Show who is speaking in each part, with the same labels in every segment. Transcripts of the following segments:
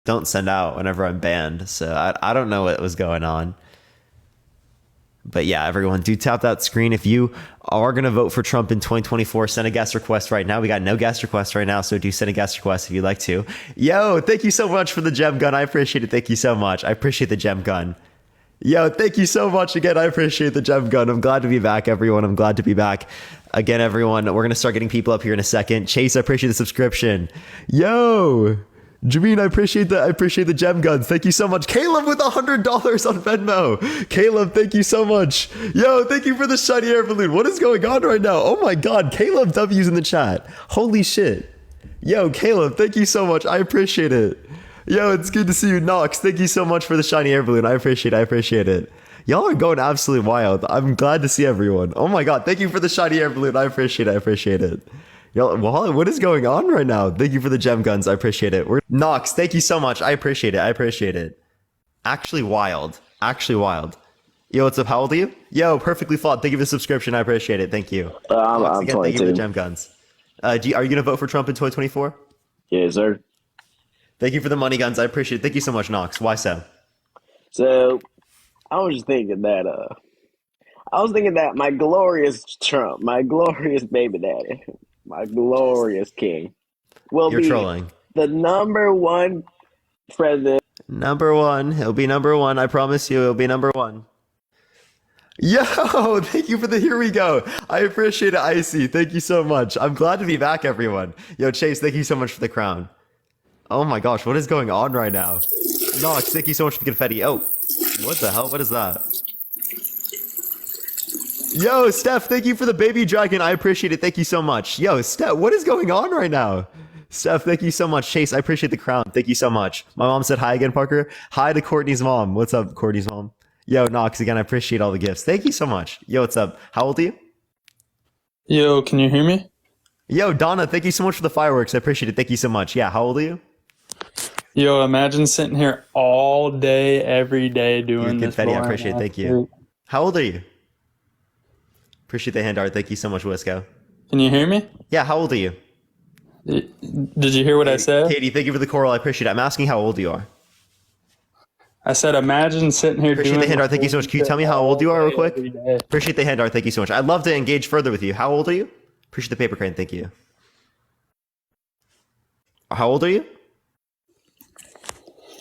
Speaker 1: don't send out whenever I'm banned. So I don't know what was going on. But yeah, everyone, do tap that screen. If you are going to vote for Trump in 2024, send a guest request right now. We got no guest requests right now, so do send a guest request if you'd like to. Yo, thank you so much for the gem gun. I appreciate it. Thank you so much. I appreciate the gem gun. Yo, thank you so much again. I appreciate the gem gun. I'm glad to be back, everyone. I'm glad to be back. Again, everyone, we're going to start getting people up here in a second. Chase, I appreciate the subscription. Yo, Jameen, I appreciate the gem guns. Thank you so much. Caleb with $100 on Venmo. Caleb, thank you so much. Yo, thank you for the shiny air balloon. What is going on right now? Oh my God, Caleb W's in the chat. Holy shit. Yo, Caleb, thank you so much. I appreciate it. Yo, it's good to see you, Nox. Thank you so much for the shiny air balloon. I appreciate it. Y'all are going absolutely wild. I'm glad to see everyone. Oh my God, thank you for the shiny air balloon. I appreciate it. Yo, what is going on right now? Thank you for the gem guns. I appreciate it. Nox, thank you so much. I appreciate it. Actually wild. Yo, what's up? How old are you? Yo, perfectly flawed. Thank you for the subscription. I appreciate it. Thank you.
Speaker 2: I'm
Speaker 1: Again, thank you for
Speaker 2: 22.
Speaker 1: the gem guns. Are you going to vote for Trump in 2024?
Speaker 2: Yes, sir.
Speaker 1: Thank you for the money guns. I appreciate it. Thank you so much, Nox. Why so?
Speaker 2: So I was just thinking that my glorious Trump, my glorious baby daddy, my glorious king will
Speaker 1: You're
Speaker 2: be
Speaker 1: trolling.
Speaker 2: the number one president.
Speaker 1: Number one. It'll be number one. I promise you, it'll be number one. Yo, thank you for the here we go. I appreciate it, Icy. Thank you so much. I'm glad to be back, everyone. Yo, Chase, thank you so much for the crown. Oh my gosh, what is going on right now? Nox, thank you so much for the confetti. Oh, what the hell? What is that? Yo, Steph, thank you for the baby dragon. I appreciate it. Thank you so much. Yo, Steph, what is going on right now? Steph, thank you so much. Chase, I appreciate the crown. Thank you so much. My mom said hi again, Parker. Hi to Courtney's mom. What's up, Courtney's mom? Yo, Nox, again, I appreciate all the gifts. Thank you so much. Yo, what's up? How old are you?
Speaker 3: Yo, can you hear me?
Speaker 1: Yo, Donna, thank you so much for the fireworks. I appreciate it. Thank you so much. Yeah, how old are you?
Speaker 3: Yo, imagine sitting here all day, every day
Speaker 1: Your
Speaker 3: doing this.
Speaker 1: confetti, I
Speaker 3: boring
Speaker 1: appreciate it.
Speaker 3: ass
Speaker 1: Thank you.
Speaker 3: shit.
Speaker 1: How old are you? Appreciate the hand art. Thank you so much, Wisco.
Speaker 3: Can you hear me?
Speaker 1: Yeah, how old are you?
Speaker 3: Did you hear what I said?
Speaker 1: Katie, thank you for the coral. I appreciate it. I'm asking how old you are.
Speaker 3: I said, imagine sitting here
Speaker 1: Appreciate
Speaker 3: doing
Speaker 1: the hand
Speaker 3: this
Speaker 1: art. Thank you so much. Can you
Speaker 3: shit
Speaker 1: tell me how old you are,
Speaker 3: all
Speaker 1: real
Speaker 3: day,
Speaker 1: quick?
Speaker 3: every day.
Speaker 1: Appreciate the hand art. Thank you so much. I'd love to engage further with you. How old are you? Appreciate the paper crane. Thank you. How old are you?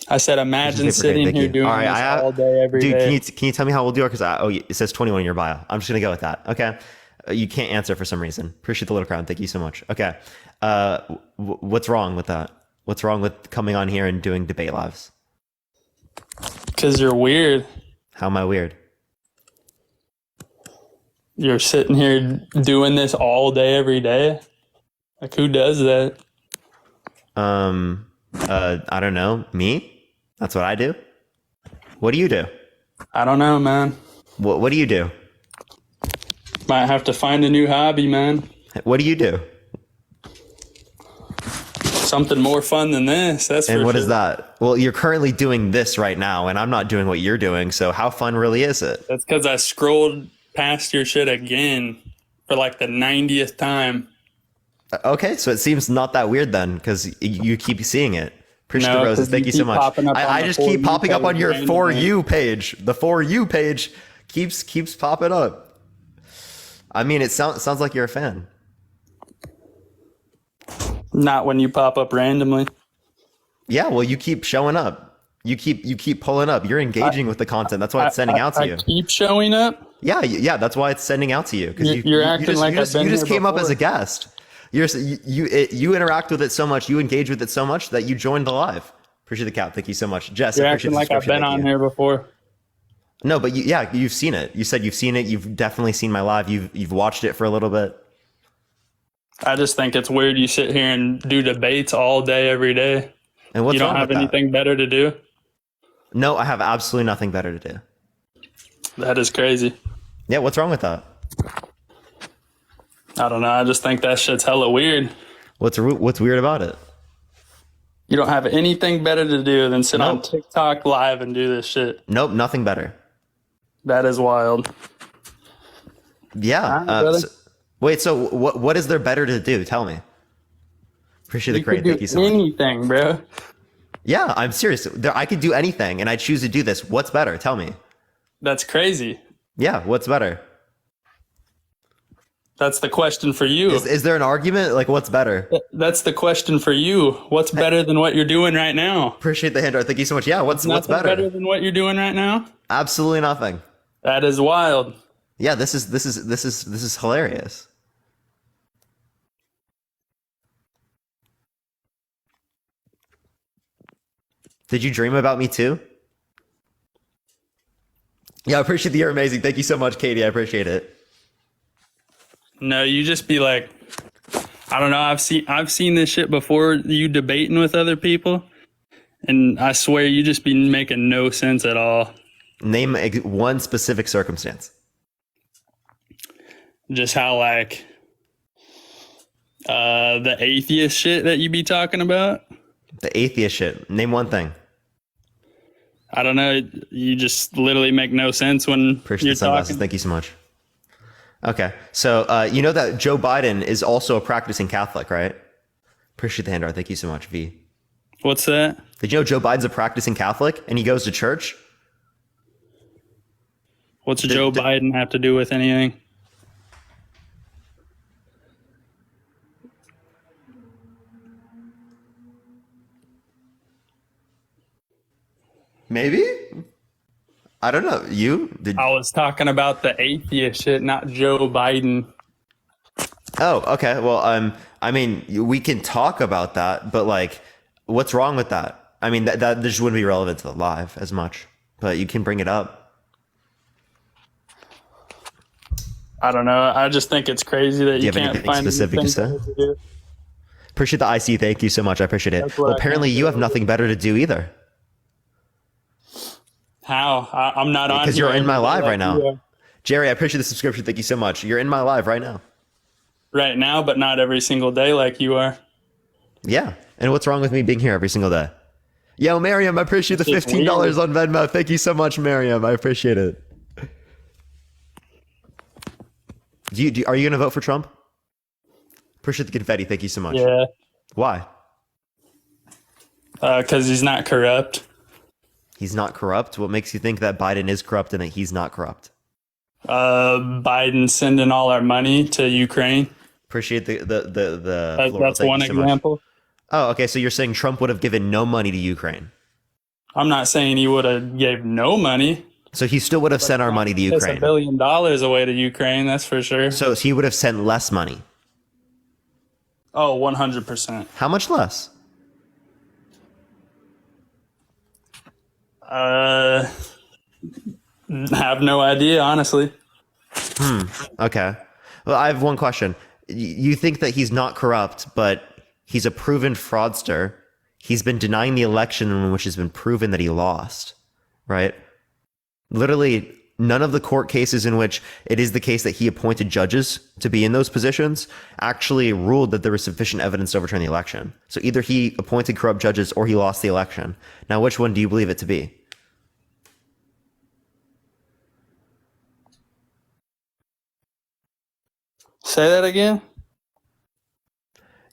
Speaker 3: I said, imagine sitting here doing this all day, every
Speaker 1: dude,
Speaker 3: day.
Speaker 1: can you tell me how old you are? Because it says 21 in your bio. I'm just gonna go with that. Okay. You can't answer for some reason. Appreciate the little crown. Thank you so much. Okay. What's wrong with that? What's wrong with coming on here and doing debate lives?
Speaker 3: Because you're weird.
Speaker 1: How am I weird?
Speaker 3: You're sitting here doing this all day, every day. Like, who does that?
Speaker 1: I don't know. Me? That's what I do. What do you do?
Speaker 3: I don't know, man.
Speaker 1: What do you do?
Speaker 3: Might have to find a new hobby, man.
Speaker 1: What do you do?
Speaker 3: Something more fun than this. That's
Speaker 1: And
Speaker 3: for
Speaker 1: what
Speaker 3: sure.
Speaker 1: is that? Well, you're currently doing this right now, and I'm not doing what you're doing. So how fun really is it?
Speaker 3: That's because I scrolled past your shit again for like the 90th time.
Speaker 1: Okay, so it seems not that weird then, because you keep seeing it. Appreciate
Speaker 3: No,
Speaker 1: the roses.
Speaker 3: 'cause
Speaker 1: Thank
Speaker 3: you
Speaker 1: you so
Speaker 3: keep
Speaker 1: much.
Speaker 3: popping up on
Speaker 1: I
Speaker 3: the
Speaker 1: just
Speaker 3: For
Speaker 1: keep
Speaker 3: You
Speaker 1: popping up on
Speaker 3: page
Speaker 1: your
Speaker 3: randomly.
Speaker 1: For You page. The For You page keeps popping up. I mean, it sounds like you're a fan.
Speaker 3: Not when you pop up randomly.
Speaker 1: Yeah, well, you keep showing up. You keep pulling up. You're engaging with the content. That's why it's sending out to
Speaker 3: I
Speaker 1: you.
Speaker 3: keep showing up.
Speaker 1: Yeah, that's why it's sending out to you. Because
Speaker 3: You're acting like I've been
Speaker 1: you just
Speaker 3: here
Speaker 1: came up as a
Speaker 3: before.
Speaker 1: guest. You interact with it so much, you engage with it so much that you joined the live. Appreciate the cap. Thank you so much, Jess.
Speaker 3: You're
Speaker 1: I appreciate
Speaker 3: acting
Speaker 1: the
Speaker 3: like I've
Speaker 1: subscription.
Speaker 3: been
Speaker 1: Thank
Speaker 3: on
Speaker 1: you.
Speaker 3: here before.
Speaker 1: No, but you've seen it. You said you've seen it. You've definitely seen my live. You've watched it for a little bit.
Speaker 3: I just think it's weird you sit here and do debates all day, every day.
Speaker 1: And what's
Speaker 3: You don't
Speaker 1: wrong
Speaker 3: have
Speaker 1: with that?
Speaker 3: anything better to do?
Speaker 1: No, I have absolutely nothing better to do.
Speaker 3: That is crazy.
Speaker 1: Yeah, what's wrong with that?
Speaker 3: I don't know. I just think that shit's hella weird.
Speaker 1: What's weird about it?
Speaker 3: You don't have anything better to do than sit on
Speaker 1: Nope.
Speaker 3: TikTok live and do this shit.
Speaker 1: Nope, nothing better.
Speaker 3: That is wild.
Speaker 1: Yeah.
Speaker 3: Alright, brother.
Speaker 1: Wait, so what is there better to do? Tell me. Appreciate the
Speaker 3: You
Speaker 1: crate.
Speaker 3: could do
Speaker 1: Thank you so much.
Speaker 3: anything, bro.
Speaker 1: Yeah, I'm serious. I could do anything, and I choose to do this. What's better? Tell me.
Speaker 3: That's crazy.
Speaker 1: Yeah, what's better?
Speaker 3: That's the question for you.
Speaker 1: Is there an argument? Like, what's better?
Speaker 3: That's the question for you. What's better than what you're doing right now?
Speaker 1: Appreciate the hand art. Thank you so much. Yeah, what's
Speaker 3: Nothing
Speaker 1: better?
Speaker 3: than what you're doing right now?
Speaker 1: Absolutely nothing.
Speaker 3: That is wild.
Speaker 1: Yeah, this is hilarious. Did you dream about me too? Yeah, I appreciate the you're amazing. Thank you so much, Katie. I appreciate it.
Speaker 3: No, you just be like, I don't know. I've seen this shit before. You debating with other people, and I swear you just be making no sense at all.
Speaker 1: Name one specific circumstance.
Speaker 3: Just how like the atheist shit that you be talking about.
Speaker 1: The atheist shit. Name one thing.
Speaker 3: I don't know. You just literally make no sense when
Speaker 1: Appreciate
Speaker 3: you're
Speaker 1: the sunglasses.
Speaker 3: talking.
Speaker 1: Thank you so much. Okay, so you know that Joe Biden is also a practicing Catholic, right? Appreciate the hand art. Thank you so much, V.
Speaker 3: What's that?
Speaker 1: Did you know Joe Biden's a practicing Catholic and he goes to church?
Speaker 3: What's Joe Biden have to do with anything?
Speaker 1: Maybe. I don't know. You did?
Speaker 3: I was talking about the atheist shit, not Joe Biden.
Speaker 1: Oh, okay. Well, I mean, we can talk about that, but like, what's wrong with that? I mean, that just wouldn't be relevant to the live as much, but you can bring it up.
Speaker 3: I don't know. I just think it's crazy that you
Speaker 1: have
Speaker 3: can't
Speaker 1: anything
Speaker 3: find
Speaker 1: specific to
Speaker 3: anything
Speaker 1: say?
Speaker 3: better to do.
Speaker 1: Appreciate the IC. Thank you so much. I appreciate it.
Speaker 3: That's what
Speaker 1: Well,
Speaker 3: I
Speaker 1: apparently
Speaker 3: think.
Speaker 1: you have nothing better to do either.
Speaker 3: How? I'm not on
Speaker 1: Because
Speaker 3: here
Speaker 1: you're in my
Speaker 3: every day
Speaker 1: live
Speaker 3: like
Speaker 1: right now.
Speaker 3: you are.
Speaker 1: Jerry, I appreciate the subscription. Thank you so much. You're in my live right now.
Speaker 3: Right now, but not every single day like you are.
Speaker 1: Yeah. And what's wrong with me being here every single day? Yo, Miriam, I appreciate the
Speaker 3: It's just
Speaker 1: $15 on Venmo. Thank you so much, Miriam. I appreciate it. Are you going to vote for Trump? Appreciate the confetti. Thank you so much.
Speaker 3: Yeah.
Speaker 1: Why?
Speaker 3: Because he's not corrupt.
Speaker 1: He's not corrupt. What makes you think that Biden is corrupt and that he's not corrupt?
Speaker 3: Biden sending all our money to Ukraine.
Speaker 1: Appreciate the floral.
Speaker 3: That's
Speaker 1: Thank
Speaker 3: one
Speaker 1: you so much.
Speaker 3: example.
Speaker 1: Oh, okay. So you're saying Trump would have given no money to Ukraine.
Speaker 3: I'm not saying he would have gave no money.
Speaker 1: So he still would have sent our money to
Speaker 3: That's
Speaker 1: Ukraine.
Speaker 3: $1 billion away to Ukraine, that's for sure.
Speaker 1: So he would have sent less money.
Speaker 3: Oh, 100%.
Speaker 1: How much less?
Speaker 3: Have no idea, honestly.
Speaker 1: Okay. Well, I have one question. You think that he's not corrupt, but he's a proven fraudster. He's been denying the election in which has been proven that he lost, right? Literally, none of the court cases in which it is the case that he appointed judges to be in those positions actually ruled that there was sufficient evidence to overturn the election. So either he appointed corrupt judges or he lost the election. Now, which one do you believe it to be?
Speaker 3: Say that again?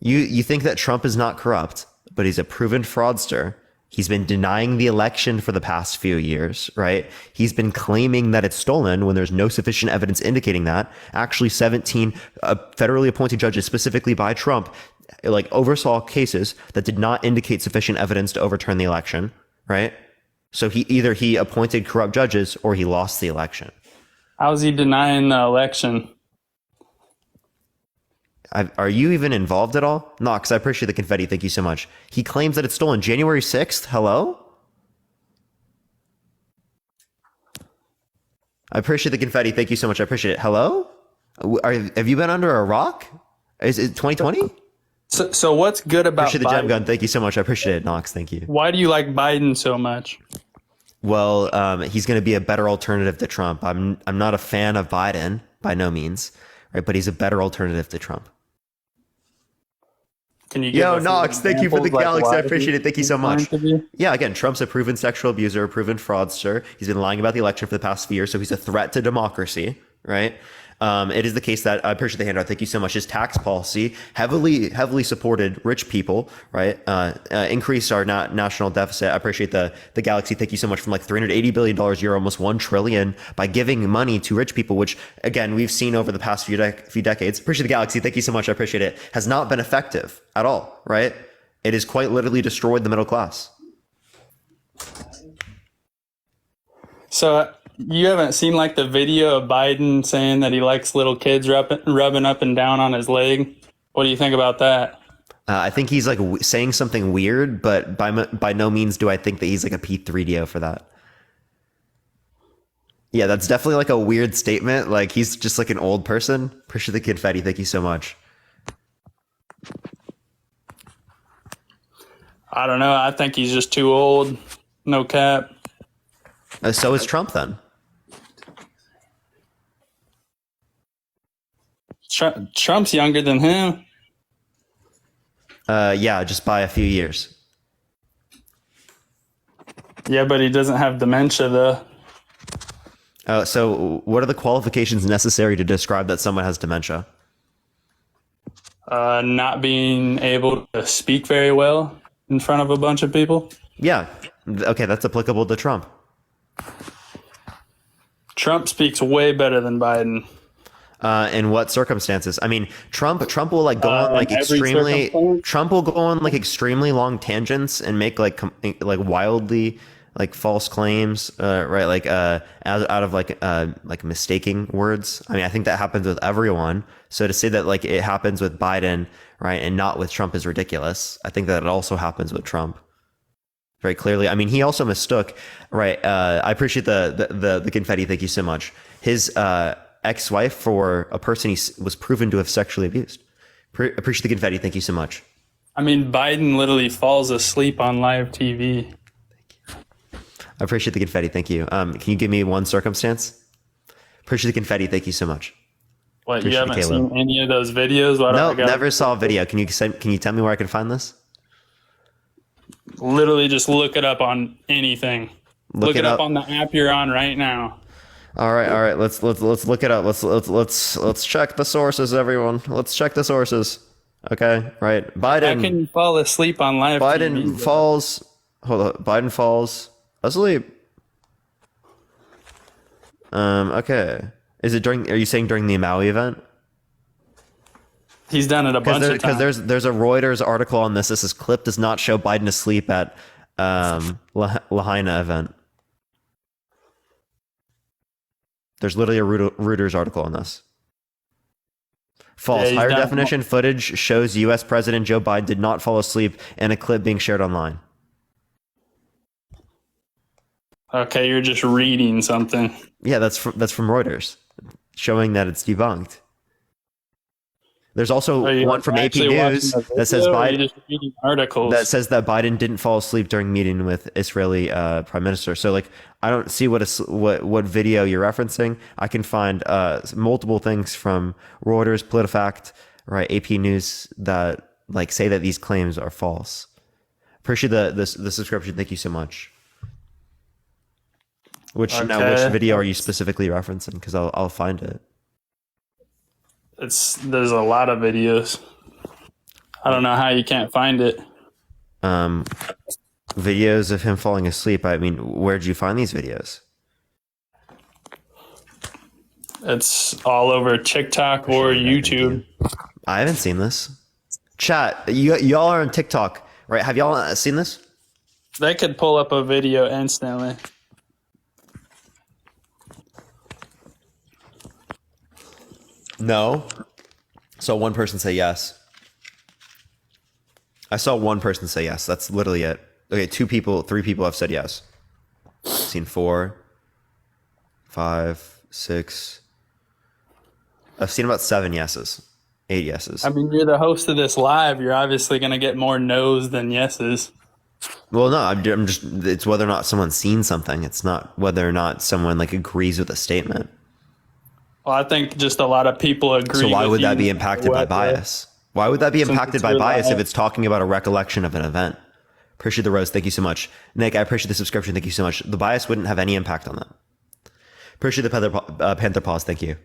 Speaker 1: You think that Trump is not corrupt, but he's a proven fraudster. He's been denying the election for the past few years, right? He's been claiming that it's stolen when there's no sufficient evidence indicating that. Actually, 17 federally appointed judges, specifically by Trump, like oversaw cases that did not indicate sufficient evidence to overturn the election, right? So he appointed corrupt judges or he lost the election.
Speaker 3: How's he denying the election?
Speaker 1: Are you even involved at all? Knox, I appreciate the confetti. Thank you so much. He claims that it's stolen. January 6th? Hello? I appreciate the confetti. Thank you so much. I appreciate it. Hello? Have you been under a rock? Is it 2020?
Speaker 3: So what's good about
Speaker 1: Appreciate the gem
Speaker 3: Biden?
Speaker 1: gun. Thank you so much. I appreciate it, Knox. Thank you.
Speaker 3: Why do you like Biden so much?
Speaker 1: Well, he's going to be a better alternative to Trump. I'm not a fan of Biden by no means, right? But he's a better alternative to Trump.
Speaker 3: Can you give
Speaker 1: Yo,
Speaker 3: us
Speaker 1: Knox,
Speaker 3: some
Speaker 1: thank you for the
Speaker 3: examples,
Speaker 1: galaxy. I
Speaker 3: why
Speaker 1: appreciate it. Thank you so
Speaker 3: he's going
Speaker 1: much.
Speaker 3: to be?
Speaker 1: Yeah, again, Trump's a proven sexual abuser, a proven fraudster. He's been lying about the election for the past few years, so he's a threat to democracy, right? It is the case that I appreciate the handout. Thank you so much. His tax policy heavily supported rich people, right? Increased our national deficit. I appreciate the Galaxy. Thank you so much. From like $380 billion year, almost $1 trillion by giving money to rich people, which again, we've seen over the past few decades. Appreciate the Galaxy. Thank you so much. I appreciate it. Has not been effective at all, right? It has quite literally destroyed the middle class.
Speaker 3: So you haven't seen like the video of Biden saying that he likes little kids rubbing up and down on his leg? What do you think about that?
Speaker 1: I think he's like saying something weird, but by no means do I think that he's like a P3DO for that. Yeah, that's definitely like a weird statement. Like he's just like an old person. Appreciate the confetti. Thank you so much.
Speaker 3: I don't know. I think he's just too old. No cap.
Speaker 1: So is Trump then.
Speaker 3: Trump's younger than him.
Speaker 1: Yeah, just by a few years.
Speaker 3: Yeah, but he doesn't have dementia though.
Speaker 1: So what are the qualifications necessary to describe that someone has dementia?
Speaker 3: Not being able to speak very well in front of a bunch of people.
Speaker 1: Yeah. Okay, that's applicable to Trump.
Speaker 3: Trump speaks way better than Biden.
Speaker 1: In what circumstances? I mean, Trump will like go on like extremely. Trump will go on like extremely long tangents and make like wildly like false claims, right? Like out of like mistaking words. I mean, I think that happens with everyone. So to say that like it happens with Biden, right, and not with Trump is ridiculous. I think that it also happens with Trump. Very clearly. I mean, he also mistook, right? I appreciate the confetti. Thank you so much. His ex-wife for a person he was proven to have sexually abused. Appreciate the confetti. Thank you so much.
Speaker 3: I mean, Biden literally falls asleep on live TV.
Speaker 1: I appreciate the confetti. Thank you. Can you give me one circumstance? Appreciate the confetti. Thank you so much.
Speaker 3: What,
Speaker 1: Appreciate
Speaker 3: you haven't seen any of those videos?
Speaker 1: No, never saw a video. Can you tell me where I can find this?
Speaker 3: Literally just look it up on anything. Look it up on the app you're on right now.
Speaker 1: All right. Let's look it up. Let's check the sources, everyone. Let's check the sources. Okay, right. Biden.
Speaker 3: How can you fall asleep on live
Speaker 1: Biden
Speaker 3: TV?
Speaker 1: falls. Hold on. Biden falls asleep. Okay. Is it during? Are you saying during the Maui event?
Speaker 3: He's done it a bunch of times.
Speaker 1: Because there's a Reuters article on this. This clip does not show Biden asleep at Lahaina event. There's literally a Reuters article on this. False.
Speaker 3: Yeah,
Speaker 1: Higher definition footage shows U.S. President Joe Biden did not fall asleep in a clip being shared online.
Speaker 3: Okay, you're just reading something.
Speaker 1: Yeah, that's from Reuters, showing that it's debunked. There's also one from AP News that says Biden that says that Biden didn't fall asleep during meeting with Israeli prime minister. So like, I don't see what video you're referencing. I can find multiple things from Reuters, PolitiFact, right, AP News that like say that these claims are false. Appreciate the subscription. Thank you so much. Which video are you specifically referencing? Because I'll find it.
Speaker 3: There's a lot of videos. I don't know how you can't find it.
Speaker 1: Videos of him falling asleep. I mean, where'd you find these videos?
Speaker 3: It's all over TikTok or YouTube.
Speaker 1: I haven't seen this. Chat, y'all are on TikTok, right? Have y'all seen this?
Speaker 3: They could pull up a video instantly.
Speaker 1: No. So one person say yes. I saw one person say yes. That's literally it. Okay, 3 people have said yes. I've seen 4, 5, 6. I've seen about 7 yeses. 8 yeses.
Speaker 3: I mean, you're the host of this live. You're obviously going to get more no's than yeses.
Speaker 1: Well, no, I'm just, it's whether or not someone's seen something. It's not whether or not someone like agrees with a statement.
Speaker 3: Well, I think just a lot of people agree.
Speaker 1: So why would that be impacted by bias? Why would that be impacted by bias if it's talking about a recollection of an event? Appreciate the rose. Thank you so much. Nick, I appreciate the subscription. Thank you so much. The bias wouldn't have any impact on that. Appreciate the Panther Pause. Thank you.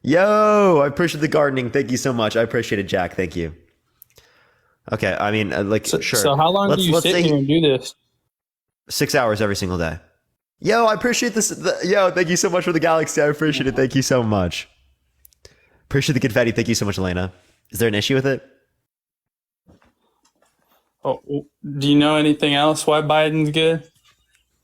Speaker 1: Yo, I appreciate the gardening. Thank you so much. I appreciate it, Jack. Thank you. Okay, I mean, like,
Speaker 3: So,
Speaker 1: sure.
Speaker 3: so how long do you sit
Speaker 1: say
Speaker 3: here and do this?
Speaker 1: 6 hours every single day. Yo, I appreciate this. Yo, thank you so much for the galaxy. I appreciate it. Thank you so much. Appreciate the confetti. Thank you so much, Elena. Is there an issue with it?
Speaker 3: Oh, do you know anything else why Biden's good?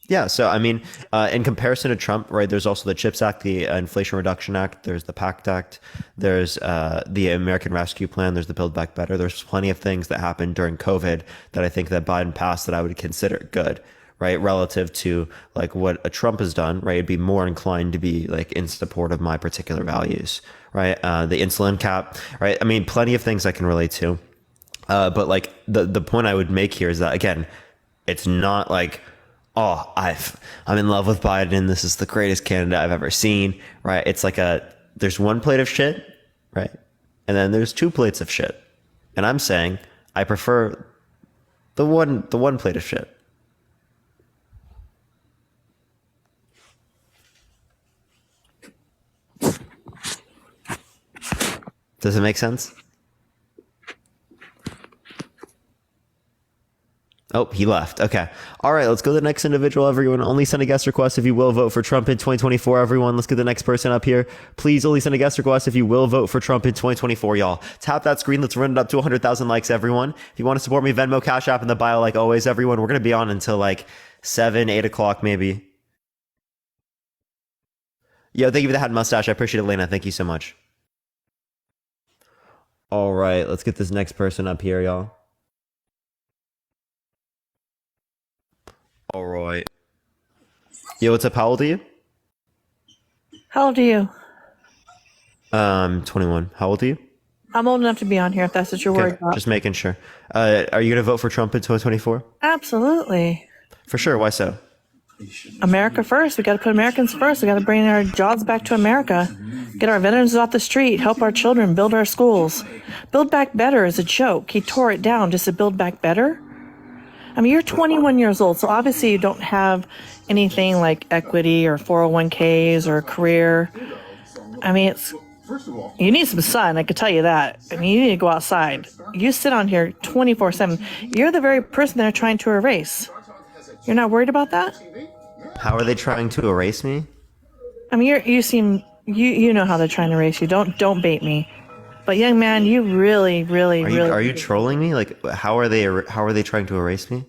Speaker 1: Yeah, so I mean, in comparison to Trump, right? There's also the CHIPS Act, the Inflation Reduction Act. There's the PACT Act. There's the American Rescue Plan. There's the Build Back Better. There's plenty of things that happened during COVID that I think that Biden passed that I would consider good, right? Relative to like what a Trump has done, right? It'd be more inclined to be like in support of my particular values, right? The insulin cap, right? I mean, plenty of things I can relate to. But like the point I would make here is that again, it's not like, oh, I'm in love with Biden. This is the greatest candidate I've ever seen, right? It's like there's one plate of shit, right? And then there's two plates of shit. And I'm saying I prefer the one plate of shit. Does it make sense? Oh, he left. Okay. All right, let's go to the next individual, everyone. Only send a guest request if you will vote for Trump in 2024, everyone. Let's get the next person up here. Please only send a guest request if you will vote for Trump in 2024, y'all. Tap that screen. Let's run it up to 100,000 likes, everyone. If you want to support me, Venmo, Cash App in the bio, like always, everyone. We're going to be on until like 7, 8 o'clock, maybe. Yo, thank you for the hat mustache. I appreciate it, Lena. Thank you so much. All right, let's get this next person up here, y'all. All right. Yo, what's up? How old are you?
Speaker 4: How old are you?
Speaker 1: 21. How old are you?
Speaker 4: I'm old enough to be on here if that's what you're worried
Speaker 1: Okay,
Speaker 4: about.
Speaker 1: just making sure. Are you going to vote for Trump in 2024?
Speaker 4: Absolutely.
Speaker 1: For sure. Why so?
Speaker 4: America first. We got to put Americans first. We got to bring our jobs back to America. Get our veterans off the street. Help our children. Build our schools. Build Back Better is a joke. He tore it down just to build back better. I mean, you're 21 years old, so obviously you don't have anything like equity or 401ks or a career. I mean, you need some sun, I could tell you that. I mean, you need to go outside. You sit on here 24/7. You're the very person they're trying to erase. You're not worried about that?
Speaker 1: How are they trying to erase me?
Speaker 4: I mean, you know how they're trying to erase you. Don't bait me. But young man, you really.
Speaker 1: Are you trolling me? Like, how are they trying to erase me?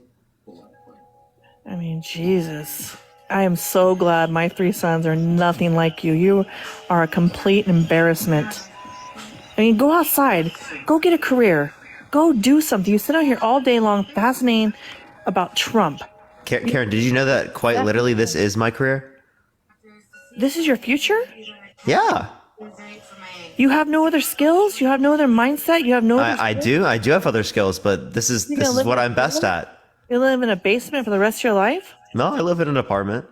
Speaker 4: I mean, Jesus. I am so glad my 3 sons are nothing like you. You are a complete embarrassment. I mean, go outside. Go get a career. Go do something. You sit out here all day long fascinating about Trump.
Speaker 1: Karen, did you know that quite literally this is my career?
Speaker 4: This is your future?
Speaker 1: Yeah.
Speaker 4: You have no other skills? You have no other mindset? You have no other
Speaker 1: I do have other skills, but this is what I'm best at.
Speaker 4: You live in a basement for the rest of your life?
Speaker 1: No, I live in an apartment.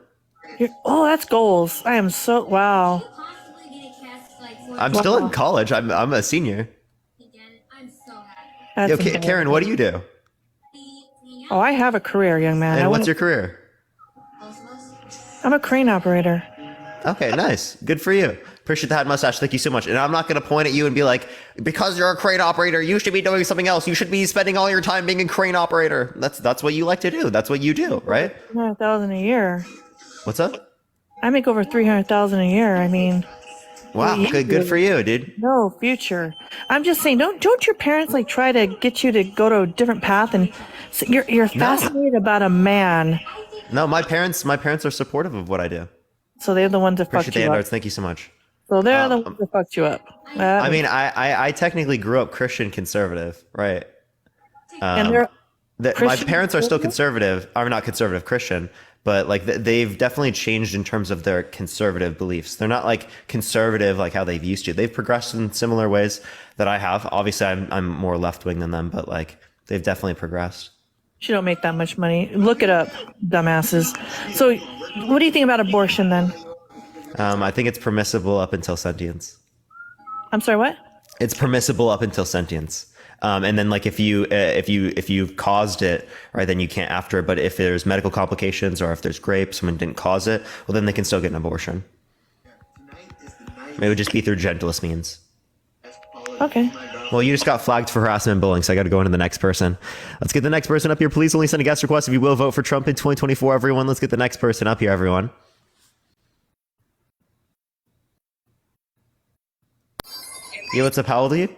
Speaker 4: Oh, that's goals. I am so, wow.
Speaker 1: I'm still in college. I'm a senior.
Speaker 4: That's
Speaker 1: Yo,
Speaker 4: embarrassing.
Speaker 1: Karen, what do you do?
Speaker 4: Oh, I have a career, young man.
Speaker 1: And what's your career?
Speaker 4: I'm a crane operator.
Speaker 1: Okay, nice. Good for you. Appreciate the hat mustache. Thank you so much. And I'm not going to point at you and be like, because you're a crane operator, you should be doing something else. You should be spending all your time being a crane operator. That's what you like to do. That's what you do, right?
Speaker 4: 300,000 a year.
Speaker 1: What's up?
Speaker 4: I make over 300,000 a year. I mean,
Speaker 1: Wow,
Speaker 4: well,
Speaker 1: good for you, dude.
Speaker 4: no future. I'm just saying, don't your parents like try to get you to go to a different path? And so you're fascinated about a man,
Speaker 1: No, my parents are supportive of what I do.
Speaker 4: so they're the ones that
Speaker 1: Appreciate
Speaker 4: fucked
Speaker 1: the
Speaker 4: you
Speaker 1: Androids.
Speaker 4: up.
Speaker 1: Thank you so much.
Speaker 4: So they're the ones that fucked you up.
Speaker 1: I mean, I technically grew up Christian conservative, right?
Speaker 4: and they're
Speaker 1: My
Speaker 4: Christian
Speaker 1: parents are still
Speaker 4: conservative?
Speaker 1: conservative. I'm not conservative Christian, but like they've definitely changed in terms of their conservative beliefs. They're not like conservative like how they've used to. They've progressed in similar ways that I have. Obviously, I'm more left wing than them, but like they've definitely progressed.
Speaker 4: you don't make that much money. Look it up, dumbasses. So, what do you think about abortion then?
Speaker 1: I think it's permissible up until sentience.
Speaker 4: I'm sorry, what?
Speaker 1: It's permissible up until sentience. And then like if you caused it, right, then you can't after. But if there's medical complications or if there's rape, someone didn't cause it, well, then they can still get an abortion. It would just be through gentlest means.
Speaker 4: Okay.
Speaker 1: Well, you just got flagged for harassment and bullying, so I got to go into the next person. Let's get the next person up here. Please only send a guest request if you will vote for Trump in 2024, everyone. Let's get the next person up here, everyone. Yeah, what's up? How old are you?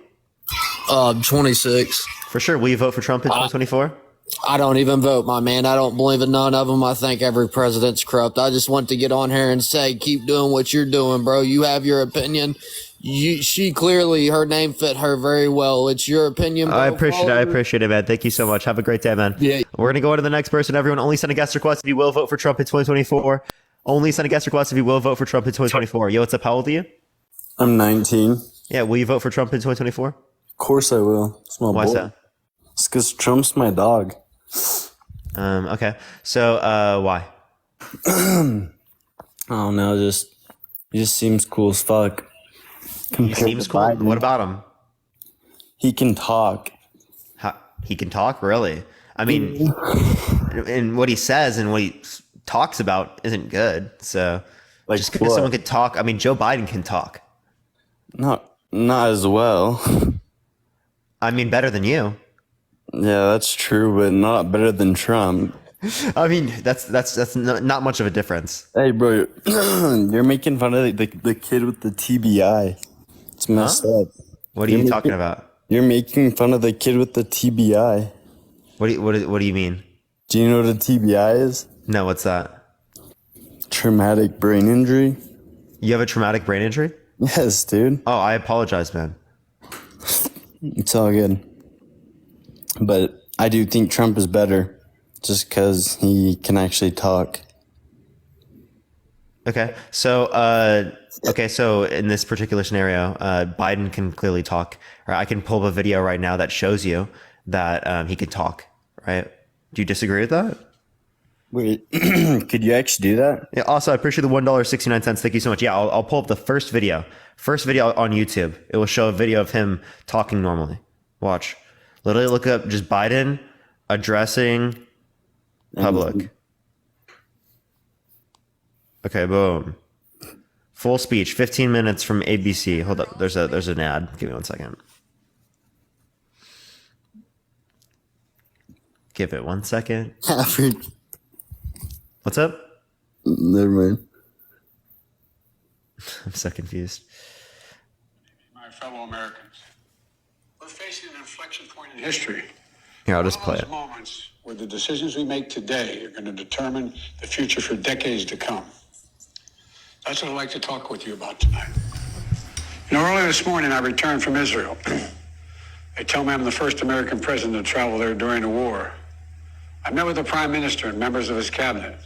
Speaker 5: 26.
Speaker 1: For sure. Will you vote for Trump in 2024?
Speaker 5: I don't even vote, my man. I don't believe in none of them. I think every president's corrupt. I just want to get on here and say, keep doing what you're doing, bro. You have your opinion. She clearly, her name fit her very well. It's your opinion, bro.
Speaker 1: I appreciate it, man. Thank you so much. Have a great day, man.
Speaker 5: Yeah.
Speaker 1: We're going to go on to the next person. Everyone, only send a guest request if you will vote for Trump in 2024. Only send a guest request if you will vote for Trump in 2024. Yo, what's up? How old are you?
Speaker 6: I'm 19.
Speaker 1: Yeah, will you vote for Trump in 2024?
Speaker 6: Of course I will. It's my
Speaker 1: Why is
Speaker 6: boy.
Speaker 1: that?
Speaker 6: It's because Trump's my dog.
Speaker 1: Okay. So, why?
Speaker 6: I don't know. He just seems cool as fuck.
Speaker 1: He
Speaker 6: Compared
Speaker 1: seems
Speaker 6: to
Speaker 1: cool.
Speaker 6: Biden.
Speaker 1: What about him?
Speaker 6: He can talk.
Speaker 1: He can talk, really? I mean, and what he says and what he talks about isn't good. So,
Speaker 6: Like
Speaker 1: just because
Speaker 6: what?
Speaker 1: someone could talk, I mean, Joe Biden can talk.
Speaker 6: Not as well.
Speaker 1: I mean, better than you.
Speaker 6: Yeah, that's true, but not better than Trump.
Speaker 1: I mean, that's not much of a difference.
Speaker 6: Hey, bro, you're making fun of the kid with the TBI. It's messed up.
Speaker 1: What are you talking about?
Speaker 6: You're making fun of the kid with the TBI.
Speaker 1: What do you mean?
Speaker 6: Do you know what a TBI is?
Speaker 1: No, what's that?
Speaker 6: Traumatic brain injury.
Speaker 1: You have a traumatic brain injury?
Speaker 6: Yes, dude.
Speaker 1: Oh, I apologize, man.
Speaker 6: It's all good. But I do think Trump is better just because he can actually talk.
Speaker 1: Okay. So, so in this particular scenario, Biden can clearly talk. Or I can pull up a video right now that shows you that he can talk, right? Do you disagree with that?
Speaker 6: Wait, could you actually do that?
Speaker 1: Yeah. Also, I appreciate the $1.69. Thank you so much. Yeah, I'll pull up the first video on YouTube. It will show a video of him talking normally. Watch. Literally look up just Biden addressing public. Okay, boom. Full speech, 15 minutes from ABC. Hold up, there's an ad. Give me 1 second. Give it 1 second. What's up?
Speaker 6: Never mind.
Speaker 1: I'm so confused.
Speaker 7: My fellow Americans, we're facing an inflection point in history.
Speaker 1: Here, I'll just
Speaker 7: One
Speaker 1: play
Speaker 7: of
Speaker 1: it.
Speaker 7: those moments where the decisions we make today are going to determine the future for decades to come. That's what I'd like to talk with you about tonight. You know, earlier this morning I returned from Israel. They tell me I'm the first American president to travel there during the war. I met with the prime minister and members of his cabinet.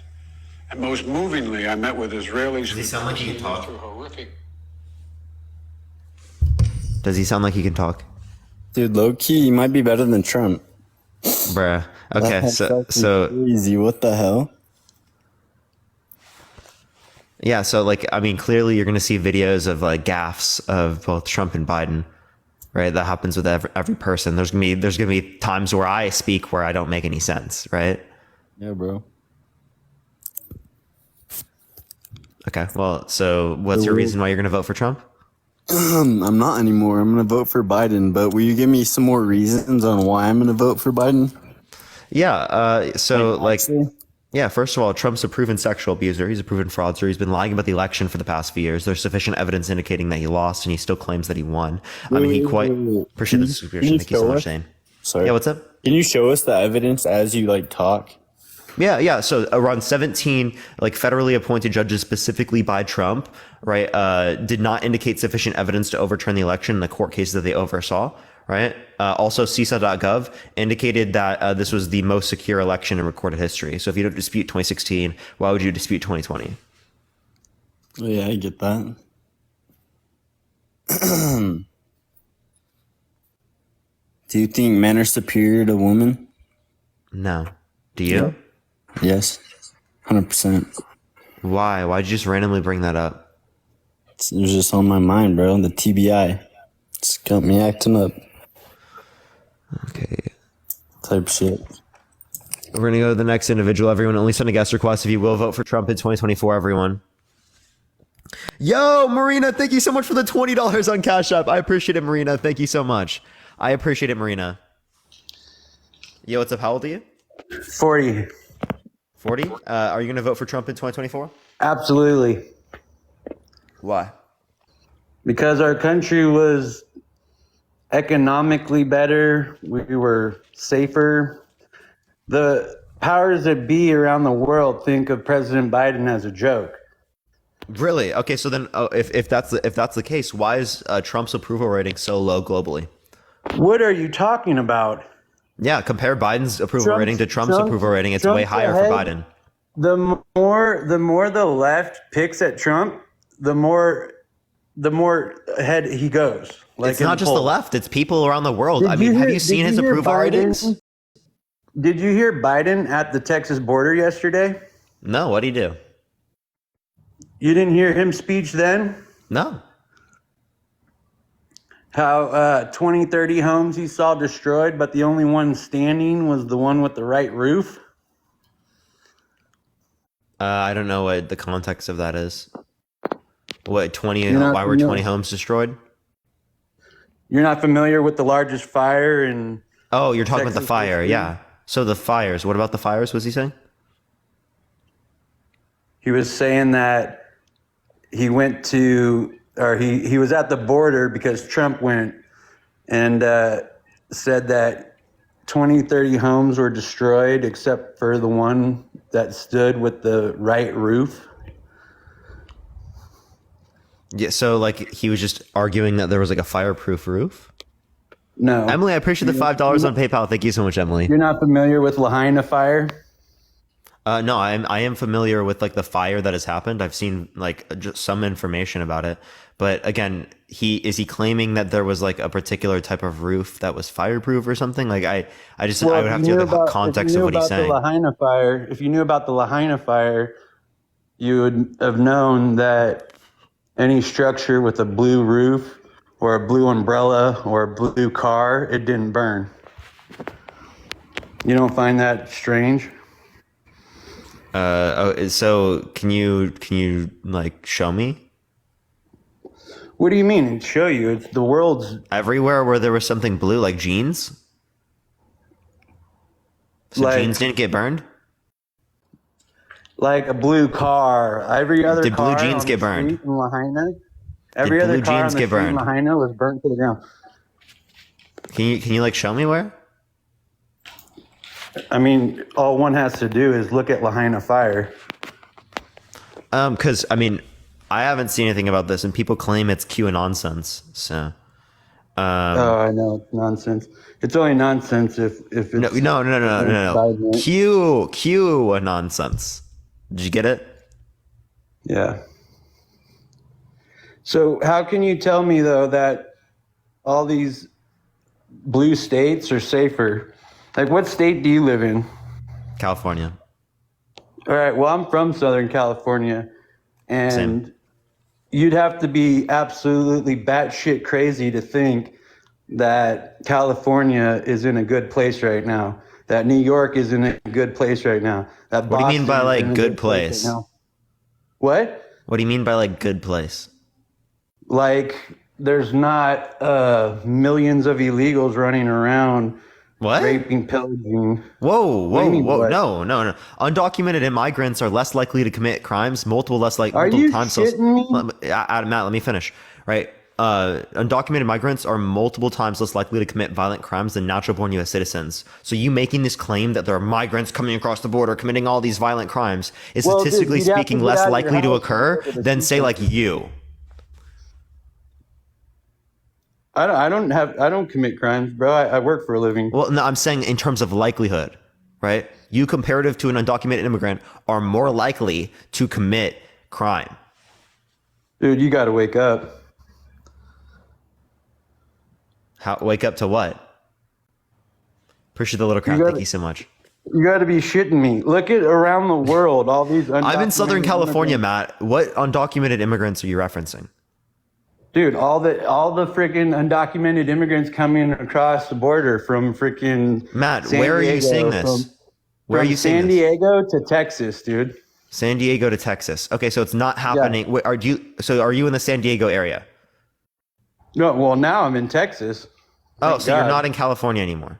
Speaker 7: And most movingly, I met with Israelis
Speaker 1: he sound like he can talk?
Speaker 7: through horrific.
Speaker 1: Does he sound like he can talk?
Speaker 6: Dude, low key, he might be better than Trump.
Speaker 1: Bruh. Okay,
Speaker 6: That's
Speaker 1: so
Speaker 6: fucking crazy. What the hell?
Speaker 1: yeah, so like I mean, clearly you're gonna see videos of like gaffes of both Trump and Biden, right? That happens with every person. There's gonna be times where I speak where I don't make any sense, right?
Speaker 6: Yeah, bro.
Speaker 1: Okay, well, so what's your reason why you're gonna vote for Trump?
Speaker 6: I'm not anymore. I'm going to vote for Biden. But will you give me some more reasons on why I'm going to vote for Biden?
Speaker 1: Yeah, so like
Speaker 6: Actually?
Speaker 1: yeah, first of all, Trump's a proven sexual abuser. He's a proven fraudster. He's been lying about the election for the past few years. There's sufficient evidence indicating that he lost, and he still claims that he won. I mean, he quite appreciate the subscription. Thank you so much, Shane.
Speaker 6: Sorry.
Speaker 1: Yeah, what's up?
Speaker 6: Can you show us the evidence as you like talk?
Speaker 1: Yeah. So around 17 like federally appointed judges specifically by Trump, right, did not indicate sufficient evidence to overturn the election in the court cases that they oversaw, right? Also, CISA.gov indicated that this was the most secure election in recorded history. So if you don't dispute 2016, why would you dispute 2020?
Speaker 6: Oh, yeah, I get that. Do you think men are superior to women?
Speaker 1: No. Do you?
Speaker 6: Yes. 100%.
Speaker 1: Why? Why'd you just randomly bring that up?
Speaker 6: It was just on my mind, bro. The TBI. It's got me acting up.
Speaker 1: Okay.
Speaker 6: Type shit.
Speaker 1: We're going to go to the next individual. Everyone, only send a guest request if you will vote for Trump in 2024, everyone. Yo, Marina, thank you so much for the $20 on Cash App. I appreciate it, Marina. Thank you so much. I appreciate it, Marina. Yo, what's up? How old are you?
Speaker 8: 40.
Speaker 1: 40? Are you going to vote for Trump in 2024?
Speaker 8: Absolutely.
Speaker 1: Why?
Speaker 8: Because our country was economically better. We were safer. The powers that be around the world think of President Biden as a joke.
Speaker 1: Really? Okay, so then if that's the case, why is Trump's approval rating so low globally?
Speaker 8: What are you talking about?
Speaker 1: Yeah, compare Biden's approval rating to Trump's approval rating. It's way higher for Biden.
Speaker 8: The more the left picks at Trump, the more ahead he goes. Like
Speaker 1: It's not just the left; it's people around the world.
Speaker 8: Did
Speaker 1: I mean,
Speaker 8: you
Speaker 1: have
Speaker 8: hear-
Speaker 1: you seen
Speaker 8: did
Speaker 1: his
Speaker 8: you hear
Speaker 1: approval
Speaker 8: Biden?
Speaker 1: ratings?
Speaker 8: Did you hear Biden at the Texas border yesterday?
Speaker 1: No. What do you do?
Speaker 8: You didn't hear him speech then?
Speaker 1: No.
Speaker 8: How 20, 30 homes he saw destroyed, but the only one standing was the one with the right roof?
Speaker 1: I don't know what the context of that is. What 20?
Speaker 8: You're not
Speaker 1: Why were
Speaker 8: familiar-
Speaker 1: 20 homes destroyed?
Speaker 8: You're not familiar with the largest fire in...
Speaker 1: Oh, you're talking about the
Speaker 8: Texas
Speaker 1: fire.
Speaker 8: history?
Speaker 1: Yeah. So the fires. What about the fires? Was he saying?
Speaker 8: He was saying that he went to, or he was at the border because Trump went and said that 20, 30 homes were destroyed except for the one that stood with the right roof.
Speaker 1: Yeah. So like he was just arguing that there was like a fireproof roof.
Speaker 8: No.
Speaker 1: Emily, I appreciate the $5 on PayPal. Thank you so much, Emily.
Speaker 8: You're not familiar with Lahaina fire?
Speaker 1: No, I am familiar with like the fire that has happened. I've seen like just some information about it. But again, is he claiming that there was like a particular type of roof that was fireproof or something? Like I would have to hear the context of what he's saying.
Speaker 8: If you knew about the Lahaina fire, you would have known that any structure with a blue roof or a blue umbrella or a blue car, it didn't burn. You don't find that strange?
Speaker 1: So can you like show me?
Speaker 8: What do you mean? It'd show you. It's the world's
Speaker 1: Everywhere where there was something blue, like jeans? So
Speaker 8: Like-
Speaker 1: jeans didn't get burned?
Speaker 8: like a blue car. Every other
Speaker 1: Did blue
Speaker 8: car
Speaker 1: jeans
Speaker 8: on
Speaker 1: get
Speaker 8: the
Speaker 1: burned?
Speaker 8: street in Lahaina. Every
Speaker 1: Did
Speaker 8: other
Speaker 1: blue
Speaker 8: car on
Speaker 1: jeans
Speaker 8: the
Speaker 1: get
Speaker 8: street in
Speaker 1: burned?
Speaker 8: Lahaina was burnt to the ground.
Speaker 1: Can you like show me where?
Speaker 8: I mean, all one has to do is look at Lahaina fire.
Speaker 1: Because I mean, I haven't seen anything about this, and people claim it's QAnon nonsense. So,
Speaker 8: Oh, I know it's nonsense. It's only nonsense if it's
Speaker 1: no.
Speaker 8: Biden.
Speaker 1: Q nonsense. Did you get it?
Speaker 8: Yeah. So how can you tell me though that all these blue states are safer? Like, what state do you live in?
Speaker 1: California.
Speaker 8: All right. Well, I'm from Southern California, and
Speaker 1: Same.
Speaker 8: you'd have to be absolutely batshit crazy to think that California is in a good place right now. That New York is in a good place right now. That
Speaker 1: What do you mean by,
Speaker 8: Boston is
Speaker 1: like,
Speaker 8: in a
Speaker 1: good place?
Speaker 8: right now. What?
Speaker 1: What do you mean by like good place?
Speaker 8: Like, there's not millions of illegals running around
Speaker 1: What?
Speaker 8: raping, pillaging.
Speaker 1: Whoa,
Speaker 8: What do you mean, what?
Speaker 1: no. Undocumented immigrants are less likely to commit crimes, multiple
Speaker 8: Are you shitting me?
Speaker 1: Matt, let me finish. Right. Undocumented migrants are multiple times less likely to commit violent crimes than natural-born U.S. citizens. So you making this claim that there are migrants coming across the border committing all these violent crimes is
Speaker 8: Well, dude,
Speaker 1: statistically
Speaker 8: you'd have to
Speaker 1: speaking
Speaker 8: get
Speaker 1: less
Speaker 8: out of your
Speaker 1: likely to
Speaker 8: house
Speaker 1: occur
Speaker 8: and go to the
Speaker 1: than say like you.
Speaker 8: I don't commit crimes, bro. I work for a living.
Speaker 1: Well, no, I'm saying in terms of likelihood, right? You comparative to an undocumented immigrant are more likely to commit crime.
Speaker 8: Dude, you got to wake up.
Speaker 1: Wake up to what? Appreciate the little crowd.
Speaker 8: gotta-
Speaker 1: Thank you so much.
Speaker 8: You got to be shitting me. Look at around the world, all these
Speaker 1: I'm in Southern
Speaker 8: undocumented
Speaker 1: California,
Speaker 8: immigrants.
Speaker 1: Matt. What undocumented immigrants are you referencing?
Speaker 8: Dude, all the freaking undocumented immigrants coming across the border from freaking
Speaker 1: Matt,
Speaker 8: San
Speaker 1: where are you
Speaker 8: Diego,
Speaker 1: seeing this?
Speaker 8: From
Speaker 1: Where are you seeing
Speaker 8: San
Speaker 1: this?
Speaker 8: Diego to Texas, dude.
Speaker 1: San Diego to Texas. Okay, so it's not happening. Wait, are you in the San Diego area?
Speaker 8: No, well, now I'm in Texas.
Speaker 1: Oh,
Speaker 8: Thank
Speaker 1: so you're
Speaker 8: God.
Speaker 1: not in California anymore.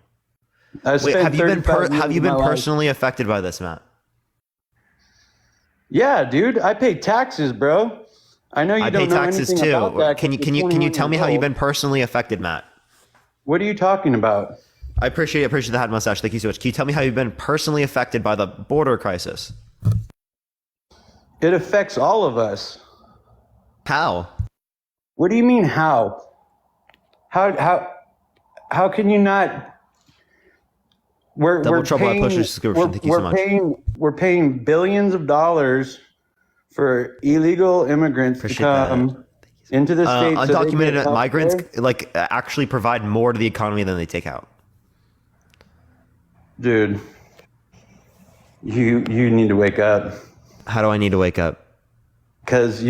Speaker 8: I
Speaker 1: Wait,
Speaker 8: spent
Speaker 1: have you been
Speaker 8: 35 years
Speaker 1: have you
Speaker 8: of
Speaker 1: been
Speaker 8: my life-
Speaker 1: personally affected by this, Matt?
Speaker 8: Yeah, dude, I pay taxes, bro. I know you
Speaker 1: I
Speaker 8: don't
Speaker 1: pay
Speaker 8: know
Speaker 1: taxes
Speaker 8: anything
Speaker 1: too.
Speaker 8: about that.
Speaker 1: Can you
Speaker 8: 'cause
Speaker 1: can
Speaker 8: you're
Speaker 1: you can you
Speaker 8: 21
Speaker 1: tell me
Speaker 8: years
Speaker 1: how you've
Speaker 8: old.
Speaker 1: been personally affected, Matt?
Speaker 8: What are you talking about?
Speaker 1: I appreciate the hat mustache. Thank you so much. Can you tell me how you've been personally affected by the border crisis?
Speaker 8: It affects all of us.
Speaker 1: How?
Speaker 8: What do you mean how? How can you not?
Speaker 1: Double trouble, I push your subscription. Thank you so much.
Speaker 8: We're paying billions of dollars for illegal immigrants
Speaker 1: Appreciate
Speaker 8: to
Speaker 1: that.
Speaker 8: come into the states. so they
Speaker 1: Undocumented
Speaker 8: get
Speaker 1: migrants
Speaker 8: healthcare.
Speaker 1: actually provide more to the economy than they take out.
Speaker 8: Dude, you need to wake up
Speaker 1: How do I need to wake up?
Speaker 8: because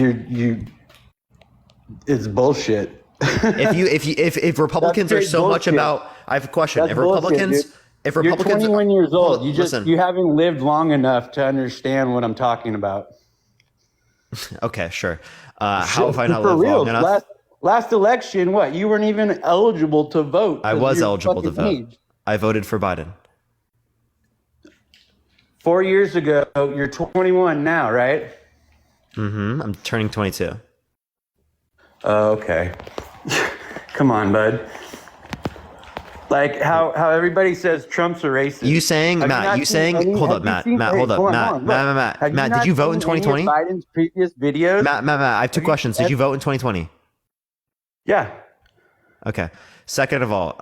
Speaker 8: it's bullshit.
Speaker 1: If Republicans are
Speaker 8: straight
Speaker 1: so much
Speaker 8: bullshit.
Speaker 1: about, I have a question.
Speaker 8: That's
Speaker 1: If
Speaker 8: bullshit,
Speaker 1: Republicans,
Speaker 8: dude.
Speaker 1: if
Speaker 8: You're
Speaker 1: Republicans,
Speaker 8: 21 years old.
Speaker 1: Hold-
Speaker 8: You just
Speaker 1: listen.
Speaker 8: you haven't lived long enough to understand what I'm talking about.
Speaker 1: Okay, sure. How have I not
Speaker 8: For
Speaker 1: lived
Speaker 8: real,
Speaker 1: long enough?
Speaker 8: last election, what? You weren't even eligible to vote.
Speaker 1: I
Speaker 8: 'cause
Speaker 1: was
Speaker 8: you're
Speaker 1: eligible to
Speaker 8: fucking
Speaker 1: vote.
Speaker 8: age.
Speaker 1: I voted for Biden.
Speaker 8: 4 years ago, you're 21 now, right?
Speaker 1: I'm turning 22.
Speaker 8: Oh, okay. Come on, bud. Like how everybody says Trump's a racist.
Speaker 1: You saying,
Speaker 8: Have
Speaker 1: Matt?
Speaker 8: not
Speaker 1: You
Speaker 8: seen
Speaker 1: saying?
Speaker 8: any-
Speaker 1: Hold
Speaker 8: have
Speaker 1: up,
Speaker 8: you
Speaker 1: Matt.
Speaker 8: seen-
Speaker 1: Matt,
Speaker 8: hey,
Speaker 1: hold up,
Speaker 8: hold on,
Speaker 1: Matt.
Speaker 8: hold on,
Speaker 1: Matt,
Speaker 8: look.
Speaker 1: Matt,
Speaker 8: Have you
Speaker 1: Matt.
Speaker 8: not
Speaker 1: Did you vote in
Speaker 8: seen any of
Speaker 1: 2020?
Speaker 8: Biden's previous videos.
Speaker 1: Matt. I have two questions. Did you vote in 2020?
Speaker 8: Yeah.
Speaker 1: Okay. Second of all,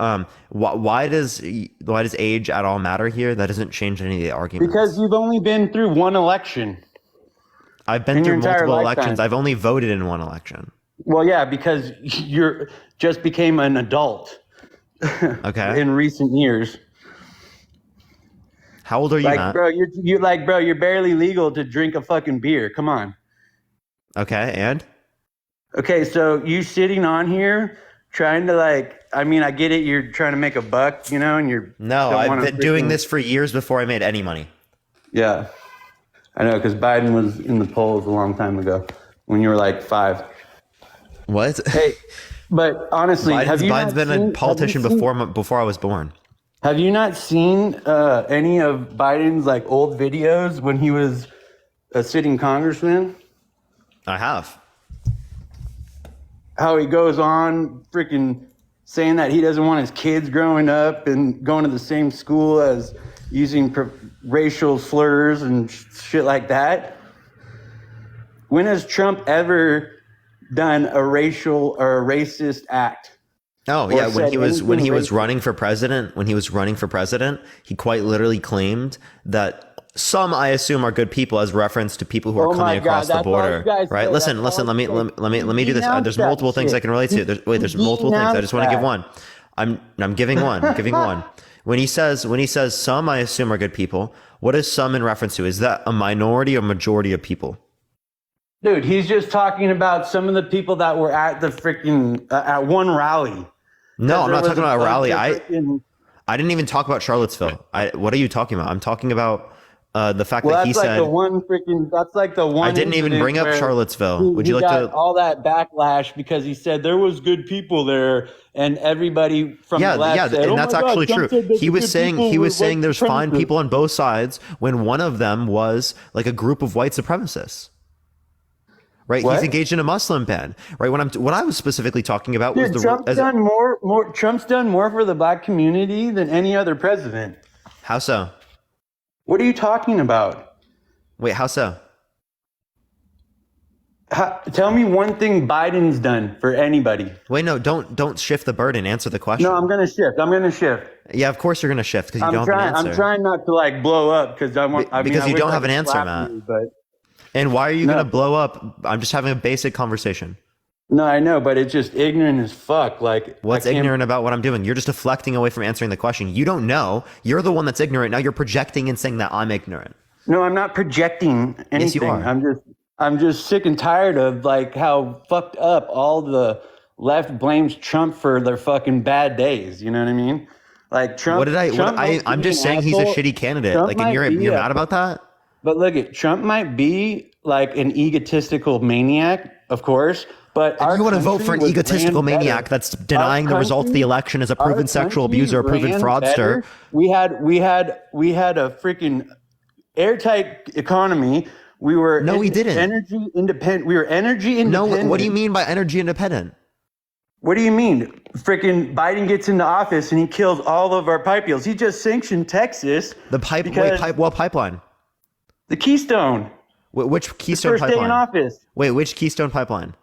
Speaker 1: why does age at all matter here? That doesn't change any of the arguments.
Speaker 8: Because you've only been through one election.
Speaker 1: I've been
Speaker 8: in your
Speaker 1: through
Speaker 8: entire
Speaker 1: multiple
Speaker 8: lifetime.
Speaker 1: elections. I've only voted in one election.
Speaker 8: Well, yeah, because you're just became an adult
Speaker 1: Okay.
Speaker 8: in recent years.
Speaker 1: How old are you,
Speaker 8: Like,
Speaker 1: Matt?
Speaker 8: bro, you're barely legal to drink a fucking beer. Come on.
Speaker 1: Okay, and
Speaker 8: Okay, so you sitting on here trying to I get it. You're trying to make a buck, and you're
Speaker 1: no,
Speaker 8: don't
Speaker 1: I've
Speaker 8: wanna
Speaker 1: been doing
Speaker 8: freaking-
Speaker 1: this for years before I made any money.
Speaker 8: Yeah, I know because Biden was in the polls a long time ago when you were like 5.
Speaker 1: What?
Speaker 8: Hey, but honestly,
Speaker 1: Biden's been a politician before I was born.
Speaker 8: Have you not seen any of Biden's old videos when he was a sitting congressman?
Speaker 1: I have.
Speaker 8: How he goes on freaking saying that he doesn't want his kids growing up and going to the same school as using racial slurs and shit like that. When has Trump ever done a racial or a racist act?
Speaker 1: Oh
Speaker 8: Or
Speaker 1: yeah, when
Speaker 8: said
Speaker 1: he was
Speaker 8: anything racist?
Speaker 1: running for president, he quite literally claimed that some, I assume, are good people, as reference to people who are
Speaker 8: Oh my
Speaker 1: coming across
Speaker 8: God,
Speaker 1: the
Speaker 8: that's all
Speaker 1: border.
Speaker 8: you guys
Speaker 1: Right?
Speaker 8: say,
Speaker 1: Listen.
Speaker 8: that's all
Speaker 1: Let me
Speaker 8: you
Speaker 1: do this.
Speaker 8: denounce
Speaker 1: There's
Speaker 8: that
Speaker 1: multiple things
Speaker 8: shit.
Speaker 1: I can relate to. There's multiple things. I just want to give one. I'm giving one. I'm giving one. When he says some, I assume, are good people. What is some in reference to? Is that a minority or majority of people?
Speaker 8: Dude, he's just talking about some of the people that were at the freaking at one rally.
Speaker 1: No, I'm
Speaker 8: There
Speaker 1: not
Speaker 8: was
Speaker 1: talking about a
Speaker 8: bunch
Speaker 1: rally.
Speaker 8: of
Speaker 1: I
Speaker 8: freaking-
Speaker 1: didn't even talk about Charlottesville. What are you talking about? I'm talking about the fact
Speaker 8: Well,
Speaker 1: that he
Speaker 8: that's like
Speaker 1: said.
Speaker 8: the one freaking. That's like the one.
Speaker 1: I didn't even
Speaker 8: incident
Speaker 1: bring up
Speaker 8: where
Speaker 1: Charlottesville. Would you
Speaker 8: he
Speaker 1: like
Speaker 8: got
Speaker 1: to?
Speaker 8: all that backlash because he said there was good people there, and everybody from
Speaker 1: Yeah,
Speaker 8: the left
Speaker 1: yeah,
Speaker 8: said,
Speaker 1: and
Speaker 8: "Oh
Speaker 1: that's
Speaker 8: my God,
Speaker 1: actually
Speaker 8: Trump
Speaker 1: true.
Speaker 8: said that
Speaker 1: He
Speaker 8: the
Speaker 1: was
Speaker 8: good
Speaker 1: saying
Speaker 8: people were white
Speaker 1: there's fine
Speaker 8: supremacists."
Speaker 1: people on both sides when one of them was like a group of white supremacists. Right,
Speaker 8: What?
Speaker 1: he's engaged in a Muslim ban. Right, what I was specifically talking about was
Speaker 8: Dude,
Speaker 1: the
Speaker 8: Trump's done more. Trump's done more for the black community than any other president.
Speaker 1: How so?
Speaker 8: What are you talking about?
Speaker 1: Wait, how so?
Speaker 8: Tell me one thing Biden's done for anybody.
Speaker 1: Wait, no, don't shift the burden. Answer the question.
Speaker 8: No, I'm gonna shift.
Speaker 1: Yeah, of course you're gonna shift because you don't have an answer.
Speaker 8: I'm trying not to blow up because I want.
Speaker 1: Because
Speaker 8: I
Speaker 1: you
Speaker 8: wish
Speaker 1: don't
Speaker 8: I
Speaker 1: have an
Speaker 8: could
Speaker 1: answer,
Speaker 8: slap
Speaker 1: Matt.
Speaker 8: you, but
Speaker 1: And why are you
Speaker 8: No.
Speaker 1: gonna blow up? I'm just having a basic conversation.
Speaker 8: no, I know, but it's just ignorant as fuck.
Speaker 1: What's ignorant about what I'm doing? You're just deflecting away from answering the question. You don't know. You're the one that's ignorant. Now you're projecting and saying that I'm ignorant.
Speaker 8: No, I'm not projecting anything.
Speaker 1: Yes, you are.
Speaker 8: I'm just sick and tired of how fucked up all the left blames Trump for their fucking bad days. You know what I mean? Like Trump.
Speaker 1: What did I?
Speaker 8: Trump might
Speaker 1: I'm
Speaker 8: be
Speaker 1: just
Speaker 8: an
Speaker 1: saying he's a
Speaker 8: asshole.
Speaker 1: shitty candidate.
Speaker 8: Trump
Speaker 1: And
Speaker 8: might
Speaker 1: you're
Speaker 8: be
Speaker 1: mad about that?
Speaker 8: But look, at Trump might be like an egotistical maniac, of course. But
Speaker 1: If you want to vote for an
Speaker 8: was
Speaker 1: egotistical
Speaker 8: ran better.
Speaker 1: maniac that's denying the results of the election as a
Speaker 8: Our
Speaker 1: proven sexual
Speaker 8: country
Speaker 1: abuser, a proven
Speaker 8: ran
Speaker 1: fraudster.
Speaker 8: better. We had a freaking airtight economy. We were
Speaker 1: No, we didn't.
Speaker 8: energy independent. We were energy
Speaker 1: No,
Speaker 8: independent.
Speaker 1: what do you mean by energy independent?
Speaker 8: What do you mean? Freaking Biden gets into office and he kills all of our pipe deals. He just sanctioned Texas.
Speaker 1: The pipe,
Speaker 8: because
Speaker 1: what pipeline?
Speaker 8: the Keystone.
Speaker 1: Which Keystone
Speaker 8: First day in
Speaker 1: pipeline?
Speaker 8: office.
Speaker 1: Wait, which Keystone pipeline?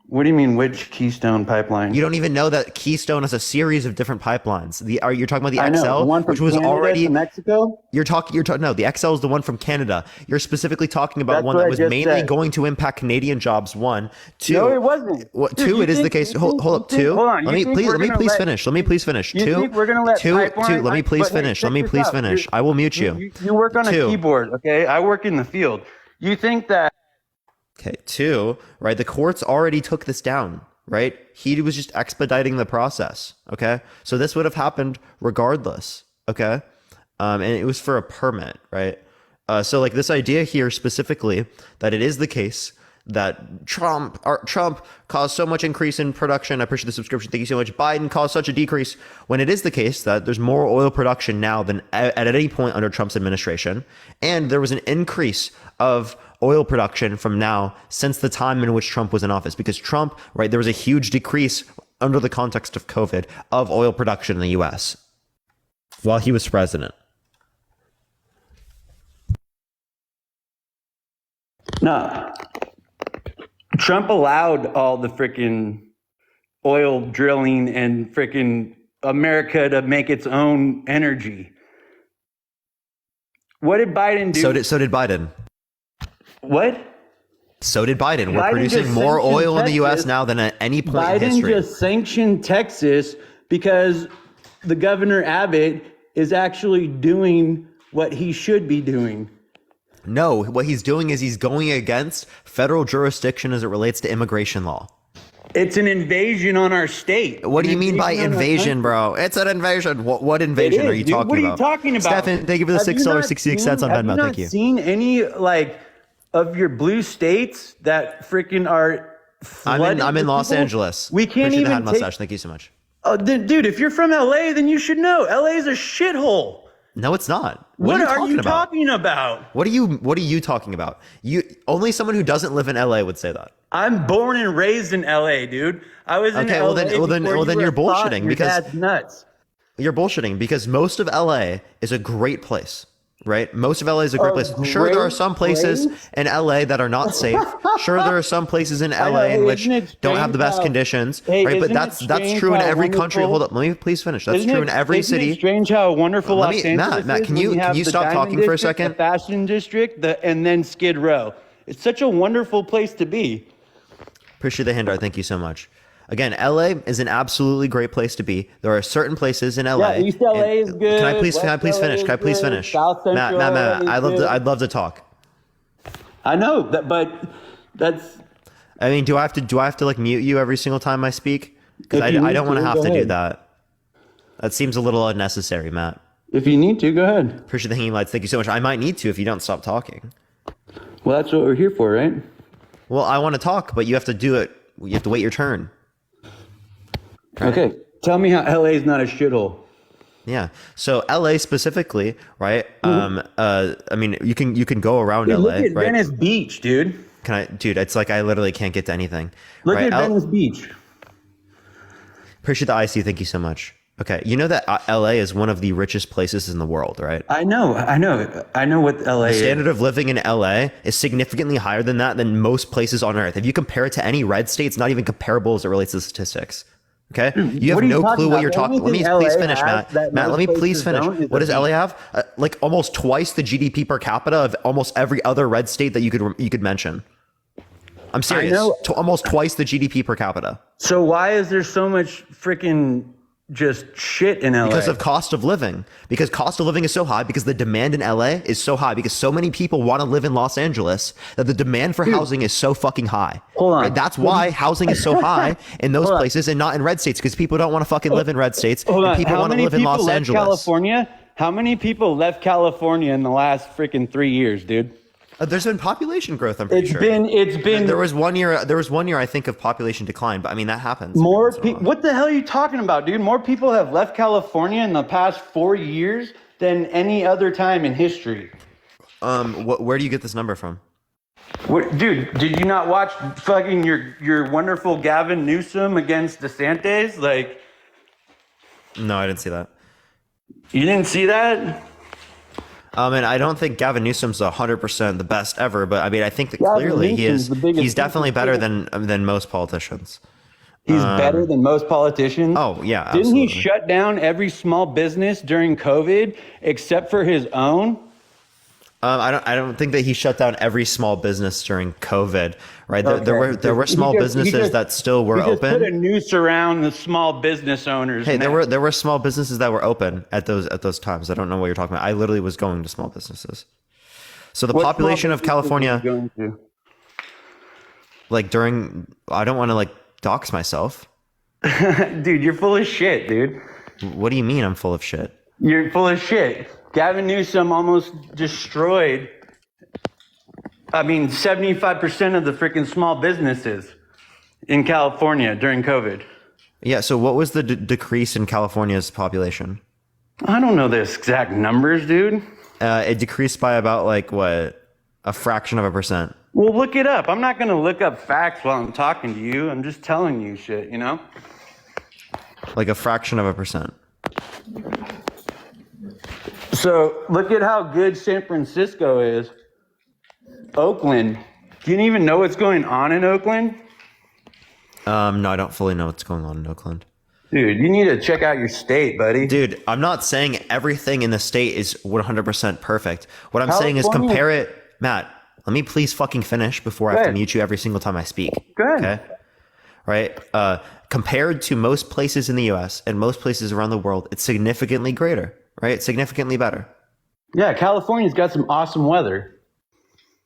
Speaker 8: What do you mean, which Keystone pipeline?
Speaker 1: You don't even know that Keystone is a series of different pipelines. You're talking about the
Speaker 8: I know,
Speaker 1: XL,
Speaker 8: the one from
Speaker 1: which was
Speaker 8: Canada
Speaker 1: already
Speaker 8: to Mexico.
Speaker 1: You're talking. No, the XL is the one from Canada. You're specifically talking about
Speaker 8: That's
Speaker 1: one
Speaker 8: what
Speaker 1: that
Speaker 8: I
Speaker 1: was
Speaker 8: just
Speaker 1: mainly
Speaker 8: said.
Speaker 1: going to impact Canadian jobs. One, two.
Speaker 8: No, it wasn't.
Speaker 1: What,
Speaker 8: Dude,
Speaker 1: two?
Speaker 8: you
Speaker 1: It is the
Speaker 8: think-
Speaker 1: case.
Speaker 8: you
Speaker 1: Hold
Speaker 8: think-
Speaker 1: up.
Speaker 8: you think-
Speaker 1: Two.
Speaker 8: hold on,
Speaker 1: Let
Speaker 8: you
Speaker 1: me
Speaker 8: think
Speaker 1: please.
Speaker 8: we're
Speaker 1: Let me
Speaker 8: gonna
Speaker 1: please
Speaker 8: let-
Speaker 1: finish. Let me please finish.
Speaker 8: You
Speaker 1: Two.
Speaker 8: think we're gonna let
Speaker 1: Two.
Speaker 8: pipeline-
Speaker 1: Let me please
Speaker 8: but hey,
Speaker 1: finish.
Speaker 8: check
Speaker 1: Let me
Speaker 8: this
Speaker 1: please
Speaker 8: out.
Speaker 1: finish. I will mute you.
Speaker 8: You work on
Speaker 1: Two.
Speaker 8: a keyboard, okay? I work in the field. You think that
Speaker 1: Okay. Two. Right. The courts already took this down. Right. He was just expediting the process. Okay. So this would have happened regardless. Okay. And it was for a permit. Right. So like this idea here specifically that it is the case that Trump caused so much increase in production. I appreciate the subscription. Thank you so much. Biden caused such a decrease, when it is the case that there's more oil production now than at any point under Trump's administration. And there was an increase of oil production from now since the time in which Trump was in office, because Trump, right, there was a huge decrease under the context of COVID of oil production in the US while he was president.
Speaker 8: no, Trump allowed all the freaking oil drilling and freaking America to make its own energy. What did Biden do?
Speaker 1: So did Biden.
Speaker 8: What?
Speaker 1: So did Biden. We're
Speaker 8: Biden
Speaker 1: producing
Speaker 8: just
Speaker 1: more
Speaker 8: sanctioned
Speaker 1: oil in the US
Speaker 8: Texas.
Speaker 1: now than at any point in
Speaker 8: Biden
Speaker 1: history.
Speaker 8: just sanctioned Texas because the governor Abbott is actually doing what he should be doing.
Speaker 1: No, what he's doing is he's going against federal jurisdiction as it relates to immigration law.
Speaker 8: It's an invasion on our state.
Speaker 1: What do you
Speaker 8: An
Speaker 1: mean by
Speaker 8: on our
Speaker 1: invasion,
Speaker 8: country.
Speaker 1: bro? It's an invasion. What invasion
Speaker 8: It
Speaker 1: are
Speaker 8: is,
Speaker 1: you
Speaker 8: dude.
Speaker 1: talking
Speaker 8: What are you
Speaker 1: about?
Speaker 8: talking about?
Speaker 1: Stefan, thank you for the
Speaker 8: Have you not
Speaker 1: $6.66 on
Speaker 8: seen-
Speaker 1: Venmo. Thank
Speaker 8: Have you
Speaker 1: you.
Speaker 8: not seen any like of your blue states that freaking are flooded
Speaker 1: I'm in
Speaker 8: with
Speaker 1: Los
Speaker 8: people?
Speaker 1: Angeles.
Speaker 8: We can't
Speaker 1: Appreciate the
Speaker 8: even
Speaker 1: hat
Speaker 8: take.
Speaker 1: mustache. Thank you so much.
Speaker 8: Oh, dude, if you're from LA, then you should know LA is a shithole.
Speaker 1: No, it's not.
Speaker 8: What are you
Speaker 1: about?
Speaker 8: talking about?
Speaker 1: What are you talking about? Only someone who doesn't live in LA would say that.
Speaker 8: I'm born and raised in LA, dude. I was in
Speaker 1: Okay,
Speaker 8: LA.
Speaker 1: well then
Speaker 8: before you
Speaker 1: you're
Speaker 8: were a thought.
Speaker 1: bullshitting
Speaker 8: Your
Speaker 1: because
Speaker 8: dad's nuts.
Speaker 1: You're bullshitting because most of LA is a great place, right? Most of LA is a great place. Sure, there are some places in LA that are not safe. Sure, there are some places in LA in which
Speaker 8: isn't it
Speaker 1: don't have the best
Speaker 8: strange how-
Speaker 1: conditions,
Speaker 8: Hey,
Speaker 1: right? But
Speaker 8: isn't it
Speaker 1: that's
Speaker 8: strange
Speaker 1: true in
Speaker 8: how
Speaker 1: every country.
Speaker 8: wonderful-
Speaker 1: Hold up, let me please finish. That's
Speaker 8: Isn't
Speaker 1: true
Speaker 8: it-
Speaker 1: in every
Speaker 8: isn't
Speaker 1: city.
Speaker 8: it strange how wonderful
Speaker 1: Let
Speaker 8: Los
Speaker 1: me-
Speaker 8: Angeles
Speaker 1: Matt,
Speaker 8: is
Speaker 1: can
Speaker 8: when
Speaker 1: you-
Speaker 8: have
Speaker 1: can you
Speaker 8: the
Speaker 1: stop
Speaker 8: Diamond
Speaker 1: talking for a
Speaker 8: District,
Speaker 1: second?
Speaker 8: The Fashion District, and then Skid Row. It's such a wonderful place to be.
Speaker 1: Appreciate the handout. Thank you so much. Again, LA is an absolutely great place to be. There are certain places in LA.
Speaker 8: Yeah, East LA is good.
Speaker 1: Can I please
Speaker 8: West
Speaker 1: finish?
Speaker 8: LA
Speaker 1: Can I please
Speaker 8: is good.
Speaker 1: finish?
Speaker 8: South Central
Speaker 1: Matt,
Speaker 8: LA is good.
Speaker 1: I'd love to talk.
Speaker 8: I know that, but that's.
Speaker 1: I mean, do I have to like mute you every single time I speak? Because
Speaker 8: If you
Speaker 1: I
Speaker 8: need
Speaker 1: don't want to
Speaker 8: to,
Speaker 1: have
Speaker 8: go
Speaker 1: to do
Speaker 8: ahead.
Speaker 1: that. That seems a little unnecessary, Matt.
Speaker 8: If you need to, go ahead.
Speaker 1: Appreciate the hanging lights. Thank you so much. I might need to if you don't stop talking.
Speaker 8: Well, that's what we're here for, right?
Speaker 1: Well, I want to talk, but you have to do it. You have to wait your turn.
Speaker 8: Okay. Tell me how LA is not a shithole.
Speaker 1: Yeah. So LA specifically, right? I mean, you can go around
Speaker 8: Dude,
Speaker 1: LA,
Speaker 8: look at
Speaker 1: right?
Speaker 8: Venice Beach, dude.
Speaker 1: Dude, it's like I literally can't get to anything.
Speaker 8: Look
Speaker 1: right?
Speaker 8: at Venice Beach.
Speaker 1: Appreciate the IC. Thank you so much. Okay. You know that LA is one of the richest places in the world, right?
Speaker 8: I know what LA
Speaker 1: The
Speaker 8: is.
Speaker 1: standard of living in LA is significantly higher than that than most places on earth. If you compare it to any red state, it's not even comparable as it relates to statistics. Okay? You have
Speaker 8: what are you
Speaker 1: no
Speaker 8: talking
Speaker 1: clue what
Speaker 8: about?
Speaker 1: you're
Speaker 8: The
Speaker 1: talking.
Speaker 8: only
Speaker 1: Let me
Speaker 8: thing
Speaker 1: please
Speaker 8: LA
Speaker 1: finish,
Speaker 8: has
Speaker 1: Matt.
Speaker 8: that
Speaker 1: Matt, let
Speaker 8: most
Speaker 1: me please
Speaker 8: places
Speaker 1: finish.
Speaker 8: don't is
Speaker 1: What
Speaker 8: a
Speaker 1: does LA
Speaker 8: beach.
Speaker 1: have? Like almost twice the GDP per capita of almost every other red state that you could mention. I'm serious.
Speaker 8: know.
Speaker 1: Almost twice the GDP per capita.
Speaker 8: So why is there so much freaking just shit in LA?
Speaker 1: Because of cost of living. Because cost of living is so high, because the demand in LA is so high, because so many people want to live in Los Angeles that the demand for housing is so fucking high.
Speaker 8: Hold on.
Speaker 1: Right? That's why housing is so high in those places and not in red states, because people don't want to fucking live in red states
Speaker 8: Hold
Speaker 1: and
Speaker 8: on.
Speaker 1: people
Speaker 8: How
Speaker 1: want to
Speaker 8: many
Speaker 1: live in
Speaker 8: people
Speaker 1: Los
Speaker 8: left
Speaker 1: Angeles.
Speaker 8: California How many people left California in the last freaking 3 years, dude?
Speaker 1: There's been population growth. I'm pretty sure.
Speaker 8: It's been
Speaker 1: There was 1 year. There was 1 year I think of population decline, but I mean that happens.
Speaker 8: more
Speaker 1: every once in a
Speaker 8: people.
Speaker 1: while.
Speaker 8: What the hell are you talking about, dude? More people have left California in the past 4 years than any other time in history.
Speaker 1: Where do you get this number from?
Speaker 8: What, dude, did you not watch fucking your wonderful Gavin Newsom against DeSantis? Like,
Speaker 1: No, I didn't see that.
Speaker 8: you didn't see that?
Speaker 1: And I don't think Gavin Newsom's 100% the best ever, but I mean, I think that
Speaker 8: Gavin
Speaker 1: clearly
Speaker 8: Newsom's the biggest
Speaker 1: he's definitely better
Speaker 8: superstar.
Speaker 1: than most politicians.
Speaker 8: He's better than most politicians.
Speaker 1: Oh yeah,
Speaker 8: Didn't
Speaker 1: absolutely.
Speaker 8: he shut down every small business during COVID except for his own?
Speaker 1: I don't think that he shut down every small business during COVID. Right, there
Speaker 8: Okay.
Speaker 1: were small
Speaker 8: He
Speaker 1: businesses that still were
Speaker 8: He just put a
Speaker 1: open.
Speaker 8: noose around the small business owners.
Speaker 1: Hey,
Speaker 8: neck.
Speaker 1: there were small businesses that were open at those times. I don't know what you're talking about. I literally was going to small businesses. So the
Speaker 8: What small
Speaker 1: population of
Speaker 8: businesses are you
Speaker 1: California,
Speaker 8: going to?
Speaker 1: like during, I don't want to like dox myself.
Speaker 8: Dude, you're full of shit, dude.
Speaker 1: What do you mean I'm full of shit?
Speaker 8: You're full of shit. Gavin Newsom almost destroyed, 75% of the freaking small businesses in California during COVID.
Speaker 1: Yeah. So what was the decrease in California's population?
Speaker 8: I don't know the exact numbers, dude.
Speaker 1: It decreased by about like what, a fraction of a percent.
Speaker 8: Well, look it up. I'm not going to look up facts while I'm talking to you. I'm just telling you shit, you know?
Speaker 1: Like a fraction of a percent.
Speaker 8: So look at how good San Francisco is. Oakland. Do you even know what's going on in Oakland?
Speaker 1: No, I don't fully know what's going on in Oakland.
Speaker 8: Dude, you need to check out your state, buddy.
Speaker 1: Dude, I'm not saying everything in the state is 100% perfect. What I'm saying is
Speaker 8: California-
Speaker 1: compare it, Matt. Let me please fucking finish before I have to
Speaker 8: ahead.
Speaker 1: mute you every single time I speak.
Speaker 8: Go ahead.
Speaker 1: Okay. Right. Compared to most places in the U.S. and most places around the world, it's significantly greater. Right. It's significantly better.
Speaker 8: Yeah, California's got some awesome weather.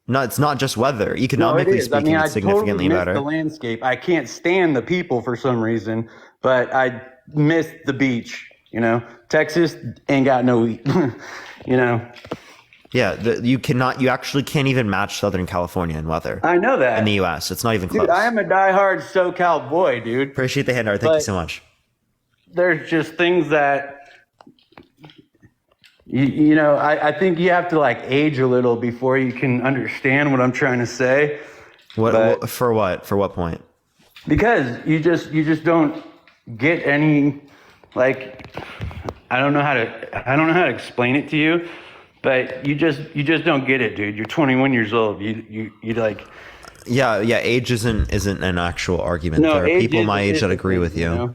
Speaker 1: No, it's not just weather.
Speaker 8: No, it
Speaker 1: Economically
Speaker 8: is.
Speaker 1: speaking,
Speaker 8: I
Speaker 1: it's significantly
Speaker 8: totally miss
Speaker 1: better.
Speaker 8: the landscape. I can't stand the people for some reason, but I miss the beach. You know, Texas ain't got no, you know.
Speaker 1: Yeah, you actually can't even match Southern California in weather
Speaker 8: I know that.
Speaker 1: in the U.S. It's not even close.
Speaker 8: Dude, I am a diehard SoCal boy, dude.
Speaker 1: Appreciate the hand art. Thank you
Speaker 8: But-
Speaker 1: so much.
Speaker 8: There's just things that you know. I think you have to like age a little before you can understand what I'm trying to say. But-
Speaker 1: For what? For what point?
Speaker 8: Because you just don't get any, like, I don't know how to explain it to you, but you just don't get it, dude. You're 21 years old. You like.
Speaker 1: Yeah. Age isn't an actual argument.
Speaker 8: No,
Speaker 1: There are
Speaker 8: age
Speaker 1: people
Speaker 8: is-
Speaker 1: my age
Speaker 8: is
Speaker 1: that
Speaker 8: a
Speaker 1: agree
Speaker 8: thing,
Speaker 1: with you.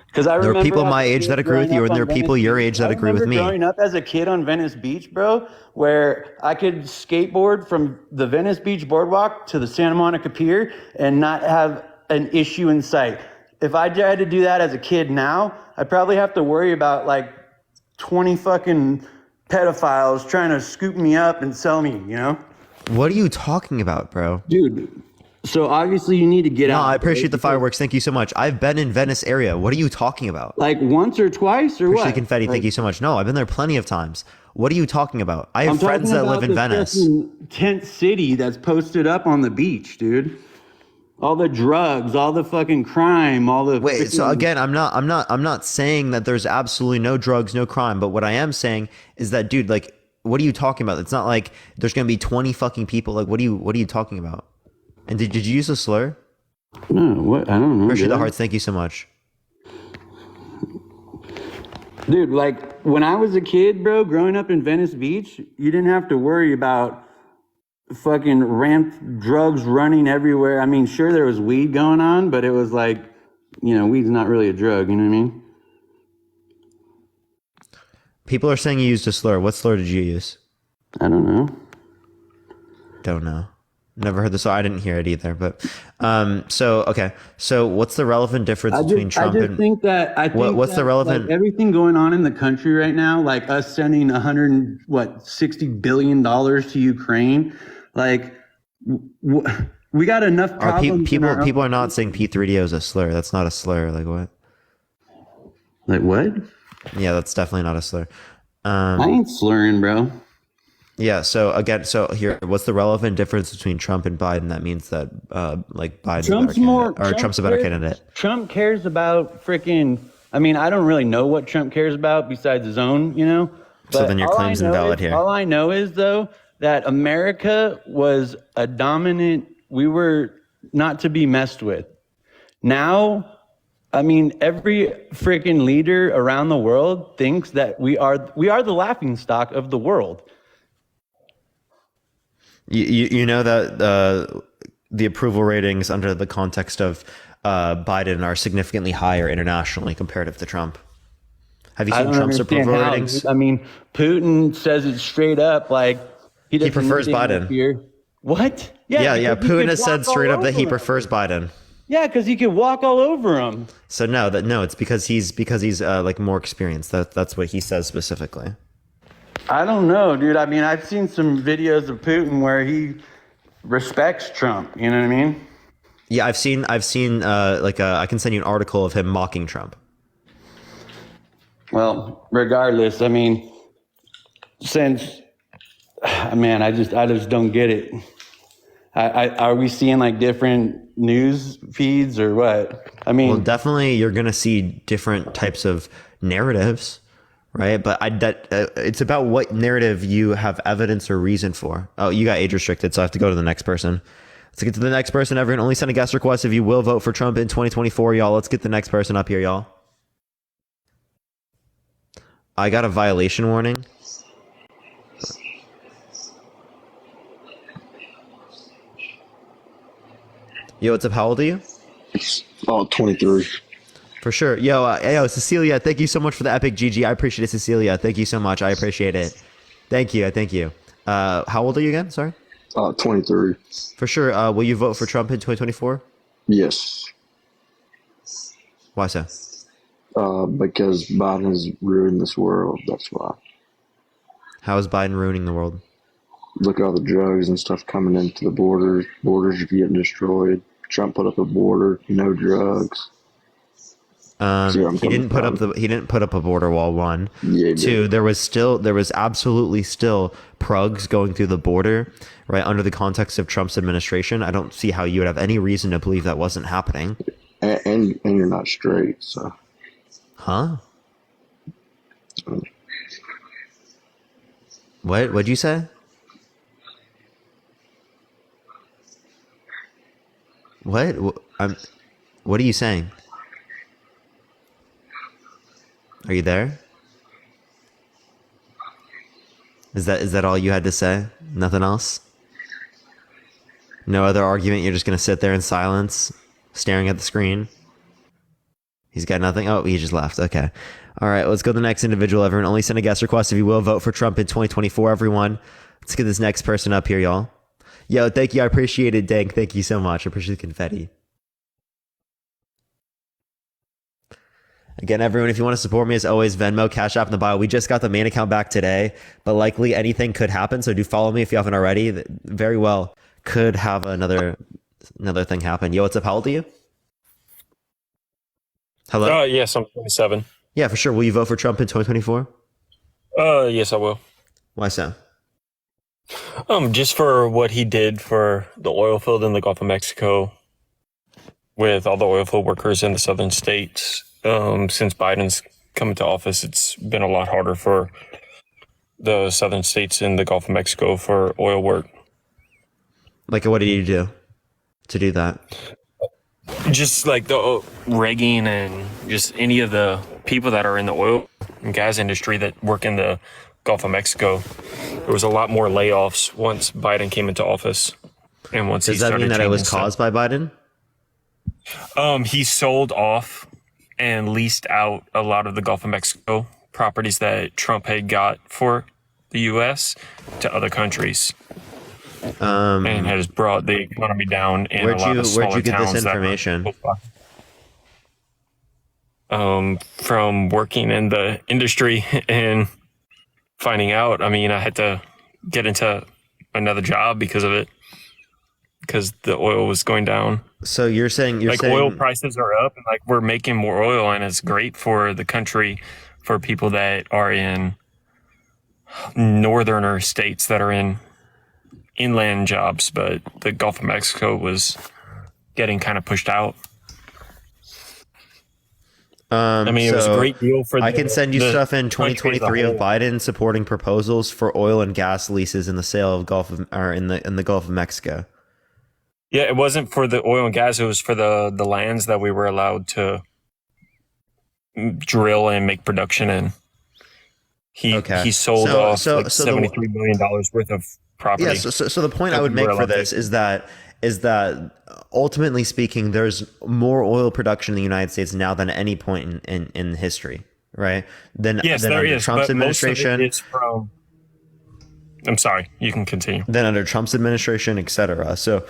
Speaker 8: Because I
Speaker 1: There are
Speaker 8: remember
Speaker 1: people
Speaker 8: as
Speaker 1: my
Speaker 8: a
Speaker 1: age
Speaker 8: kid
Speaker 1: that agree with
Speaker 8: growing
Speaker 1: you,
Speaker 8: up
Speaker 1: and there
Speaker 8: on
Speaker 1: are people
Speaker 8: Venice
Speaker 1: your
Speaker 8: Beach.
Speaker 1: age that
Speaker 8: I
Speaker 1: agree with
Speaker 8: remember
Speaker 1: me.
Speaker 8: Growing up as a kid on Venice Beach, bro, where I could skateboard from the Venice Beach boardwalk to the Santa Monica Pier and not have an issue in sight. If I tried to do that as a kid now, I'd probably have to worry about like 20 fucking pedophiles trying to scoop me up and sell me, you know?
Speaker 1: What are you talking about, bro?
Speaker 8: Dude, so obviously you need to get
Speaker 1: No,
Speaker 8: out.
Speaker 1: I appreciate the
Speaker 8: because-
Speaker 1: fireworks. Thank you so much. I've been in Venice area. What are you talking about?
Speaker 8: Like once or twice or
Speaker 1: Appreciate
Speaker 8: what?
Speaker 1: confetti. Thank you so much. No, I've been there plenty of times. What are you talking about? I have
Speaker 8: I'm
Speaker 1: friends
Speaker 8: talking
Speaker 1: that live
Speaker 8: about
Speaker 1: in
Speaker 8: the
Speaker 1: Venice.
Speaker 8: fucking tent city that's posted up on the beach, dude. All the drugs, all the fucking crime, all the
Speaker 1: Wait, so
Speaker 8: freaking-
Speaker 1: again, I'm not saying that there's absolutely no drugs, no crime, but what I am saying is that, dude, like, what are you talking about? It's not like there's gonna be 20 fucking people. Like, what are you talking about? And did you use a slur?
Speaker 8: No, what? I don't know.
Speaker 1: Appreciate
Speaker 8: dude.
Speaker 1: the hearts. Thank you so much.
Speaker 8: Dude, like when I was a kid, bro, growing up in Venice Beach, you didn't have to worry about fucking ramped drugs running everywhere. I mean, sure there was weed going on, but it was like, you know, weed's not really a drug, you know what I mean?
Speaker 1: People are saying you used a slur. What slur did you use?
Speaker 8: I don't know.
Speaker 1: Don't know. Never heard this. So I didn't hear it either. But so okay. So what's the relevant difference between Trump
Speaker 8: I just
Speaker 1: and
Speaker 8: think that
Speaker 1: what's the relevant-
Speaker 8: like, everything going on in the country right now, like us sending $60 billion to Ukraine, like we got enough
Speaker 1: are
Speaker 8: problems. in our own-
Speaker 1: people are not saying P3DO is a slur. That's not a slur. Like what?
Speaker 8: Like what?
Speaker 1: Yeah, that's definitely not a slur.
Speaker 8: I ain't slurring, bro.
Speaker 1: Yeah. So again, so here, what's the relevant difference between Trump and Biden? That means that like Biden's a better candidate, or Trump's a better candidate.
Speaker 8: Trump cares about freaking. I mean, I don't really know what Trump cares about besides his own, you know.
Speaker 1: So then your claim's invalid here.
Speaker 8: All I know is though that America was a dominant. We were not to be messed with. Now, I mean, every freaking leader around the world thinks that we are the laughingstock of the world.
Speaker 1: You know that the approval ratings under the context of Biden are significantly higher internationally comparative to Trump. Have you seen Trump's approval ratings?
Speaker 8: I mean, Putin says it straight up, like he
Speaker 1: prefers Biden.
Speaker 8: Fear. What?
Speaker 1: Yeah. Putin has said straight up that he prefers Biden.
Speaker 8: Yeah, because he could walk all over him.
Speaker 1: So no, it's because he's like more experienced. That's what he says specifically.
Speaker 8: I don't know, dude. I mean, I've seen some videos of Putin where he respects Trump. You know what I mean?
Speaker 1: Yeah, I've seen I can send you an article of him mocking Trump.
Speaker 8: Well, regardless, I mean, man, I just don't get it. Are we seeing like different news feeds or what? I mean,
Speaker 1: well, definitely you're gonna see different types of narratives, right? But it's about what narrative you have evidence or reason for. Oh, you got age restricted, so I have to go to the next person. Let's get to the next person. Everyone, only send a guest request if you will vote for Trump in 2024, y'all. Let's get the next person up here, y'all. I got a violation warning. Yo, what's up? How old are you?
Speaker 2: 23.
Speaker 1: For sure. Yo, Cecilia, thank you so much for the epic GG. I appreciate it, Cecilia. Thank you so much. I appreciate it. Thank you. How old are you again? Sorry?
Speaker 2: 23.
Speaker 1: For sure. Will you vote for Trump in 2024?
Speaker 2: Yes.
Speaker 1: Why so?
Speaker 2: Because Biden has ruined this world. That's why.
Speaker 1: How is Biden ruining the world?
Speaker 2: Look at all the drugs and stuff coming into the borders. Borders are getting destroyed. Trump put up a border, no drugs.
Speaker 1: He didn't put up a border wall, one.
Speaker 2: Yeah,
Speaker 1: two, there was absolutely still prugs going through the border, right, under the context of Trump's administration. I don't see how you would have any reason to believe that wasn't happening.
Speaker 2: And you're not straight, so.
Speaker 1: Huh? What'd you say? What? What are you saying? Are you there? Is that all you had to say? Nothing else? No other argument? You're just gonna sit there in silence, staring at the screen? He's got nothing? Oh, he just left. Okay. All right, let's go to the next individual. Everyone, only send a guest request if you will vote for Trump in 2024, everyone. Let's get this next person up here, y'all. Yo, thank you. I appreciate it, Dank. Thank you so much. I appreciate the confetti. Again, everyone, if you want to support me, as always, Venmo, Cash App in the bio. We just got the main account back today, but likely anything could happen. So do follow me if you haven't already. Very well could have another thing happen. Yo, what's up? How old are you? Hello?
Speaker 9: Yes, I'm 27.
Speaker 1: Yeah, for sure. Will you vote for Trump in 2024?
Speaker 9: Yes, I will.
Speaker 1: Why so?
Speaker 9: Just for what he did for the oil field in the Gulf of Mexico with all the oil field workers in the southern states. Since Biden's come into office, it's been a lot harder for the southern states in the Gulf of Mexico for oil work.
Speaker 1: Like, what did you do to do that?
Speaker 9: Just like the rigging and just any of the people that are in the oil and gas industry that work in the Gulf of Mexico. There was a lot more layoffs once Biden came into office. And once
Speaker 1: Does that mean that it was caused by Biden?
Speaker 9: He sold off and leased out a lot of the Gulf of Mexico properties that Trump had got for the U.S. to other countries. And has brought the economy down in a lot of smaller towns.
Speaker 1: Where'd you get this information?
Speaker 9: From working in the industry and finding out. I mean, I had to get into another job because of it, because the oil was going down.
Speaker 1: So you're saying
Speaker 9: oil prices are up and like we're making more oil and it's great for the country, for people that are in northerner states that are in inland jobs, but the Gulf of Mexico was getting kind of pushed out. I mean, it was a great deal for.
Speaker 1: I can send you stuff in
Speaker 9: country as a
Speaker 1: 2023 of
Speaker 9: whole.
Speaker 1: Biden supporting proposals for oil and gas leases in the sale of in the Gulf of Mexico.
Speaker 9: Yeah, it wasn't for the oil and gas; it was for the lands that we were allowed to drill and make production in. He sold off
Speaker 1: so the-
Speaker 9: $73 million worth of property.
Speaker 1: Yeah, so the point I
Speaker 9: that
Speaker 1: would
Speaker 9: we
Speaker 1: make
Speaker 9: were
Speaker 1: for
Speaker 9: allowed to-
Speaker 1: this is that ultimately speaking, there's more oil production in the United States now than at any point in history, right?
Speaker 9: Yes,
Speaker 1: than
Speaker 9: there
Speaker 1: under
Speaker 9: is.
Speaker 1: Trump's
Speaker 9: But most of
Speaker 1: administration.
Speaker 9: it is from. I'm sorry. You can continue.
Speaker 1: Then under Trump's administration, et cetera. So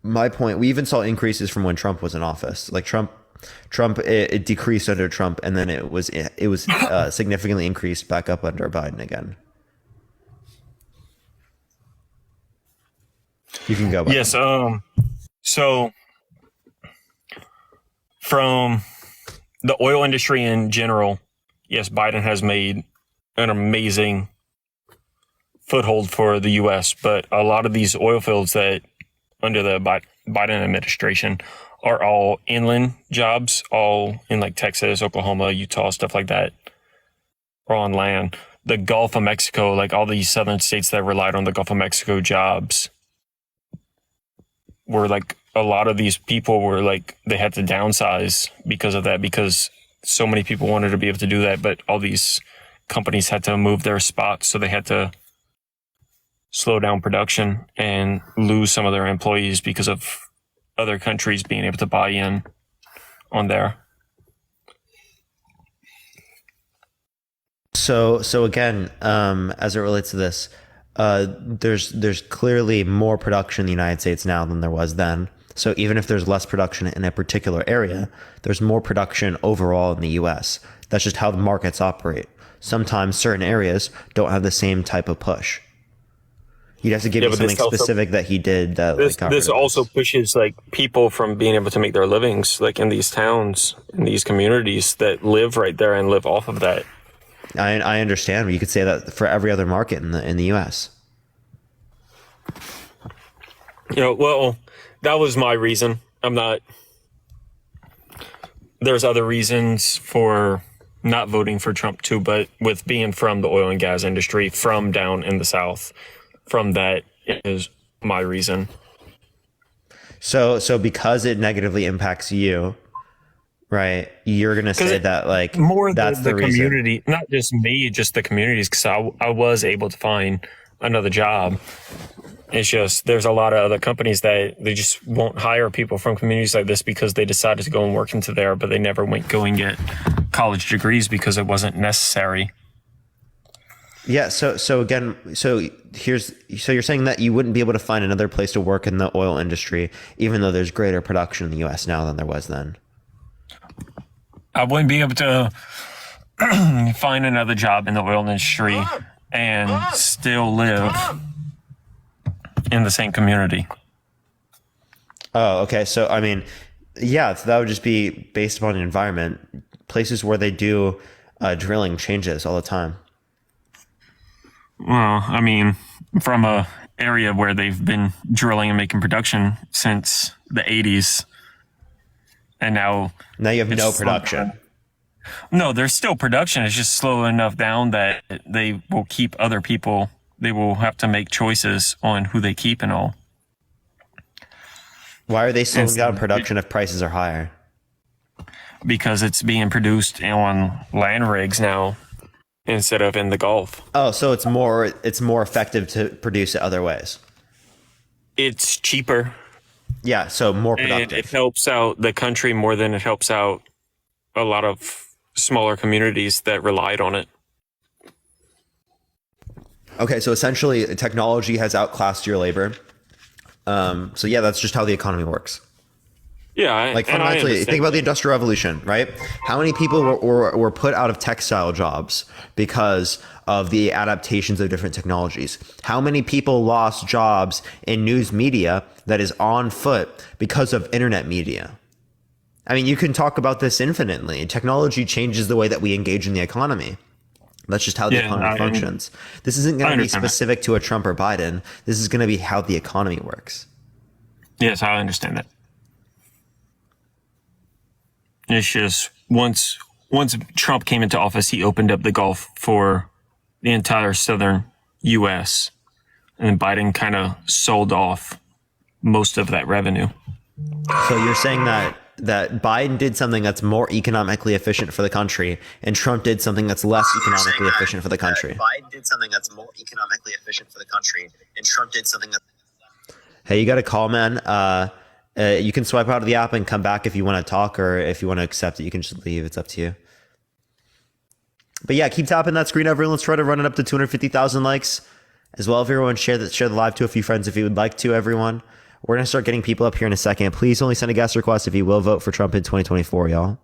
Speaker 1: my point, we even saw increases from when Trump was in office. Like Trump, it decreased under Trump, and then it was significantly increased back up under Biden again. You can go. Biden.
Speaker 9: Yes. So from the oil industry in general, yes, Biden has made an amazing foothold for the U.S., but a lot of these oil fields that under the Biden administration are all inland jobs, all in like Texas, Oklahoma, Utah, stuff like that, or on land. The Gulf of Mexico, like all these southern states that relied on the Gulf of Mexico jobs, were like a lot of these people were like they had to downsize because of that, because so many people wanted to be able to do that, but all these companies had to move their spots, so they had to slow down production and lose some of their employees because of other countries being able to buy in on there.
Speaker 1: So again, as it relates to this, there's clearly more production in the United States now than there was then. So even if there's less production in a particular area, there's more production overall in the U.S. That's just how the markets operate. Sometimes certain areas don't have the same type of push. You'd have to give me
Speaker 9: but
Speaker 1: something
Speaker 9: this also-
Speaker 1: specific that he did. That
Speaker 9: This also pushes like people from being able to make their livings like in these towns, in these communities that live right there and live off of that.
Speaker 1: I understand, but you could say that for every other market in the U.S.
Speaker 9: Well, that was my reason. I'm not. There's other reasons for not voting for Trump too, but with being from the oil and gas industry, from down in the South, from that is my reason.
Speaker 1: So because it negatively impacts you, right? You're gonna say that like
Speaker 9: More
Speaker 1: that's
Speaker 9: the
Speaker 1: reason.
Speaker 9: community, not just me, just the communities, because I was able to find another job. It's just there's a lot of other companies that they just won't hire people from communities like this because they decided to go and work into there, but they never went go and get college degrees because it wasn't necessary.
Speaker 1: Yeah. So you're saying that you wouldn't be able to find another place to work in the oil industry, even though there's greater production in the U.S. now than there was then.
Speaker 9: I wouldn't be able to find another job in the oil industry and still live in the same community.
Speaker 1: Oh, okay. So, I mean, yeah, so that would just be based upon the environment. Places where they do drilling changes all the time.
Speaker 9: Well, I mean, from a area where they've been drilling and making production since the 80s, and now
Speaker 1: you have
Speaker 9: it's
Speaker 1: no
Speaker 9: slowed
Speaker 1: production.
Speaker 9: down. No, there's still production. It's just slow enough down that they will keep other people. They will have to make choices on who they keep and all.
Speaker 1: Why are they slowing down production if prices are higher?
Speaker 9: Because it's being produced on land rigs now instead of in the Gulf.
Speaker 1: Oh, so it's more effective to produce it other ways.
Speaker 9: It's cheaper.
Speaker 1: Yeah, so more
Speaker 9: And
Speaker 1: productive.
Speaker 9: it helps out the country more than it helps out a lot of smaller communities that relied on it.
Speaker 1: Okay, so essentially technology has outclassed your labor. So yeah, that's just how the economy works.
Speaker 9: Yeah,
Speaker 1: Like
Speaker 9: and I
Speaker 1: fundamentally,
Speaker 9: understand.
Speaker 1: think about the Industrial Revolution, right? How many people were put out of textile jobs because of the adaptations of different technologies? How many people lost jobs in news media that is on foot because of internet media? I mean, you can talk about this infinitely. Technology changes the way that we engage in the economy. That's just how the economy functions. This isn't going to be specific to a Trump or Biden. This is going to be how the economy works.
Speaker 9: Yes, I understand that. It's just once Trump came into office, he opened up the Gulf for the entire southern U.S. and then Biden kind of sold off most of that revenue.
Speaker 1: So you're saying that Biden did something that's more economically efficient for the country, and Trump did something that's less economically efficient for the country. Biden did something that's more economically efficient for the country, and Trump did something that. Hey, you got a call, man. You can swipe out of the app and come back if you want to talk, or if you want to accept it, you can just leave. It's up to you. But yeah, keep tapping that screen over. Let's try to run it up to 250,000 likes as well. If everyone share the live to a few friends if you would like to, everyone. We're going to start getting people up here in a second. Please only send a guest request if you will vote for Trump in 2024, y'all.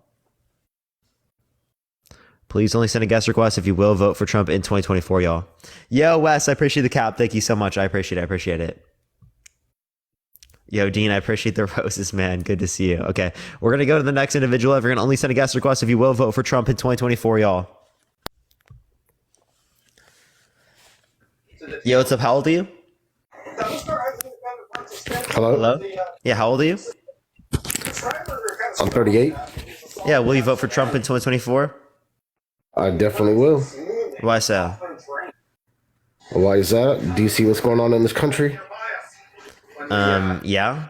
Speaker 1: Please only send a guest request if you will vote for Trump in 2024, y'all. Yo, Wes, I appreciate the cap. Thank you so much. I appreciate it. Yo, Dean, I appreciate the roses, man. Good to see you. Okay, we're going to go to the next individual. If you're going to only send a guest request if you will vote for Trump in 2024, y'all. Yo, what's up? How old are you?
Speaker 10: Hello?
Speaker 1: Yeah, how old are you?
Speaker 10: I'm 38.
Speaker 1: Yeah, will you vote for Trump in 2024?
Speaker 10: I definitely will.
Speaker 1: Why so?
Speaker 10: Why is that? Do you see what's going on in this country?
Speaker 1: Yeah.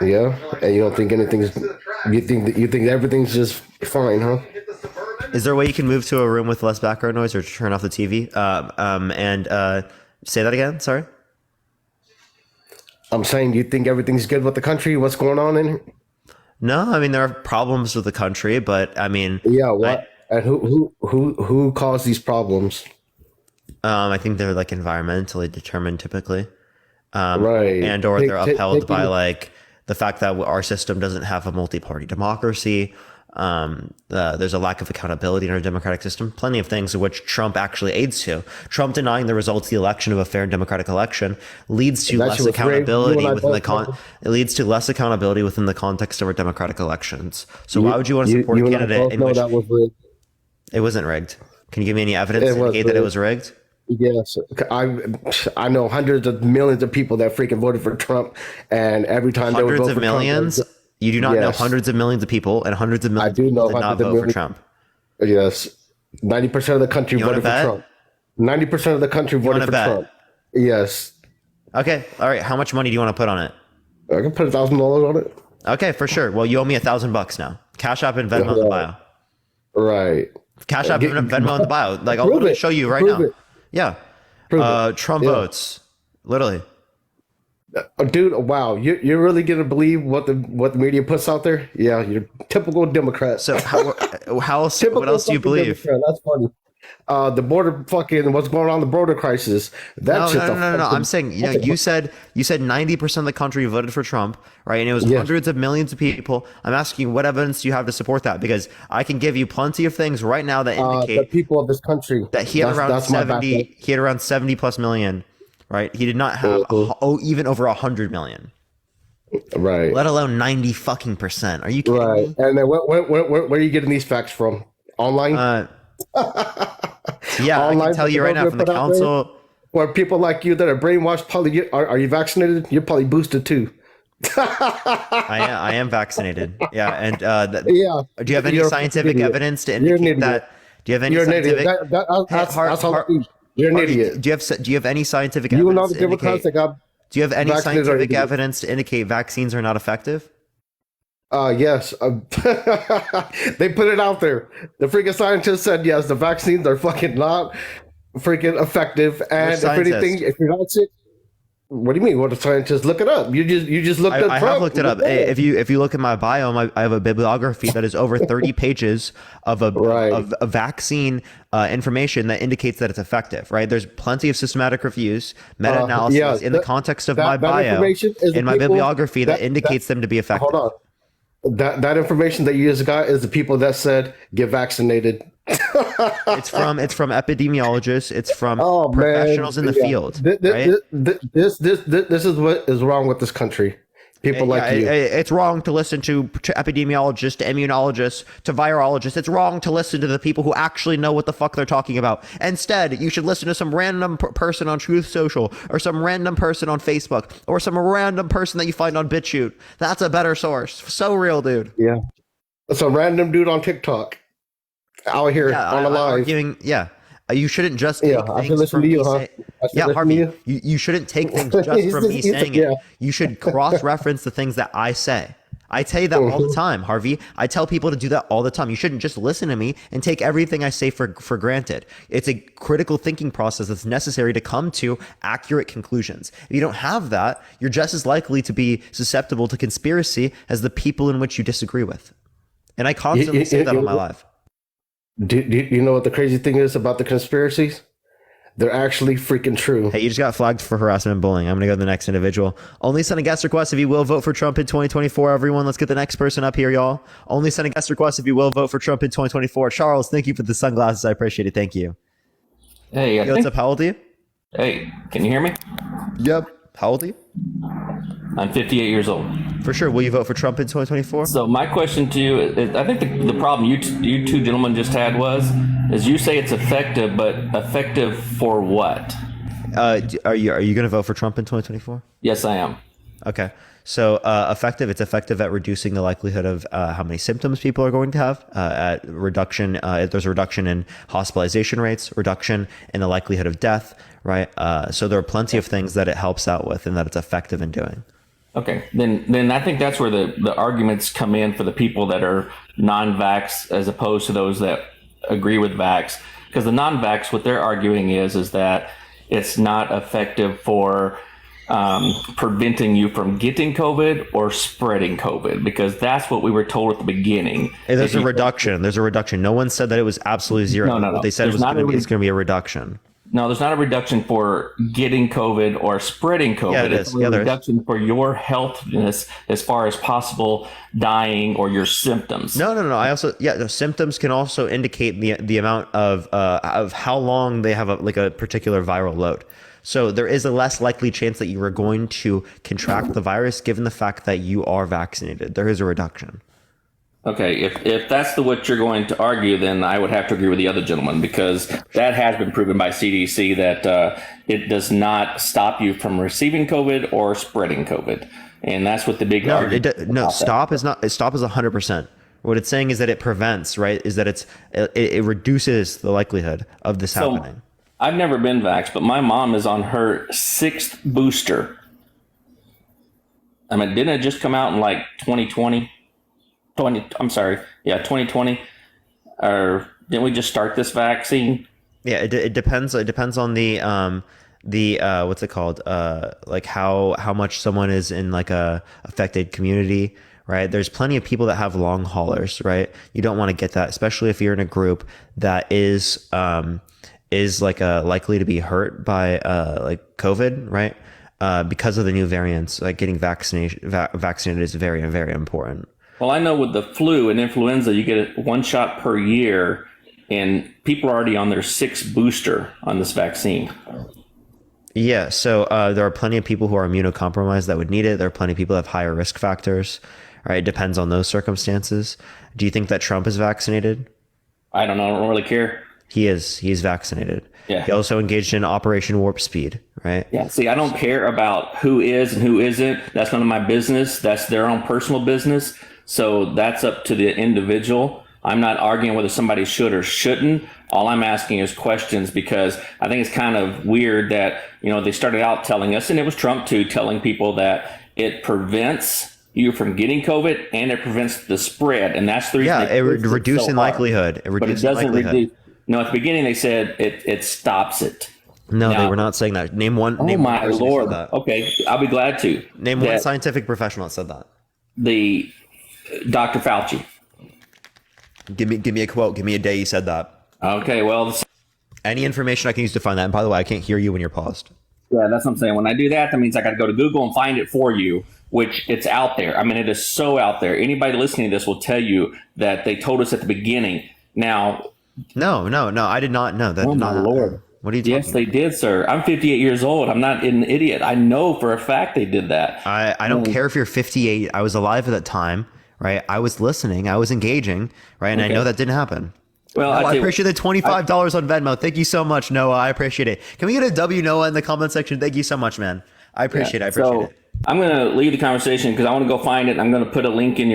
Speaker 10: Yeah? And you don't think anything's... You think everything's just fine, huh?
Speaker 1: Is there a way you can move to a room with less background noise or turn off the TV? And say that again? Sorry?
Speaker 10: I'm saying, do you think everything's good with the country? What's going on in here?
Speaker 1: No, I mean, there are problems with the country, but I mean...
Speaker 10: Yeah, what? And who caused these problems?
Speaker 1: I think they're like environmentally determined typically.
Speaker 10: Right.
Speaker 1: And or they're upheld by like the fact that our system doesn't have a multi-party democracy. There's a lack of accountability in our democratic system. Plenty of things which Trump actually aids to. Trump denying the results of the election of a fair and democratic election leads to less accountability within the it leads to less accountability within the context of our democratic elections. So why would you want to support a candidate in which
Speaker 10: that was rigged?
Speaker 1: It wasn't rigged? Can you give me any evidence to indicate that it was rigged?
Speaker 10: Yes, I know hundreds of millions of people that freaking voted for Trump, and every time they would vote for
Speaker 1: millions.
Speaker 10: Trump,
Speaker 1: you do not know hundreds of millions of people, and hundreds of millions
Speaker 10: I do know
Speaker 1: did not vote for Trump.
Speaker 10: Yes, 90% of the country voted for Trump. 90% of the country voted for Trump. Yes.
Speaker 1: Okay. All right. How much money do you want to put on it?
Speaker 10: I can put $1,000 on it.
Speaker 1: Okay, for sure. Well, you owe me $1,000 now. Cash App and Venmo in the bio.
Speaker 10: Right.
Speaker 1: Cash App and Venmo in the bio. Like I'll literally show you right now. Yeah. Trump votes. Literally.
Speaker 10: Dude, wow, you're really gonna believe what the media puts out there? Yeah, you're typical Democrat.
Speaker 1: So how else? What else do you believe?
Speaker 10: Democrat. That's funny. The border fucking what's going on, the border crisis.
Speaker 1: No. I'm saying, you said 90% of the country voted for Trump, right? And it was hundreds of millions of people. I'm asking you, what evidence do you have to support that? Because I can give you plenty of things right now that indicate
Speaker 10: the people of this country
Speaker 1: that he had around 70. He had around 70 plus million. Right, he did not have even over 100 million.
Speaker 10: Right,
Speaker 1: let alone 90%. Are you kidding me?
Speaker 10: And then where are you getting these facts from? Online?
Speaker 1: Yeah, online, I can tell you right now from the council.
Speaker 10: Or people like you that are brainwashed. Probably, are you vaccinated? You're probably boosted too.
Speaker 1: I am vaccinated. Yeah, and do you have any scientific evidence to indicate that? Do you have any scientific?
Speaker 10: You're an idiot.
Speaker 1: Do you have any scientific evidence?
Speaker 10: You know the Democrats that got.
Speaker 1: Do you have any scientific evidence to indicate vaccines are not effective?
Speaker 10: Yes. They put it out there. The freaking scientists said yes. The vaccines are fucking not freaking effective. And if anything, if you're not sick. What do you mean? What the scientists? Look it up. You just looked up.
Speaker 1: I have looked it up. If you look at my bio, I have a bibliography that is over 30 pages of vaccine information that indicates that it's effective. Right? There's plenty of systematic reviews, meta-analysis in the context of my bio in my bibliography that indicates them to be effective.
Speaker 10: Hold on. That information that you just got is the people that said get vaccinated.
Speaker 1: It's from epidemiologists. It's from professionals in the field.
Speaker 10: This is what is wrong with this country. People like you.
Speaker 1: It's wrong to listen to epidemiologists, to immunologists, to virologists. It's wrong to listen to the people who actually know what the fuck they're talking about. Instead, you should listen to some random person on Truth Social, or some random person on Facebook, or some random person that you find on BitChute. That's a better source. So real, dude.
Speaker 10: Yeah. Some random dude on TikTok out here on the live.
Speaker 1: You shouldn't just take things from me saying. Yeah, Harvey, you shouldn't take things just from me saying it. You should cross-reference the things that I say. I tell you that all the time, Harvey. I tell people to do that all the time. You shouldn't just listen to me and take everything I say for granted. It's a critical thinking process that's necessary to come to accurate conclusions. If you don't have that, you're just as likely to be susceptible to conspiracy as the people in which you disagree with. And I constantly say that on my live.
Speaker 10: Do you know what the crazy thing is about the conspiracies? They're actually freaking true.
Speaker 1: Hey, you just got flagged for harassment and bullying. I'm going to go to the next individual. Only send a guest request if you will vote for Trump in 2024, everyone. Let's get the next person up here, y'all. Only send a guest request if you will vote for Trump in 2024. Charles, thank you for the sunglasses. I appreciate it. Thank you.
Speaker 11: Hey,
Speaker 1: what's up? How old are you?
Speaker 11: Hey, can you hear me?
Speaker 1: Yep. How old are you?
Speaker 11: I'm 58 years old.
Speaker 1: For sure. Will you vote for Trump in 2024?
Speaker 11: So my question to you is, I think the problem you two gentlemen just had is you say it's effective, but effective for what?
Speaker 1: Are you going to vote for Trump in 2024?
Speaker 11: Yes, I am.
Speaker 1: Okay. So effective, it's effective at reducing the likelihood of how many symptoms people are going to have, at reduction, there's a reduction in hospitalization rates, reduction in the likelihood of death, right? So there are plenty of things that it helps out with and that it's effective in doing.
Speaker 11: Okay, then I think that's where the arguments come in for the people that are non-vax as opposed to those that agree with vax. Because the non-vax, what they're arguing is that it's not effective for preventing you from getting COVID or spreading COVID, because that's what we were told at the beginning.
Speaker 1: Hey, there's a reduction. There's a reduction. No one said that it was absolutely zero.
Speaker 11: No.
Speaker 1: What they said it's going to be a reduction.
Speaker 11: No, there's not a reduction for getting COVID or spreading COVID.
Speaker 1: Yeah, it is.
Speaker 11: It's a reduction for your healthiness as far as possible dying or your symptoms.
Speaker 1: No. The symptoms can also indicate the amount of how long they have a particular viral load. So there is a less likely chance that you are going to contract the virus given the fact that you are vaccinated. There is a reduction.
Speaker 11: Okay, if that's what you're going to argue, then I would have to agree with the other gentleman, because that has been proven by CDC that it does not stop you from receiving COVID or spreading COVID, and that's what the big argument.
Speaker 1: Stop is 100%. What it's saying is that it prevents, right? Is that it reduces the likelihood of this happening.
Speaker 11: I've never been vaxxed, but my mom is on her 6th booster. I mean, didn't it just come out in like 2020? 2020, or didn't we just start this vaccine?
Speaker 1: Yeah, it depends. It depends on the what's it called? Like how much someone is in like a affected community, right? There's plenty of people that have long haulers, right? You don't want to get that, especially if you're in a group that is like likely to be hurt by like COVID, right? Because of the new variants, like getting vaccinated is very, very important.
Speaker 11: Well, I know with the flu and influenza, you get one shot per year, and people are already on their 6th booster on this vaccine.
Speaker 1: Yeah, so there are plenty of people who are immunocompromised that would need it. There are plenty of people that have higher risk factors. Right, it depends on those circumstances. Do you think that Trump is vaccinated?
Speaker 11: I don't know. I don't really care.
Speaker 1: He is. He's vaccinated.
Speaker 11: Yeah.
Speaker 1: He also engaged in Operation Warp Speed, right?
Speaker 11: Yeah. See, I don't care about who is and who isn't. That's none of my business. That's their own personal business. So that's up to the individual. I'm not arguing whether somebody should or shouldn't. All I'm asking is questions, because I think it's kind of weird that, they started out telling us, and it was Trump too, telling people that it prevents you from getting COVID and it prevents the spread. And that's the reason.
Speaker 1: Yeah, it reducing likelihood. It reduces likelihood.
Speaker 11: Reduce. No, at the beginning they said it stops it.
Speaker 1: No, they were not saying that. Name one.
Speaker 11: Oh my Lord. Okay, I'll be glad to.
Speaker 1: Name one scientific professional that said that.
Speaker 11: The Dr. Fauci.
Speaker 1: Give me a quote. Give me a day you said that.
Speaker 11: Okay, well.
Speaker 1: Any information I can use to find that. And by the way, I can't hear you when you're paused.
Speaker 11: Yeah, that's what I'm saying. When I do that, that means I got to go to Google and find it for you, which it's out there. I mean, it is so out there. Anybody listening to this will tell you that they told us at the beginning. Now.
Speaker 1: No, I did not know that.
Speaker 11: Oh, my Lord.
Speaker 1: What are you talking
Speaker 11: Yes, they did, sir. I'm 58 years old. I'm not an idiot. I know for a fact they did that.
Speaker 1: I don't care if you're 58. I was alive at that time, right? I was listening. I was engaging, right? And I know that didn't happen.
Speaker 11: Well,
Speaker 1: I appreciate the $25 on Venmo. Thank you so much, Noah. I appreciate it. Can we get a W, Noah, in the comment section? Thank you so much, man. I appreciate it. I appreciate it.
Speaker 11: I'm going to leave the conversation because I want to go find it. I'm going to put a link in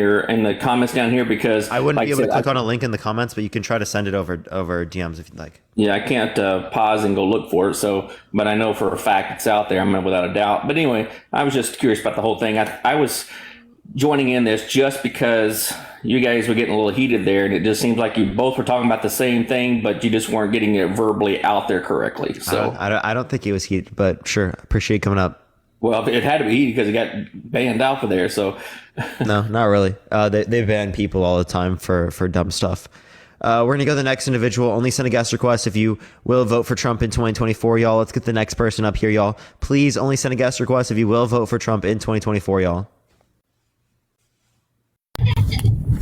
Speaker 11: the comments down here because
Speaker 1: I wouldn't be able to click on a link in the comments, but you can try to send it over DMs if you'd like.
Speaker 11: Yeah, I can't pause and go look for it. So, but I know for a fact it's out there. I'm without a doubt. But anyway, I was just curious about the whole thing. I was joining in this just because you guys were getting a little heated there, and it just seems like you both were talking about the same thing, but you just weren't getting it verbally out there correctly. So
Speaker 1: I don't think it was heated, but sure, appreciate you coming up.
Speaker 11: Well, it had to be heated because it got banned out for there. So
Speaker 1: no, not really. They ban people all the time for dumb stuff. We're going to go to the next individual. Only send a guest request if you will vote for Trump in 2024, y'all. Let's get the next person up here, y'all. Please only send a guest request if you will vote for Trump in 2024, y'all.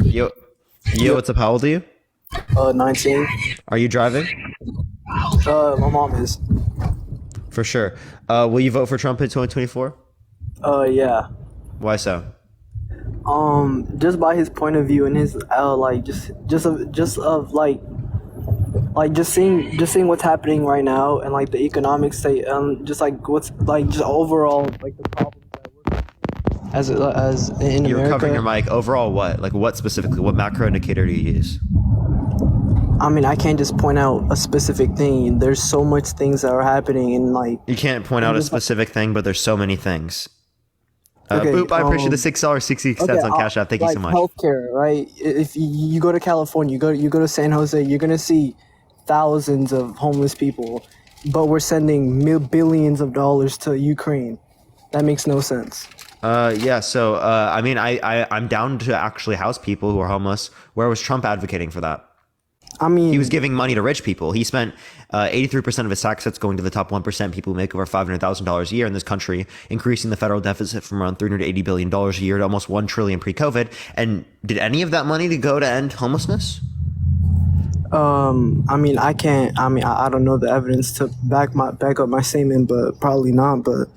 Speaker 1: Yo, what's up? How old are you?
Speaker 12: 19.
Speaker 1: Are you driving?
Speaker 12: My mom is.
Speaker 1: For sure. Will you vote for Trump in 2024?
Speaker 12: Yeah.
Speaker 1: Why so?
Speaker 12: Just by his point of view and his just seeing what's happening right now and like the economic state, just like what's like just overall like the problems that we're as in
Speaker 1: You're
Speaker 12: America.
Speaker 1: covering your mic. Overall, what? Like what specifically? What macro indicator do you use?
Speaker 12: I mean, I can't just point out a specific thing. There's so much things that are happening, and like
Speaker 1: you can't point out a specific thing, but there's so many things.
Speaker 12: Okay,
Speaker 1: Boop! I appreciate the $6.60 on Cash App. Thank you so much.
Speaker 12: Healthcare, right? If you go to California, you go to San Jose, you're gonna see thousands of homeless people, but we're sending billions of dollars to Ukraine. That makes no sense.
Speaker 1: Yeah. So I mean, I'm down to actually house people who are homeless. Where was Trump advocating for that?
Speaker 12: I mean,
Speaker 1: he was giving money to rich people. He spent 83% of his tax cuts going to the top 1% people who make over $500,000 a year in this country, increasing the federal deficit from around $380 billion a year to almost $1 trillion pre-COVID. And did any of that money to go to end homelessness?
Speaker 12: I mean, I don't know the evidence to back up my statement, but probably not. But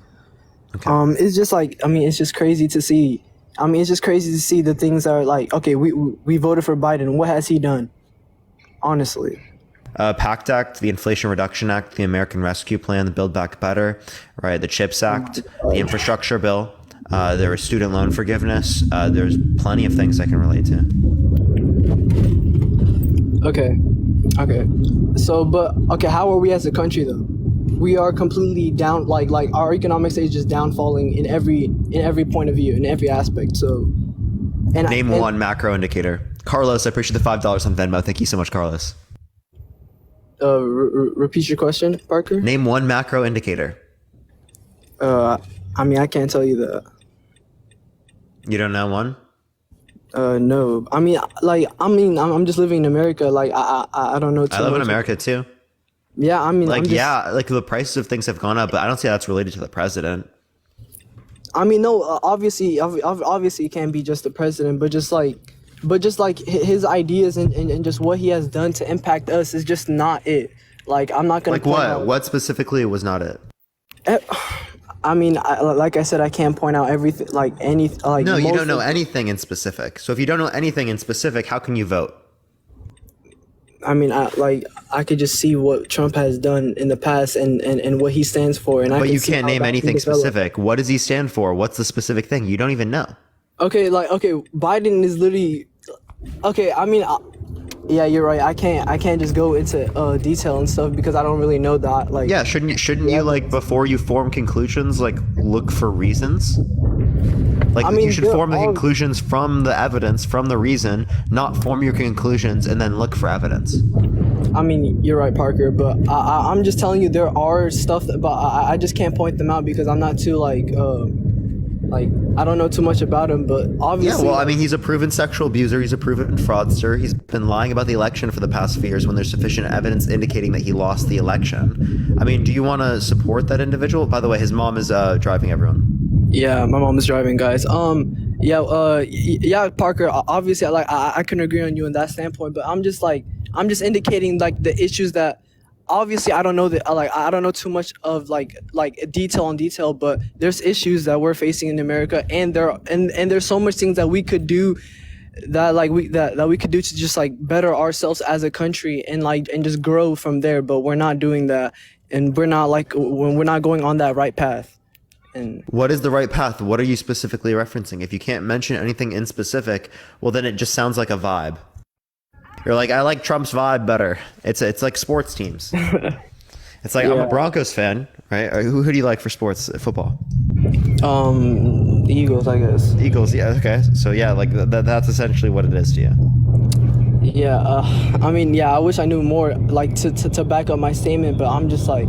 Speaker 12: okay. It's just like, I mean, it's just crazy to see. I mean, it's just crazy to see the things that are like, okay, we voted for Biden. What has he done? Honestly.
Speaker 1: PACT Act, the Inflation Reduction Act, the American Rescue Plan, the Build Back Better, right? The CHIPS Act, the Infrastructure Bill. There was student loan forgiveness. There's plenty of things I can relate to.
Speaker 12: Okay. So, how are we as a country though? We are completely down. Like our economic state is just downfalling in every point of view, in every aspect. So,
Speaker 1: name one macro indicator. Carlos, I appreciate the $5 on Venmo. Thank you so much, Carlos.
Speaker 12: Repeat your question, Parker.
Speaker 1: Name one macro indicator.
Speaker 12: I mean, I can't tell you that.
Speaker 1: You don't know one?
Speaker 12: No. I mean, I'm just living in America. Like, I don't know too much.
Speaker 1: I live in America too.
Speaker 12: Yeah, I mean,
Speaker 1: like the prices of things have gone up, but I don't see how that's related to the president.
Speaker 12: I mean, no, obviously it can't be just the president, but just like his ideas and just what he has done to impact us is just not it. Like, I'm not gonna.
Speaker 1: Like what? What specifically was not it?
Speaker 12: I mean, like I said, I can't point out everything. Like any. Like
Speaker 1: no, you don't know anything in specific. So if you don't know anything in specific, how can you vote?
Speaker 12: I mean, I could just see what Trump has done in the past and what he stands for,
Speaker 1: but you can't name anything specific. What does he stand for? What's the specific thing? You don't even know.
Speaker 12: Okay, Biden is literally. Okay, I mean, yeah, you're right. I can't just go into detail and stuff because I don't really know that. Like,
Speaker 1: yeah, shouldn't you like before you form conclusions, like look for reasons? Like, I mean, you should form the conclusions from the evidence, from the reason, not form your conclusions and then look for evidence.
Speaker 12: I mean, you're right, Parker, but I'm just telling you there are stuff, but I just can't point them out because I'm not too like I don't know too much about him, but obviously.
Speaker 1: Yeah, well, I mean, he's a proven sexual abuser. He's a proven fraudster. He's been lying about the election for the past few years when there's sufficient evidence indicating that he lost the election. I mean, do you want to support that individual? By the way, his mom is driving everyone.
Speaker 12: Yeah, my mom is driving, guys. Yeah, Parker. Obviously, I can agree on you in that standpoint, but I'm just indicating like the issues that obviously I don't know that I don't know too much of like detail on detail, but there's issues that we're facing in America, and there's so much things that we could do that we could do to just like better ourselves as a country and just grow from there, but we're not doing that, and we're not going on that right path. And
Speaker 1: what is the right path? What are you specifically referencing? If you can't mention anything in specific, well, then it just sounds like a vibe. You're like, I like Trump's vibe better. It's like sports teams. It's like, I'm a Broncos fan, right? Who do you like for sports, football?
Speaker 12: The Eagles, I guess.
Speaker 1: Eagles, yeah, okay. So yeah, like that's essentially what it is to you.
Speaker 12: Yeah, I mean, yeah, I wish I knew more, like to back up my statement, but I'm just like,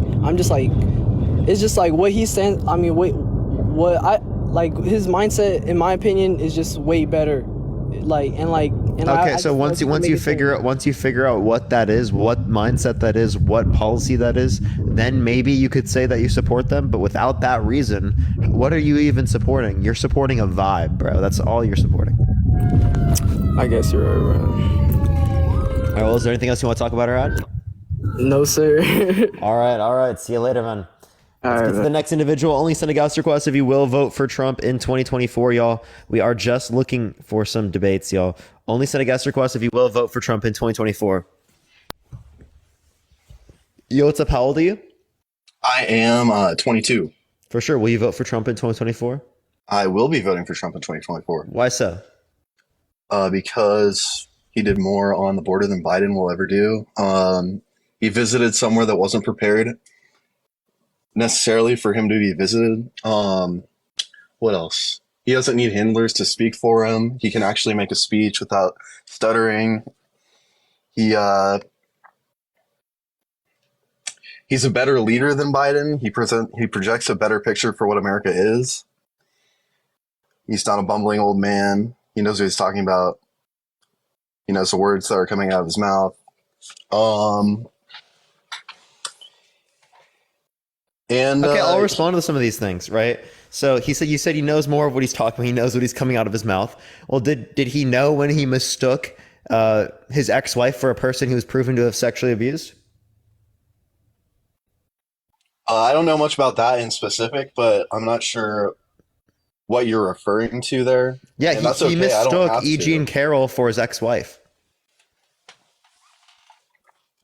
Speaker 12: it's just like what he's saying. I mean, what I like his mindset, in my opinion, is just way better. Okay,
Speaker 1: so once you figure out what that is, what mindset that is, what policy that is, then maybe you could say that you support them. But without that reason, what are you even supporting? You're supporting a vibe, bro. That's all you're supporting.
Speaker 12: I guess you're right, man.
Speaker 1: All right, well, is there anything else you want to talk about, Arad?
Speaker 12: No, sir.
Speaker 1: All right. See you later, man. Let's get to the next individual. Only send a guest request if you will vote for Trump in 2024, y'all. We are just looking for some debates, y'all. Only send a guest request if you will vote for Trump in 2024. Yo, what's up? How old are you?
Speaker 13: I am 22.
Speaker 1: For sure. Will you vote for Trump in 2024?
Speaker 13: I will be voting for Trump in 2024.
Speaker 1: Why so?
Speaker 13: Because he did more on the border than Biden will ever do. He visited somewhere that wasn't prepared necessarily for him to be visited. What else? He doesn't need handlers to speak for him. He can actually make a speech without stuttering. He's a better leader than Biden. He projects a better picture for what America is. He's not a bumbling old man. He knows what he's talking about. He knows the words that are coming out of his mouth.
Speaker 1: Okay, I'll respond to some of these things, right? So you said he knows more of what he's talking about. He knows what he's coming out of his mouth. Well, did he know when he mistook his ex-wife for a person who was proven to have sexually abused?
Speaker 13: I don't know much about that in specific, but I'm not sure what you're referring to there.
Speaker 1: Yeah, he mistook E. Jean Carroll for his ex-wife.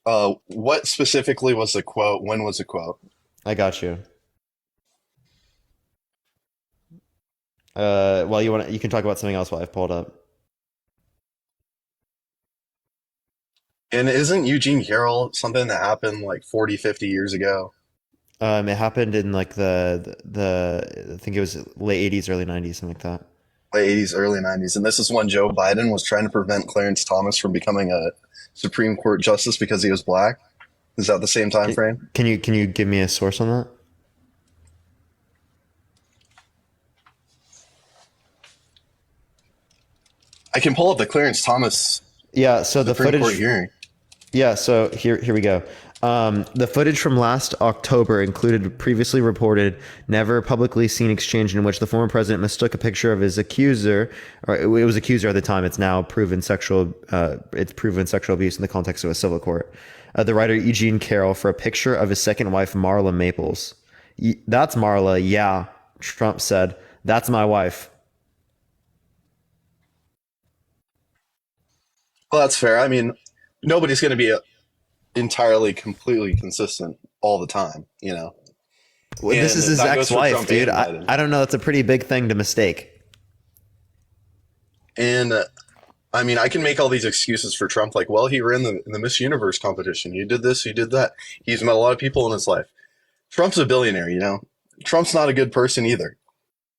Speaker 13: What specifically was the quote? When was the quote?
Speaker 1: I got you. Well, you can talk about something else while I've pulled up.
Speaker 13: And isn't Eugene Carroll something that happened like 40, 50 years ago?
Speaker 1: It happened in like the I think it was late 80s, early 90s, something like that.
Speaker 13: Late 80s, early 90s. And this is when Joe Biden was trying to prevent Clarence Thomas from becoming a Supreme Court justice because he was black. Is that the same time frame?
Speaker 1: Can you give me a source on that?
Speaker 13: I can pull up the Clarence Thomas.
Speaker 1: Yeah, so the
Speaker 13: Supreme
Speaker 1: footage.
Speaker 13: Court hearing.
Speaker 1: Yeah, so here we go. The footage from last October included a previously reported, never publicly seen exchange in which the former president mistook a picture of his accuser, or it was accuser at the time. It's now proven sexual. It's proven sexual abuse in the context of a civil court. The writer Eugene Carroll for a picture of his second wife Marla Maples. That's Marla, yeah. Trump said, "That's my wife."
Speaker 13: Well, that's fair. I mean, nobody's going to be entirely, completely consistent all the time, you know?
Speaker 1: Well, this is his ex-wife, dude. I don't know. That's a pretty big thing to mistake.
Speaker 13: And I mean, I can make all these excuses for Trump, like, well, he ran the Miss Universe competition. He did this, he did that. He's met a lot of people in his life. Trump's a billionaire, you know? Trump's not a good person either.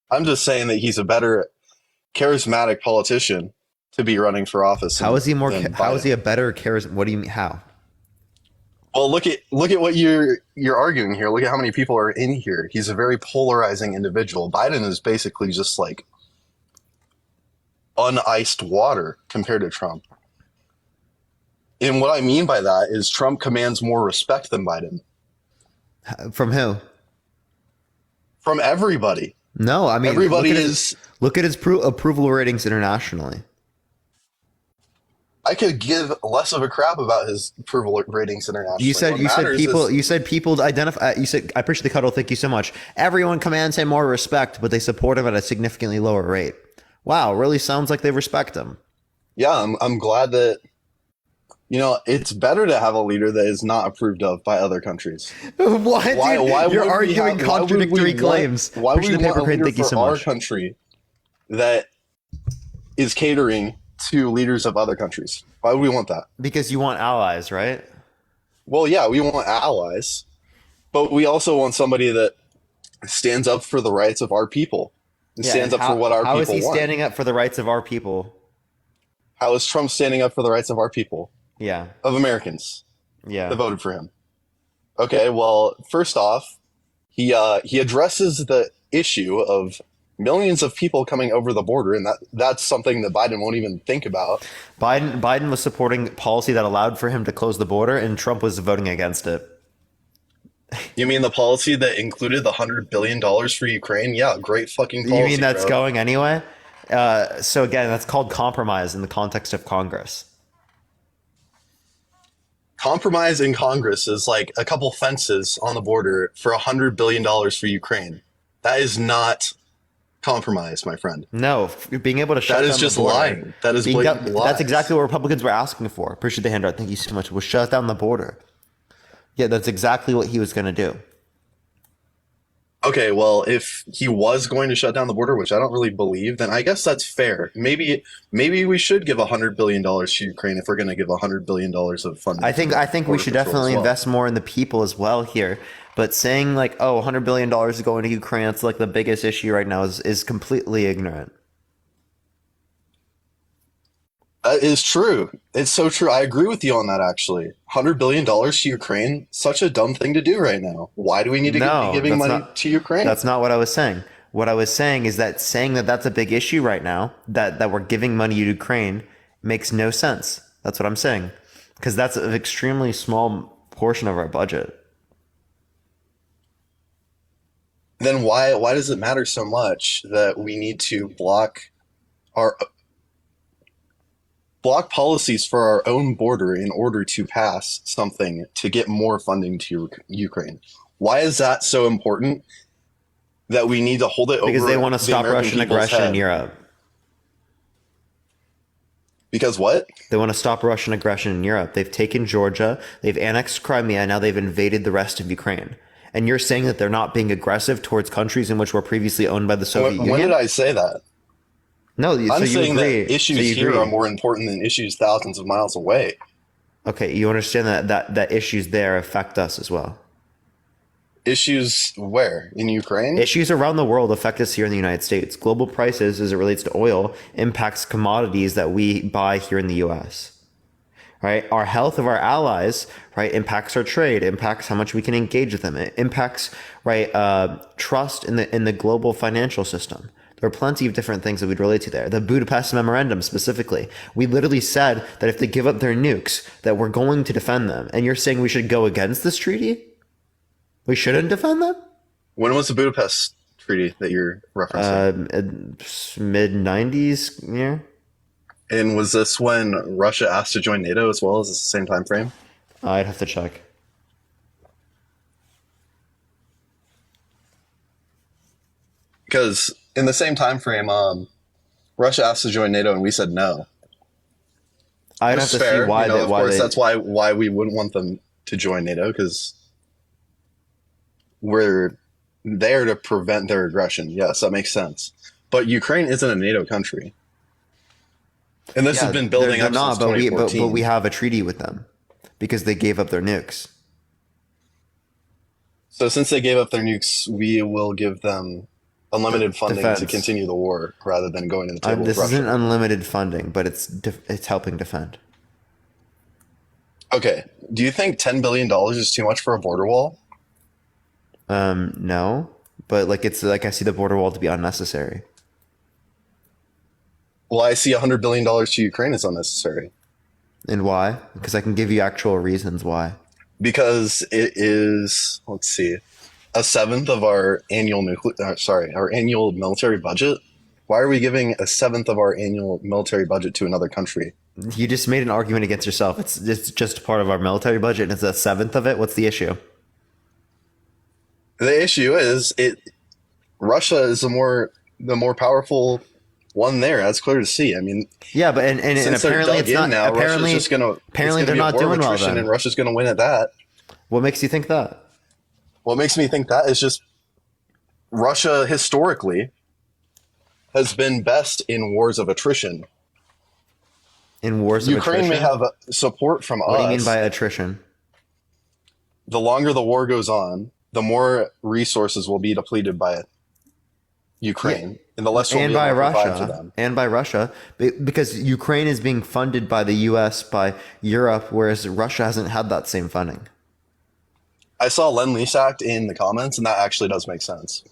Speaker 13: I'm just saying that he's a better charismatic politician to be running for office.
Speaker 1: How is he more? How is he a better charismatic? What do you mean? How?
Speaker 13: Well, look at what you're arguing here. Look at how many people are in here. He's a very polarizing individual. Biden is basically just like uniced water compared to Trump. And what I mean by that is Trump commands more respect than Biden.
Speaker 1: From who?
Speaker 13: From everybody.
Speaker 1: No, I mean,
Speaker 13: everybody
Speaker 1: look at his approval ratings internationally.
Speaker 13: I could give less of a crap about his approval ratings internationally.
Speaker 1: You said
Speaker 13: What
Speaker 1: you said
Speaker 13: matters
Speaker 1: people
Speaker 13: is-
Speaker 1: you said people identify. You said, I appreciate the cuddle. Thank you so much. Everyone commands him more respect, but they support him at a significantly lower rate. Wow, really sounds like they respect him.
Speaker 13: Yeah, I'm glad that, it's better to have a leader that is not approved of by other countries.
Speaker 1: What? Dude? You're
Speaker 13: would we
Speaker 1: arguing
Speaker 13: have- why would we
Speaker 1: contradictory
Speaker 13: want-
Speaker 1: claims.
Speaker 13: Why would we
Speaker 1: Appreciate the
Speaker 13: want a
Speaker 1: paper crane.
Speaker 13: leader
Speaker 1: Thank you
Speaker 13: for
Speaker 1: so
Speaker 13: our
Speaker 1: much.
Speaker 13: country that is catering to leaders of other countries? Why would we want that?
Speaker 1: Because you want allies, right?
Speaker 13: Well, yeah, we want allies, but we also want somebody that stands up for the rights of our people and stands up for what our
Speaker 1: How
Speaker 13: people
Speaker 1: is he
Speaker 13: want.
Speaker 1: standing up for the rights of our people?
Speaker 13: How is Trump standing up for the rights of our people,
Speaker 1: Yeah,
Speaker 13: of Americans
Speaker 1: yeah.
Speaker 13: that voted for him? Okay, well, first off, he addresses the issue of millions of people coming over the border, and that's something that Biden won't even think about.
Speaker 1: Biden was supporting policy that allowed for him to close the border, and Trump was voting against it.
Speaker 13: You mean the policy that included the $100 billion for Ukraine? Yeah, great fucking policy.
Speaker 1: You mean that's
Speaker 13: bro.
Speaker 1: going anyway? So again, that's called compromise in the context of Congress.
Speaker 13: Compromise in Congress is like a couple fences on the border for $100 billion for Ukraine. That is not compromise, my friend.
Speaker 1: No, being able to shut
Speaker 13: That
Speaker 1: down
Speaker 13: is just
Speaker 1: the border.
Speaker 13: lying. That is
Speaker 1: Being
Speaker 13: blatant
Speaker 1: done-
Speaker 13: lies.
Speaker 1: That's exactly what Republicans were asking for. Appreciate the handout. Thank you so much. Was shut down the border. Yeah, that's exactly what he was going to do.
Speaker 13: Okay, well, if he was going to shut down the border, which I don't really believe, then I guess that's fair. Maybe we should give $100 billion to Ukraine if we're going to give $100 billion of funding.
Speaker 1: I think we
Speaker 13: Border
Speaker 1: should
Speaker 13: Patrol as
Speaker 1: definitely
Speaker 13: well.
Speaker 1: invest more in the people as well here. But saying like, oh, $100 billion is going to Ukraine, it's like the biggest issue right now is completely ignorant.
Speaker 13: That is true. It's so true. I agree with you on that, actually. $100 billion to Ukraine, such a dumb thing to do right now. Why do we need to be giving
Speaker 1: that's
Speaker 13: money
Speaker 1: not-
Speaker 13: to Ukraine?
Speaker 1: That's not what I was saying. What I was saying is that saying that that's a big issue right now, that we're giving money to Ukraine, makes no sense. That's what I'm saying. Because that's an extremely small portion of our budget.
Speaker 13: Then why does it matter so much that we need to block policies for our own border in order to pass something to get more funding to Ukraine? Why is that so important that we need to hold it over?
Speaker 1: Because they want to
Speaker 13: the
Speaker 1: stop
Speaker 13: American
Speaker 1: Russian
Speaker 13: people's
Speaker 1: aggression in
Speaker 13: head?
Speaker 1: Europe.
Speaker 13: Because what?
Speaker 1: They want to stop Russian aggression in Europe. They've taken Georgia, they've annexed Crimea, now they've invaded the rest of Ukraine. And you're saying that they're not being aggressive towards countries in which were previously owned by the Soviet
Speaker 13: When
Speaker 1: Union?
Speaker 13: did I say that?
Speaker 1: No, so
Speaker 13: I'm
Speaker 1: you
Speaker 13: saying
Speaker 1: agree.
Speaker 13: that issues
Speaker 1: So you
Speaker 13: here
Speaker 1: agree.
Speaker 13: are more important than issues thousands of miles away.
Speaker 1: Okay, you understand that issues there affect us as well.
Speaker 13: Issues where? In Ukraine?
Speaker 1: Issues around the world affect us here in the United States. Global prices, as it relates to oil, impacts commodities that we buy here in the U.S. Right? Our health of our allies, right, impacts our trade, impacts how much we can engage with them. It impacts, right, trust in the global financial system. There are plenty of different things that we'd relate to there. The Budapest Memorandum specifically, we literally said that if they give up their nukes, that we're going to defend them. And you're saying we should go against this treaty? We shouldn't defend them?
Speaker 13: When was the Budapest Treaty that you're referencing?
Speaker 1: Mid 90s, yeah.
Speaker 13: And was this when Russia asked to join NATO as well? Is this the same time frame?
Speaker 1: I'd have to check.
Speaker 13: Because in the same time frame, Russia asked to join NATO and we said no.
Speaker 1: I'd
Speaker 13: Which
Speaker 1: have to
Speaker 13: is fair.
Speaker 1: see why.
Speaker 13: Of course,
Speaker 1: they,
Speaker 13: that's why we wouldn't want them to join NATO, because we're there to prevent their aggression. Yes, that makes sense. But Ukraine isn't a NATO country, and this has been building
Speaker 1: they're
Speaker 13: up
Speaker 1: not,
Speaker 13: since
Speaker 1: but
Speaker 13: 2014.
Speaker 1: but we have a treaty with them because they gave up their nukes.
Speaker 13: So since they gave up their nukes, we will give them unlimited funding
Speaker 1: Defense.
Speaker 13: to continue the war rather than going to the table
Speaker 1: This
Speaker 13: with Russia.
Speaker 1: isn't unlimited funding, but it's helping defend.
Speaker 13: Okay, do you think $10 billion is too much for a border wall?
Speaker 1: No, but I see the border wall to be unnecessary.
Speaker 13: Well, I see $100 billion to Ukraine is unnecessary.
Speaker 1: And why? Because I can give you actual reasons why.
Speaker 13: Because it is, let's see, a seventh of our annual our annual military budget. Why are we giving a seventh of our annual military budget to another country?
Speaker 1: You just made an argument against yourself. It's just part of our military budget, and it's a seventh of it. What's the issue?
Speaker 13: The issue is Russia is the more powerful one there. That's clear to see. I mean,
Speaker 1: yeah, but and apparently it's not.
Speaker 13: Now,
Speaker 1: apparently,
Speaker 13: Russia's just gonna.
Speaker 1: Apparently, they're not doing well then.
Speaker 13: And Russia's going to win at that.
Speaker 1: What makes you think that?
Speaker 13: What makes me think that is just Russia historically has been best in wars of attrition.
Speaker 1: In wars of
Speaker 13: Ukraine
Speaker 1: attrition?
Speaker 13: may have support from us.
Speaker 1: What do you mean by attrition?
Speaker 13: The longer the war goes on, the more resources will be depleted by Ukraine, and the less we'll be able to provide to them.
Speaker 1: And by Russia, because Ukraine is being funded by the U.S., by Europe, whereas Russia hasn't had that same funding.
Speaker 13: I saw Lend-Lease Act in the comments, and that actually does make sense.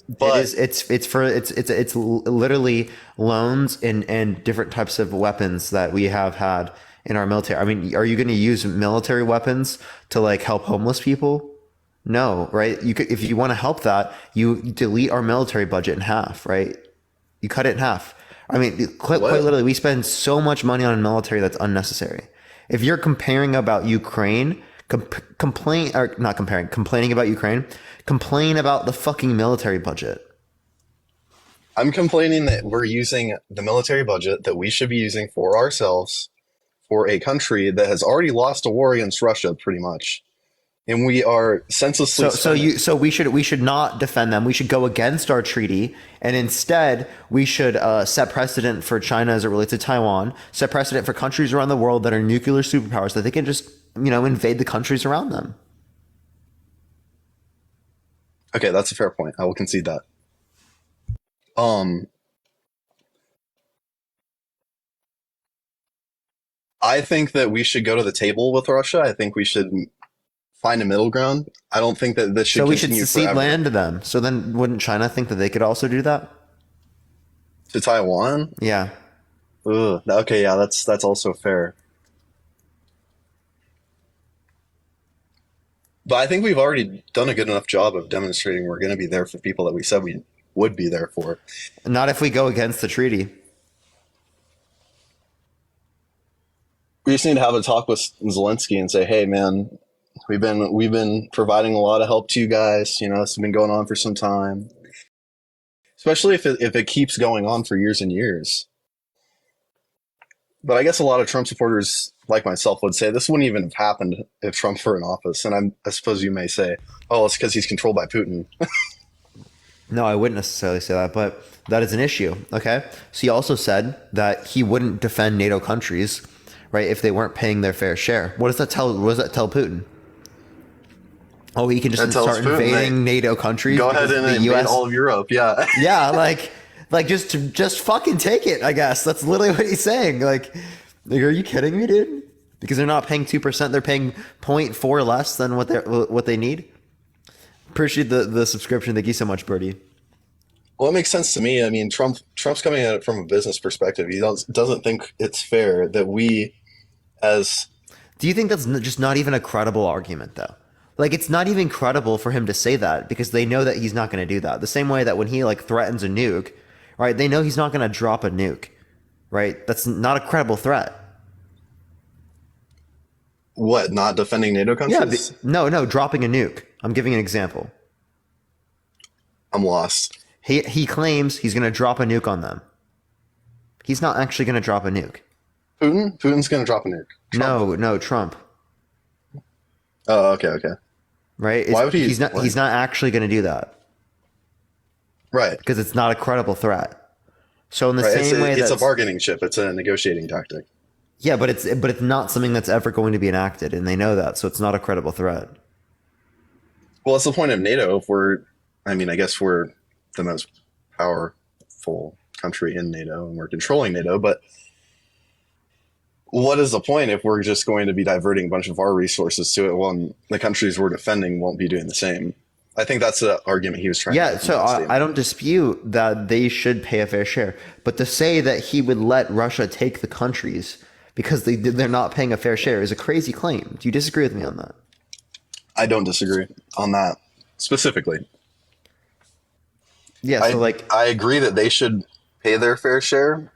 Speaker 13: But
Speaker 1: it's literally loans and different types of weapons that we have had in our military. I mean, are you going to use military weapons to like help homeless people? No, right? You could, if you want to help that, you delete our military budget in half, right? You cut it in half. I mean, quite literally, we spend so much money on military that's unnecessary. If you're comparing about Ukraine, complaining about Ukraine, complain about the fucking military budget.
Speaker 13: I'm complaining that we're using the military budget that we should be using for ourselves for a country that has already lost a war against Russia, pretty much. And we are senselessly
Speaker 1: so we should not defend them. We should go against our treaty, and instead we should set precedent for China as it relates to Taiwan. Set precedent for countries around the world that are nuclear superpowers that they can just invade the countries around them.
Speaker 13: Okay, that's a fair point. I will concede that. I think that we should go to the table with Russia. I think we should find a middle ground. I don't think that this should continue forever.
Speaker 1: So we should cede land to them. So then wouldn't China think that they could also do that?
Speaker 13: To Taiwan?
Speaker 1: Yeah.
Speaker 13: Ugh. Okay, yeah, that's also fair. But I think we've already done a good enough job of demonstrating we're going to be there for people that we said we would be there for.
Speaker 1: Not if we go against the treaty.
Speaker 13: We just need to have a talk with Zelensky and say, "Hey, man, we've been providing a lot of help to you guys. This has been going on for some time, especially if it keeps going on for years and years." But I guess a lot of Trump supporters, like myself, would say this wouldn't even have happened if Trump were in office. And I suppose you may say, "Oh, it's because he's controlled by Putin."
Speaker 1: No, I wouldn't necessarily say that, but that is an issue. Okay, so he also said that he wouldn't defend NATO countries, right, if they weren't paying their fair share. What does that tell Putin? Oh, he can just start invading NATO countries.
Speaker 13: Go ahead and invade all of Europe. Yeah.
Speaker 1: Yeah, like just fucking take it. I guess that's literally what he's saying. Like, are you kidding me, dude? Because they're not paying 2%; they're paying 0.4 less than what they need. Appreciate the subscription. Thank you so much, Birdie.
Speaker 13: Well, it makes sense to me. I mean, Trump's coming at it from a business perspective. He doesn't think it's fair that we, as...
Speaker 1: Do you think that's just not even a credible argument, though? Like, it's not even credible for him to say that because they know that he's not going to do that. The same way that when he threatens a nuke, right? They know he's not going to drop a nuke, right? That's not a credible threat.
Speaker 13: What? Not defending NATO countries?
Speaker 1: Yeah, no, dropping a nuke. I'm giving an example.
Speaker 13: I'm lost.
Speaker 1: He claims he's going to drop a nuke on them. He's not actually going to drop a nuke.
Speaker 13: Putin's going to drop a nuke.
Speaker 1: Trump. No, Trump.
Speaker 13: Oh, okay.
Speaker 1: Right? Why would he? He's not actually going to do that.
Speaker 13: Right.
Speaker 1: Because it's not a credible threat. So in the same way,
Speaker 13: it's a bargaining chip. It's a negotiating tactic.
Speaker 1: Yeah, but it's not something that's ever going to be enacted, and they know that, so it's not a credible threat.
Speaker 13: Well, that's the point of NATO. I guess we're the most powerful country in NATO, and we're controlling NATO, but what is the point if we're just going to be diverting a bunch of our resources to it when the countries we're defending won't be doing the same? I think that's the argument he was trying to make.
Speaker 1: Yeah, so I don't dispute that they should pay a fair share, but to say that he would let Russia take the countries because they're not paying a fair share is a crazy claim. Do you disagree with me on that?
Speaker 13: I don't disagree on that specifically.
Speaker 1: Yeah, so
Speaker 13: I agree that they should pay their fair share.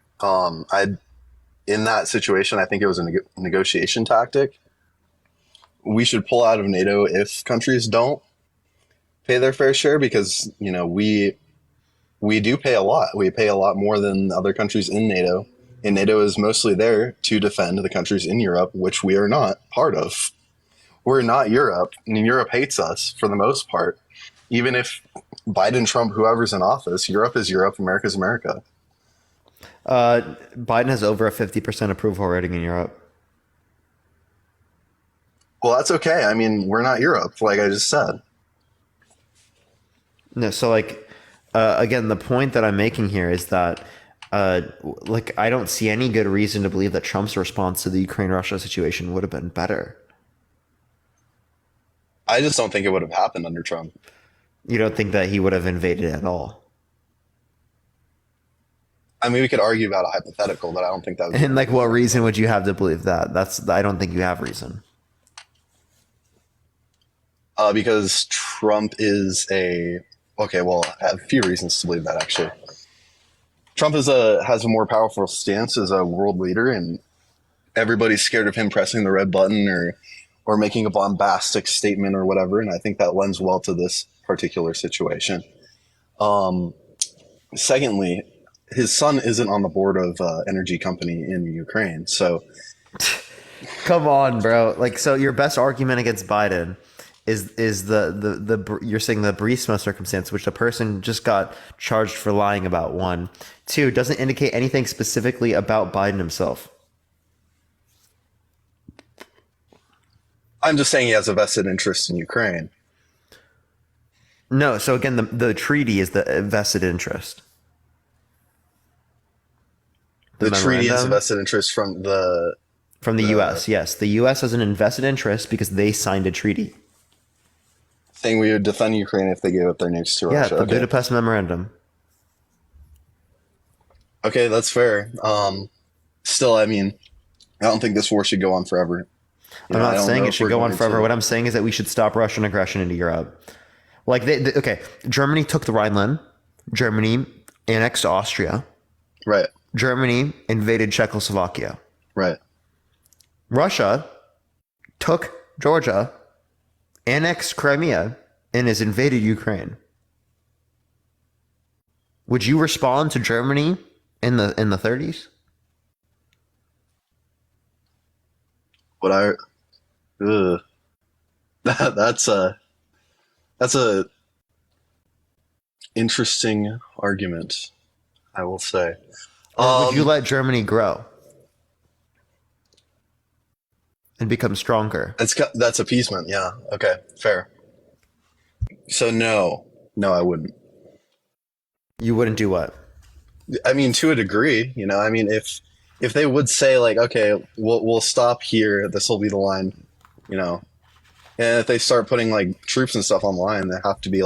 Speaker 13: in that situation, I think it was a negotiation tactic. We should pull out of NATO if countries don't pay their fair share, because we do pay a lot. We pay a lot more than other countries in NATO, and NATO is mostly there to defend the countries in Europe, which we are not part of. We're not Europe, and Europe hates us for the most part. Even if Biden, Trump, whoever's in office, Europe is Europe, America is America.
Speaker 1: Biden has over a 50% approval rating in Europe.
Speaker 13: Well, that's okay. I mean, we're not Europe, like I just said.
Speaker 1: No, so again, the point that I'm making here is that I don't see any good reason to believe that Trump's response to the Ukraine-Russia situation would have been better.
Speaker 13: I just don't think it would have happened under Trump.
Speaker 1: You don't think that he would have invaded at all?
Speaker 13: I mean, we could argue about a hypothetical, but I don't think that would.
Speaker 1: And what reason would you have to believe that? I don't think you have reason.
Speaker 13: Because Trump is okay, well, I have a few reasons to believe that, actually. Trump has a more powerful stance as a world leader, and everybody's scared of him pressing the red button or making a bombastic statement or whatever, and I think that lends well to this particular situation. Secondly, his son isn't on the board of energy company in Ukraine, so
Speaker 1: come on, bro. So your best argument against Biden is the you're saying the Burisma circumstance, which the person just got charged for lying about. 1, 2, doesn't indicate anything specifically about Biden himself.
Speaker 13: I'm just saying he has a vested interest in Ukraine.
Speaker 1: No, so again, the treaty is the vested interest.
Speaker 13: The treaty is a vested interest from the
Speaker 1: U.S. Yes, the U.S. has an invested interest because they signed a treaty
Speaker 13: saying we would defend Ukraine if they gave up their nukes to Russia.
Speaker 1: Yeah, the Budapest Memorandum.
Speaker 13: Okay, that's fair. Still, I mean, I don't think this war should go on forever.
Speaker 1: I'm not saying it should go on forever. What I'm saying is that we should stop Russian aggression into Europe. Okay, Germany took the Rhineland. Germany annexed Austria.
Speaker 13: Right.
Speaker 1: Germany invaded Czechoslovakia.
Speaker 13: Right.
Speaker 1: Russia took Georgia, annexed Crimea, and has invaded Ukraine. Would you respond to Germany in the 30s?
Speaker 13: What that's a interesting argument, I will say.
Speaker 1: Or would you let Germany grow and become stronger?
Speaker 13: That's appeasement. Yeah. Okay. Fair. So no, I wouldn't.
Speaker 1: You wouldn't do what?
Speaker 13: I mean, to a degree, I mean, if they would say okay, we'll stop here, this will be the line, and if they start putting troops and stuff on the line, there have to be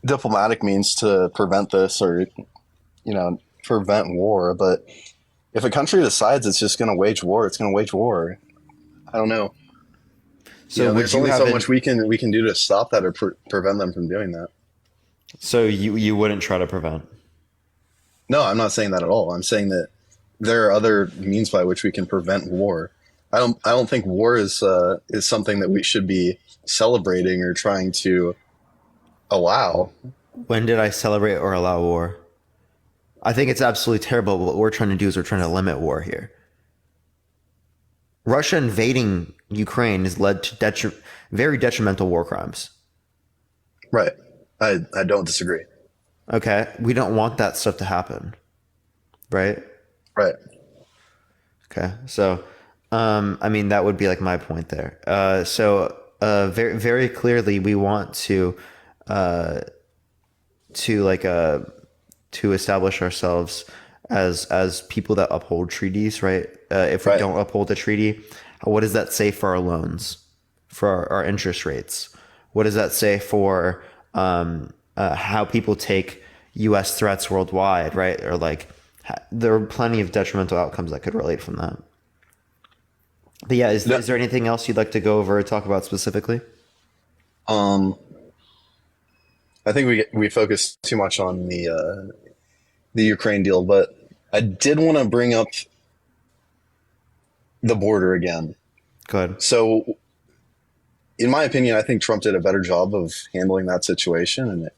Speaker 13: diplomatic means to prevent this or, prevent war. But if a country decides it's just going to wage war, it's going to wage war. I don't know. So there's only so much we can do to stop that or prevent them from doing that.
Speaker 1: So you wouldn't try to prevent?
Speaker 13: No, I'm not saying that at all. I'm saying that there are other means by which we can prevent war. I don't think war is something that we should be celebrating or trying to allow.
Speaker 1: When did I celebrate or allow war? I think it's absolutely terrible. What we're trying to do is we're trying to limit war here. Russia invading Ukraine has led to very detrimental war crimes.
Speaker 13: Right. I don't disagree.
Speaker 1: Okay. We don't want that stuff to happen. Right?
Speaker 13: Right.
Speaker 1: Okay. So, I mean, that would be my point there. Very, very clearly we want to establish ourselves as people that uphold treaties, right? If we don't uphold a treaty, what does that say for our loans, for our interest rates? What does that say for how people take U.S. threats worldwide, right? Or there are plenty of detrimental outcomes that could relate from that. But yeah, is there anything else you'd like to go over or talk about specifically?
Speaker 13: I think we focus too much on the Ukraine deal, but I did want to bring up the border again.
Speaker 1: Good.
Speaker 13: So, in my opinion, I think Trump did a better job of handling that situation, and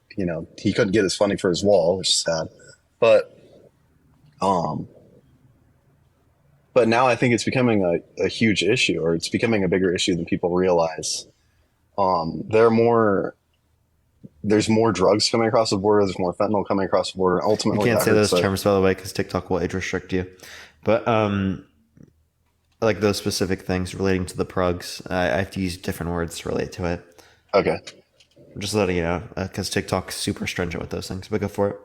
Speaker 13: he couldn't get his funding for his wall, which is sad. But now I think it's becoming a huge issue, or it's becoming a bigger issue than people realize. There's more drugs coming across the border. There's more fentanyl coming across the border. Ultimately,
Speaker 1: You can't say those terms, by the way, because TikTok will age restrict you. But like those specific things relating to the prugs, I have to use different words to relate to it.
Speaker 13: Okay.
Speaker 1: I'm just letting you know, because TikTok's super stringent with those things. But go for it.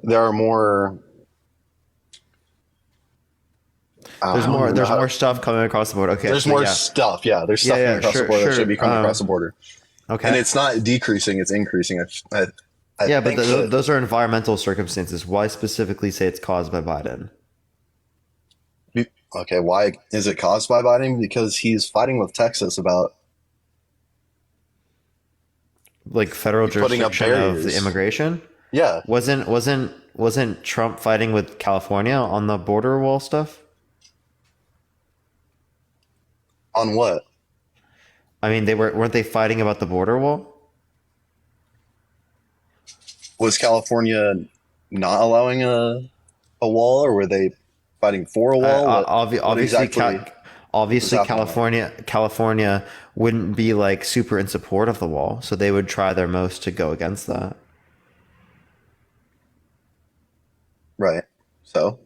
Speaker 13: There are more.
Speaker 1: There's more stuff coming across the border. Okay.
Speaker 13: There's more stuff. Yeah, there's stuff coming across the border that should be coming across the border.
Speaker 1: Okay.
Speaker 13: And it's not decreasing; it's increasing. I
Speaker 1: but those are environmental circumstances. Why specifically say it's caused by Biden?
Speaker 13: Okay, why is it caused by Biden? Because he's fighting with Texas about
Speaker 1: like federal jurisdiction of the immigration.
Speaker 13: Yeah,
Speaker 1: wasn't Trump fighting with California on the border wall stuff?
Speaker 13: On what?
Speaker 1: I mean, weren't they fighting about the border wall?
Speaker 13: Was California not allowing a wall, or were they fighting for a wall?
Speaker 1: Obviously, California wouldn't be like super in support of the wall, so they would try their most to go against that.
Speaker 13: Right. So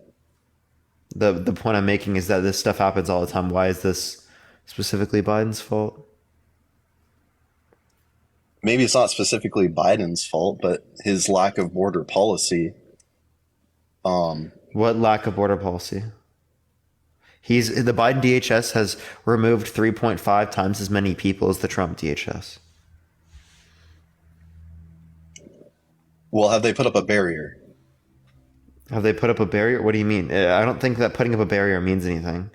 Speaker 1: the point I'm making is that this stuff happens all the time. Why is this specifically Biden's fault?
Speaker 13: Maybe it's not specifically Biden's fault, but his lack of border policy.
Speaker 1: What lack of border policy? The Biden DHS has removed 3.5 times as many people as the Trump DHS.
Speaker 13: Well, have they put up a barrier?
Speaker 1: Have they put up a barrier? What do you mean? I don't think that putting up a barrier means anything.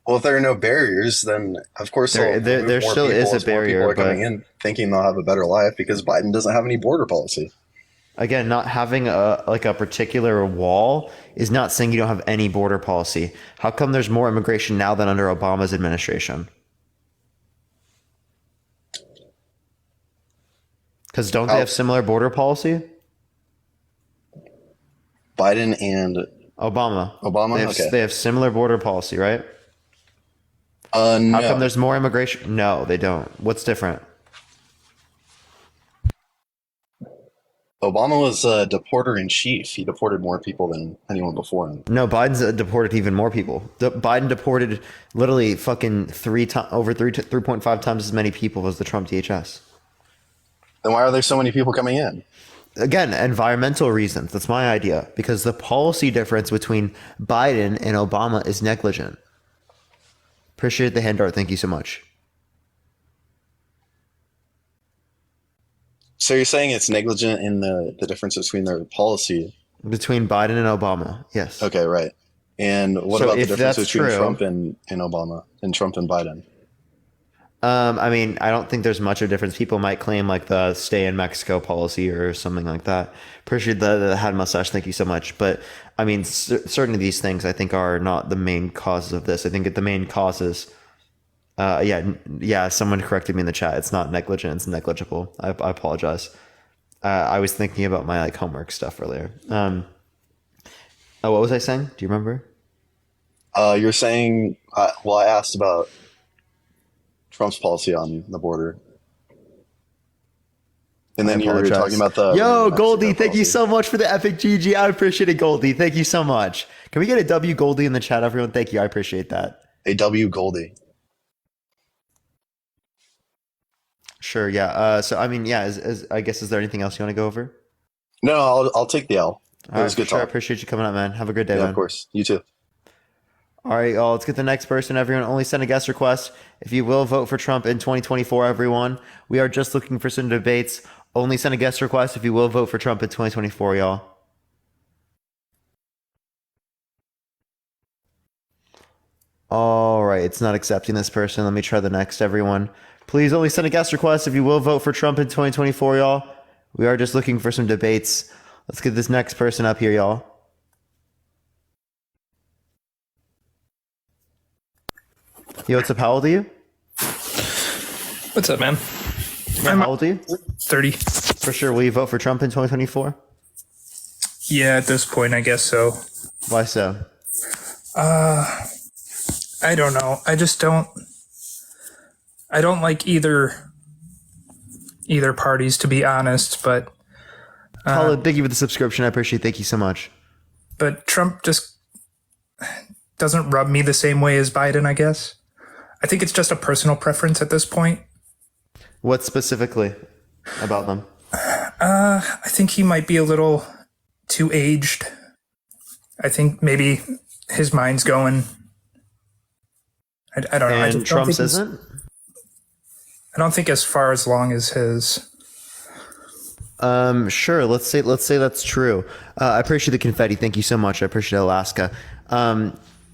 Speaker 13: Well, if there are no barriers, then of course
Speaker 1: there still is a barrier.
Speaker 13: People are coming in thinking they'll have a better life because Biden doesn't have any border policy.
Speaker 1: Again, not having a particular wall is not saying you don't have any border policy. How come there's more immigration now than under Obama's administration? Because don't they have similar border policy?
Speaker 13: Biden and
Speaker 1: Obama.
Speaker 13: Okay.
Speaker 1: They have similar border policy, right?
Speaker 13: No.
Speaker 1: How come there's more immigration? No, they don't. What's different?
Speaker 13: Obama was a deporter in chief. He deported more people than anyone before him.
Speaker 1: No, Biden's deported even more people. Biden deported literally fucking 3.5 times as many people as the Trump DHS.
Speaker 13: Then why are there so many people coming in?
Speaker 1: Again, environmental reasons. That's my idea. Because the policy difference between Biden and Obama is negligent. Appreciate the hand art. Thank you so much.
Speaker 13: So you're saying it's negligent in the difference between their policy?
Speaker 1: Between Biden and Obama, yes.
Speaker 13: Okay, right. And what about the difference between Trump and Obama and Trump and Biden?
Speaker 1: I mean, I don't think there's much of a difference. People might claim like the stay in Mexico policy or something like that. Appreciate the head mustache. Thank you so much. But I mean, certain of these things I think are not the main causes of this. I think the main causes, someone corrected me in the chat. It's not negligent. It's negligible. I apologize. I was thinking about my homework stuff earlier. What was I saying? Do you remember?
Speaker 13: You're saying, I asked about Trump's policy on the border. And then you were talking about the
Speaker 1: Goldie, thank you so much for the epic GG. I appreciate it, Goldie. Thank you so much. Can we get a W Goldie in the chat, everyone? Thank you. I appreciate that.
Speaker 13: A W Goldie.
Speaker 1: Sure, yeah. So I mean, yeah, I guess is there anything else you want to go over?
Speaker 13: No, I'll take the L. It was good talk.
Speaker 1: I appreciate you coming up, man. Have a good day, man.
Speaker 13: Of course. You too.
Speaker 1: All right, y'all, let's get the next person. Everyone, only send a guest request. If you will vote for Trump in 2024, everyone. We are just looking for some debates. Only send a guest request if you will vote for Trump in 2024, y'all. All right, it's not accepting this person. Let me try the next, everyone. Please only send a guest request if you will vote for Trump in 2024, y'all. We are just looking for some debates. Let's get this next person up here, y'all. Yo, what's up? How old are you?
Speaker 14: What's up, man?
Speaker 1: How old are you?
Speaker 14: 30.
Speaker 1: For sure. Will you vote for Trump in 2024?
Speaker 14: Yeah, at this point, I guess so.
Speaker 1: Why so?
Speaker 14: I don't know. I just don't. I don't like either parties, to be honest. But
Speaker 1: Paula, thank you for the subscription. I appreciate it. Thank you so much.
Speaker 14: But Trump just doesn't rub me the same way as Biden, I guess. I think it's just a personal preference at this point.
Speaker 1: What specifically about them?
Speaker 14: I think he might be a little too aged. I think maybe his mind's going. I don't know.
Speaker 1: And Trump's isn't?
Speaker 14: I don't think as far as long as his.
Speaker 1: Sure. Let's say that's true. I appreciate the confetti. Thank you so much. I appreciate Alaska. I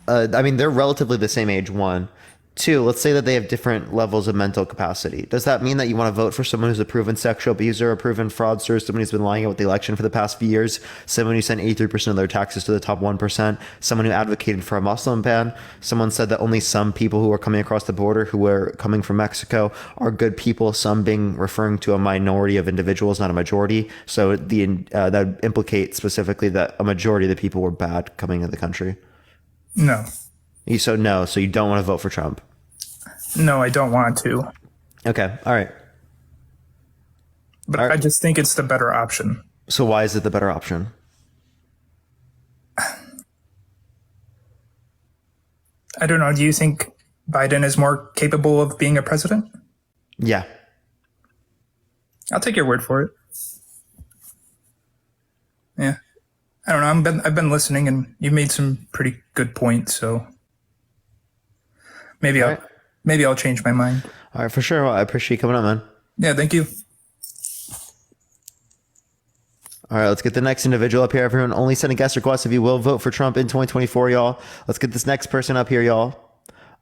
Speaker 1: mean, they're relatively the same age. 1, 2. Let's say that they have different levels of mental capacity. Does that mean that you want to vote for someone who's a proven sexual abuser, a proven fraudster, someone who's been lying about the election for the past few years, someone who sent 83% of their taxes to the top 1%, someone who advocated for a Muslim ban, someone said that only some people who are coming across the border who were coming from Mexico are good people, some being referring to a minority of individuals, not a majority. So that would implicate specifically that a majority of the people were bad coming into the country.
Speaker 14: No.
Speaker 1: So you don't want to vote for Trump?
Speaker 14: No, I don't want to.
Speaker 1: Okay, all right.
Speaker 14: But I just think it's the better option.
Speaker 1: So why is it the better option?
Speaker 14: I don't know. Do you think Biden is more capable of being a president?
Speaker 1: Yeah.
Speaker 14: I'll take your word for it. Yeah. I don't know. I've been listening, and you made some pretty good points. So maybe I'll change my mind.
Speaker 1: All right, for sure. Well, I appreciate you coming on, man.
Speaker 14: Yeah, thank you.
Speaker 1: All right, let's get the next individual up here. Everyone, only send a guest request if you will vote for Trump in 2024, y'all. Let's get this next person up here, y'all.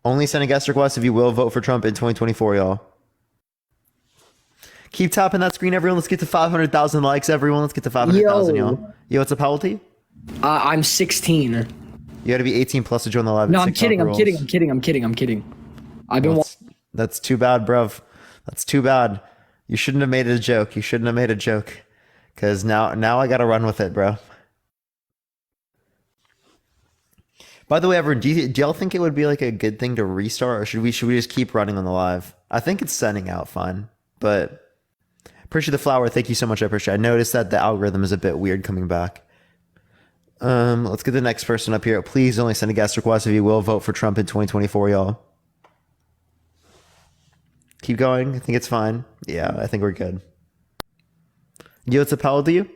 Speaker 1: Only send a guest request if you will vote for Trump in 2024, y'all. Keep tapping that screen, everyone. Let's get to 500,000 likes, everyone. Let's get to 500,000, y'all. Yo, what's up? How old are you?
Speaker 15: I'm 16.
Speaker 1: You got to be 18 plus to join the live.
Speaker 15: No, I'm kidding. I'm kidding. I've been.
Speaker 1: That's too bad, bruv. That's too bad. You shouldn't have made it a joke. You shouldn't have made a joke. Because now I got to run with it, bro. By the way, everyone, do y'all think it would be like a good thing to restart, or should we just keep running on the live? I think it's sending out fine, but appreciate the flower. Thank you so much. I appreciate it. I noticed that the algorithm is a bit weird coming back. Let's get the next person up here. Please only send a guest request if you will vote for Trump in 2024, y'all. Keep going. I think it's fine. Yeah, I think we're good. Yo, what's up? How old are you?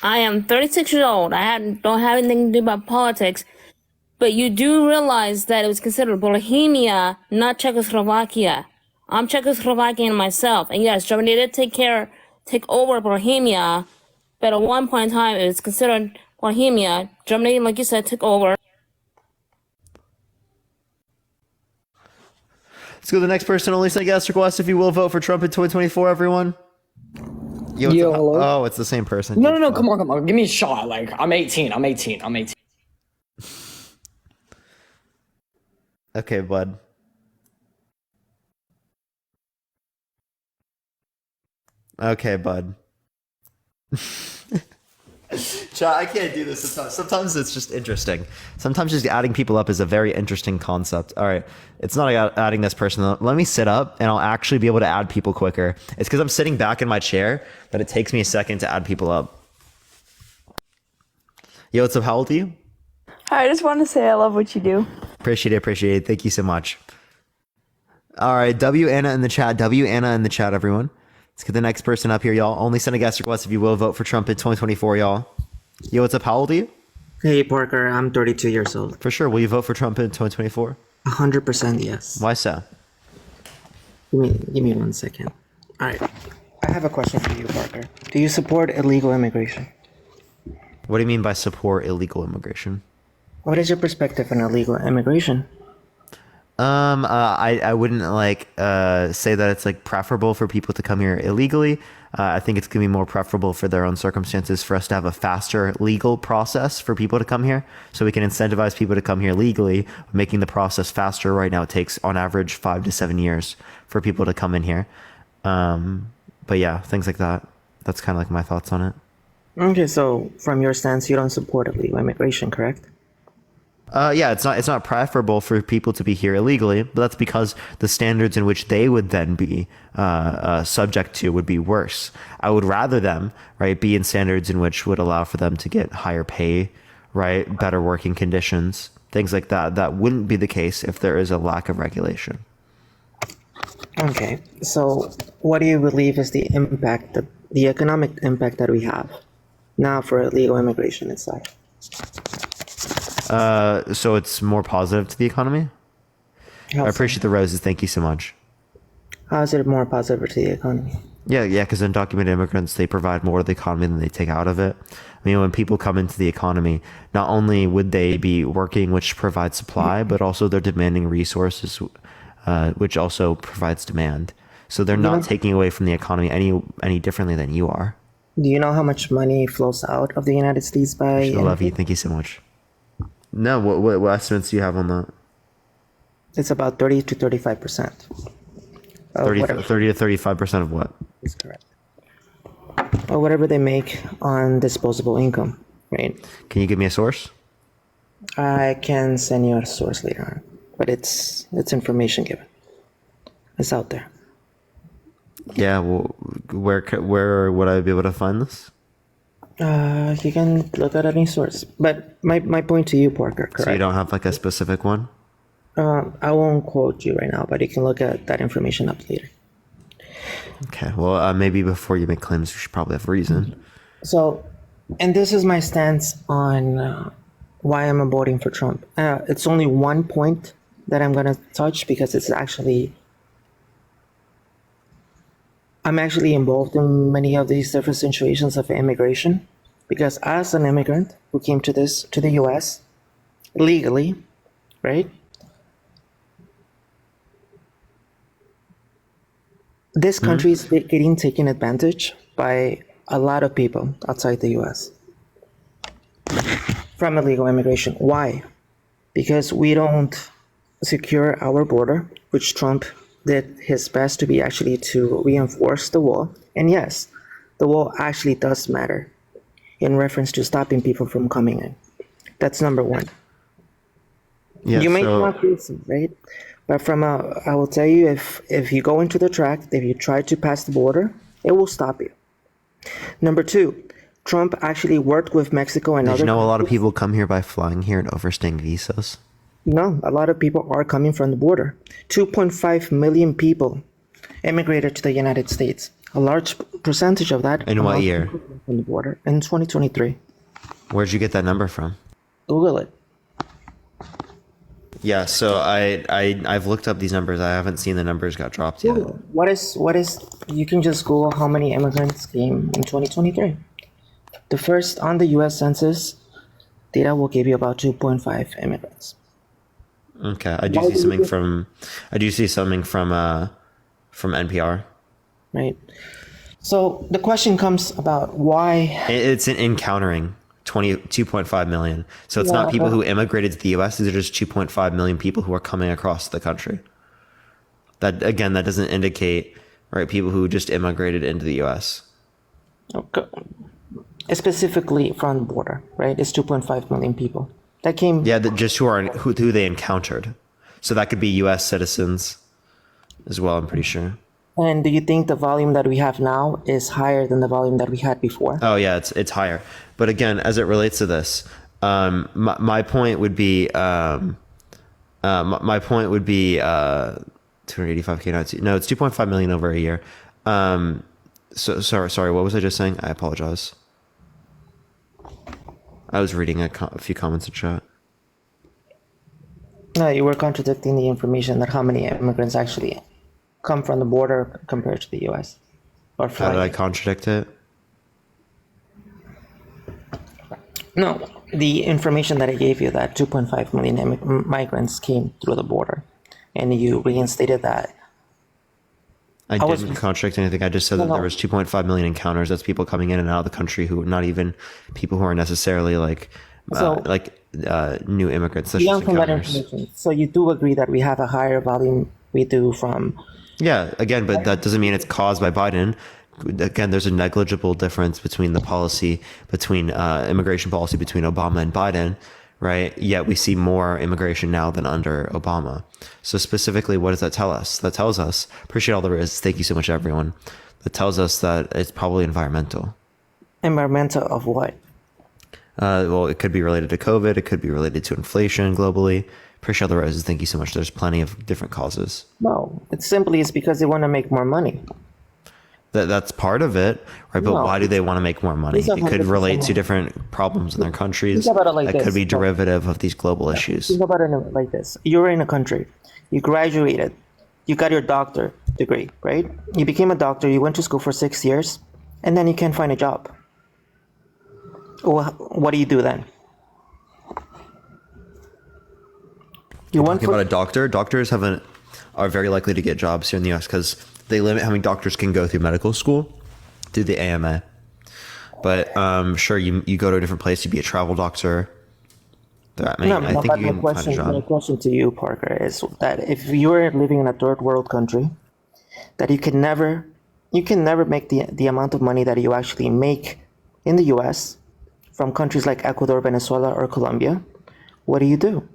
Speaker 16: I am 36 years old. Don't have anything to do about politics, but you do realize that it was considered Bohemia, not Czechoslovakia. I'm Czechoslovakian myself, and yes, Germany did take over Bohemia, but at one point in time it was considered Bohemia. Germany, like you said, took over.
Speaker 1: Let's go to the next person. Only send a guest request if you will vote for Trump in 2024, everyone. Yo,
Speaker 15: hello?
Speaker 1: Oh, it's the same person.
Speaker 15: No, come on. Give me a shot. Like, I'm 18.
Speaker 1: Okay, bud. Chat, I can't do this sometimes. Sometimes it's just interesting. Sometimes just adding people up is a very interesting concept. All right. It's not about adding this person. Let me sit up and I'll actually be able to add people quicker. It's because I'm sitting back in my chair that it takes me a second to add people up. Yo, what's up? How old are you?
Speaker 17: I just want to say I love what you do.
Speaker 1: Appreciate it. Thank you so much. All right. W Anna in the chat, everyone. Let's get the next person up here, y'all. Only send a guest request if you will vote for Trump in 2024, y'all. Yo, what's up? How old are you?
Speaker 18: Hey, Parker. I'm 32 years old.
Speaker 1: For sure. Will you vote for Trump in 2024?
Speaker 18: 100% yes.
Speaker 1: Why so?
Speaker 18: Give me 1 second. All right. I have a question for you, Parker. Do you support illegal immigration?
Speaker 1: What do you mean by support illegal immigration?
Speaker 18: What is your perspective on illegal immigration?
Speaker 1: I wouldn't say that it's like preferable for people to come here illegally. I think it's gonna be more preferable for their own circumstances for us to have a faster legal process for people to come here, so we can incentivize people to come here legally, making the process faster. Right now, it takes on average 5 to 7 years for people to come in here. But yeah, things like that. That's kind of like my thoughts on it.
Speaker 18: Okay, so from your stance, you don't support illegal immigration, correct?
Speaker 1: Yeah, it's not preferable for people to be here illegally, but that's because the standards in which they would then be subject to would be worse. I would rather them, right, be in standards in which would allow for them to get higher pay, right, better working conditions, things like that. That wouldn't be the case if there is a lack of regulation.
Speaker 18: Okay, so what do you believe is the impact, the economic impact that we have now for illegal immigration itself?
Speaker 1: So it's more positive to the economy? I appreciate the roses. Thank you so much.
Speaker 18: How is it more positive to the economy?
Speaker 1: Yeah, because undocumented immigrants, they provide more to the economy than they take out of it. I mean, when people come into the economy, not only would they be working, which provides supply, but also they're demanding resources, which also provides demand. So they're not taking away from the economy any differently than you are.
Speaker 18: Do you know how much money flows out of the United States by...
Speaker 1: I love you. Thank you so much. No, what estimates do you have on that?
Speaker 18: It's about 30 to 35%.
Speaker 1: 30 to 35% of what?
Speaker 18: Is correct. Or whatever they make on disposable income, right?
Speaker 1: Can you give me a source?
Speaker 18: I can send you a source later on, but it's information given. It's out there.
Speaker 1: Yeah, well, where would I be able to find this?
Speaker 18: You can look at any source, but my point to you, Parker, correct?
Speaker 1: So you don't have like a specific one?
Speaker 18: I won't quote you right now, but you can look at that information up later.
Speaker 1: Okay, well, maybe before you make claims, you should probably have reason.
Speaker 18: So, and this is my stance on why I'm voting for Trump. It's only one point that I'm going to touch because it's actually... I'm actually involved in many of these different situations of immigration because as an immigrant who came to the US legally, right? This country is getting taken advantage by a lot of people outside the US from illegal immigration. Why? Because we don't secure our border, which Trump did his best to be actually to reinforce the wall. And yes, the wall actually does matter in reference to stopping people from coming in. That's number one.
Speaker 1: Yeah,
Speaker 18: you may not listen, right? But I will tell you, if you go into the track, if you try to pass the border, it will stop you. Number two, Trump actually worked with Mexico and
Speaker 1: Did
Speaker 18: other
Speaker 1: you know a lot of
Speaker 18: countries.
Speaker 1: people come here by flying here and overstaying visas?
Speaker 18: No, a lot of people are coming from the border. 2.5 million people immigrated to the United States. A large percentage of that.
Speaker 1: In what year?
Speaker 18: From the border in 2023.
Speaker 1: Where'd you get that number from?
Speaker 18: Google it.
Speaker 1: Yeah, so I've looked up these numbers. I haven't seen the numbers got dropped yet.
Speaker 18: What is? You can just Google how many immigrants came in 2023. The first on the U.S. Census data will give you about 2.5 immigrants.
Speaker 1: Okay, I do see something from NPR.
Speaker 18: Right. So the question comes about why
Speaker 1: it's in encountering 2.5 million. So it's not people who immigrated to the U.S. These are just 2.5 million people who are coming across the country. That doesn't indicate, right, people who just immigrated into the U.S.
Speaker 18: Okay. Specifically from the border, right? It's 2.5 million people that came.
Speaker 1: Yeah, just who they encountered. So that could be U.S. citizens as well, I'm pretty sure.
Speaker 18: And do you think the volume that we have now is higher than the volume that we had before?
Speaker 1: Oh yeah, it's higher. But again, as it relates to this, my point would be 285K. No, it's 2.5 million over a year. So sorry. What was I just saying? I apologize. I was reading a few comments in chat.
Speaker 18: No, you were contradicting the information that how many immigrants actually come from the border compared to the U.S. or
Speaker 1: How did I contradict it?
Speaker 18: No, the information that I gave you, that 2.5 million migrants came through the border and you reinstated that.
Speaker 1: I didn't contradict anything. I just said that there was 2.5 million encounters. That's people coming in and out of the country who not even people who are necessarily new immigrants. That's just
Speaker 18: From that
Speaker 1: encounters.
Speaker 18: information, so you do agree that we have a higher volume we do from.
Speaker 1: Yeah, again, but that doesn't mean it's caused by Biden. Again, there's a negligible difference between the policy, between immigration policy between Obama and Biden, right? Yet we see more immigration now than under Obama. So specifically, what does that tell us? That tells us, appreciate all the risk. Thank you so much, everyone. That tells us that it's probably environmental.
Speaker 18: Environmental of what?
Speaker 1: Well, it could be related to COVID. It could be related to inflation globally. Appreciate all the roses. Thank you so much. There's plenty of different causes.
Speaker 18: No, it simply is because they want to make more money.
Speaker 1: That's part of it, right? But
Speaker 18: No.
Speaker 1: why do they want to make more money?
Speaker 18: These are
Speaker 1: It could
Speaker 18: 100%
Speaker 1: relate to different problems in their countries
Speaker 18: Think about it like
Speaker 1: that could
Speaker 18: this.
Speaker 1: be derivative of these global issues.
Speaker 18: Think about it like this. You're in a country. You graduated. You got your doctor degree, right? You became a doctor. You went to school for 6 years, and then you can't find a job. Well, what do you do then?
Speaker 1: You want talking about a doctor? Doctors are very likely to get jobs here in the U.S. because they limit how many doctors can go through medical school through the AMA. But sure, you go to a different place, you be a travel doctor. I think you can find a job.
Speaker 18: My question to you, Parker, is that if you're living in a third world country, that you can never make the amount of money that you actually make in the U.S. from countries like Ecuador, Venezuela, or Colombia, what do?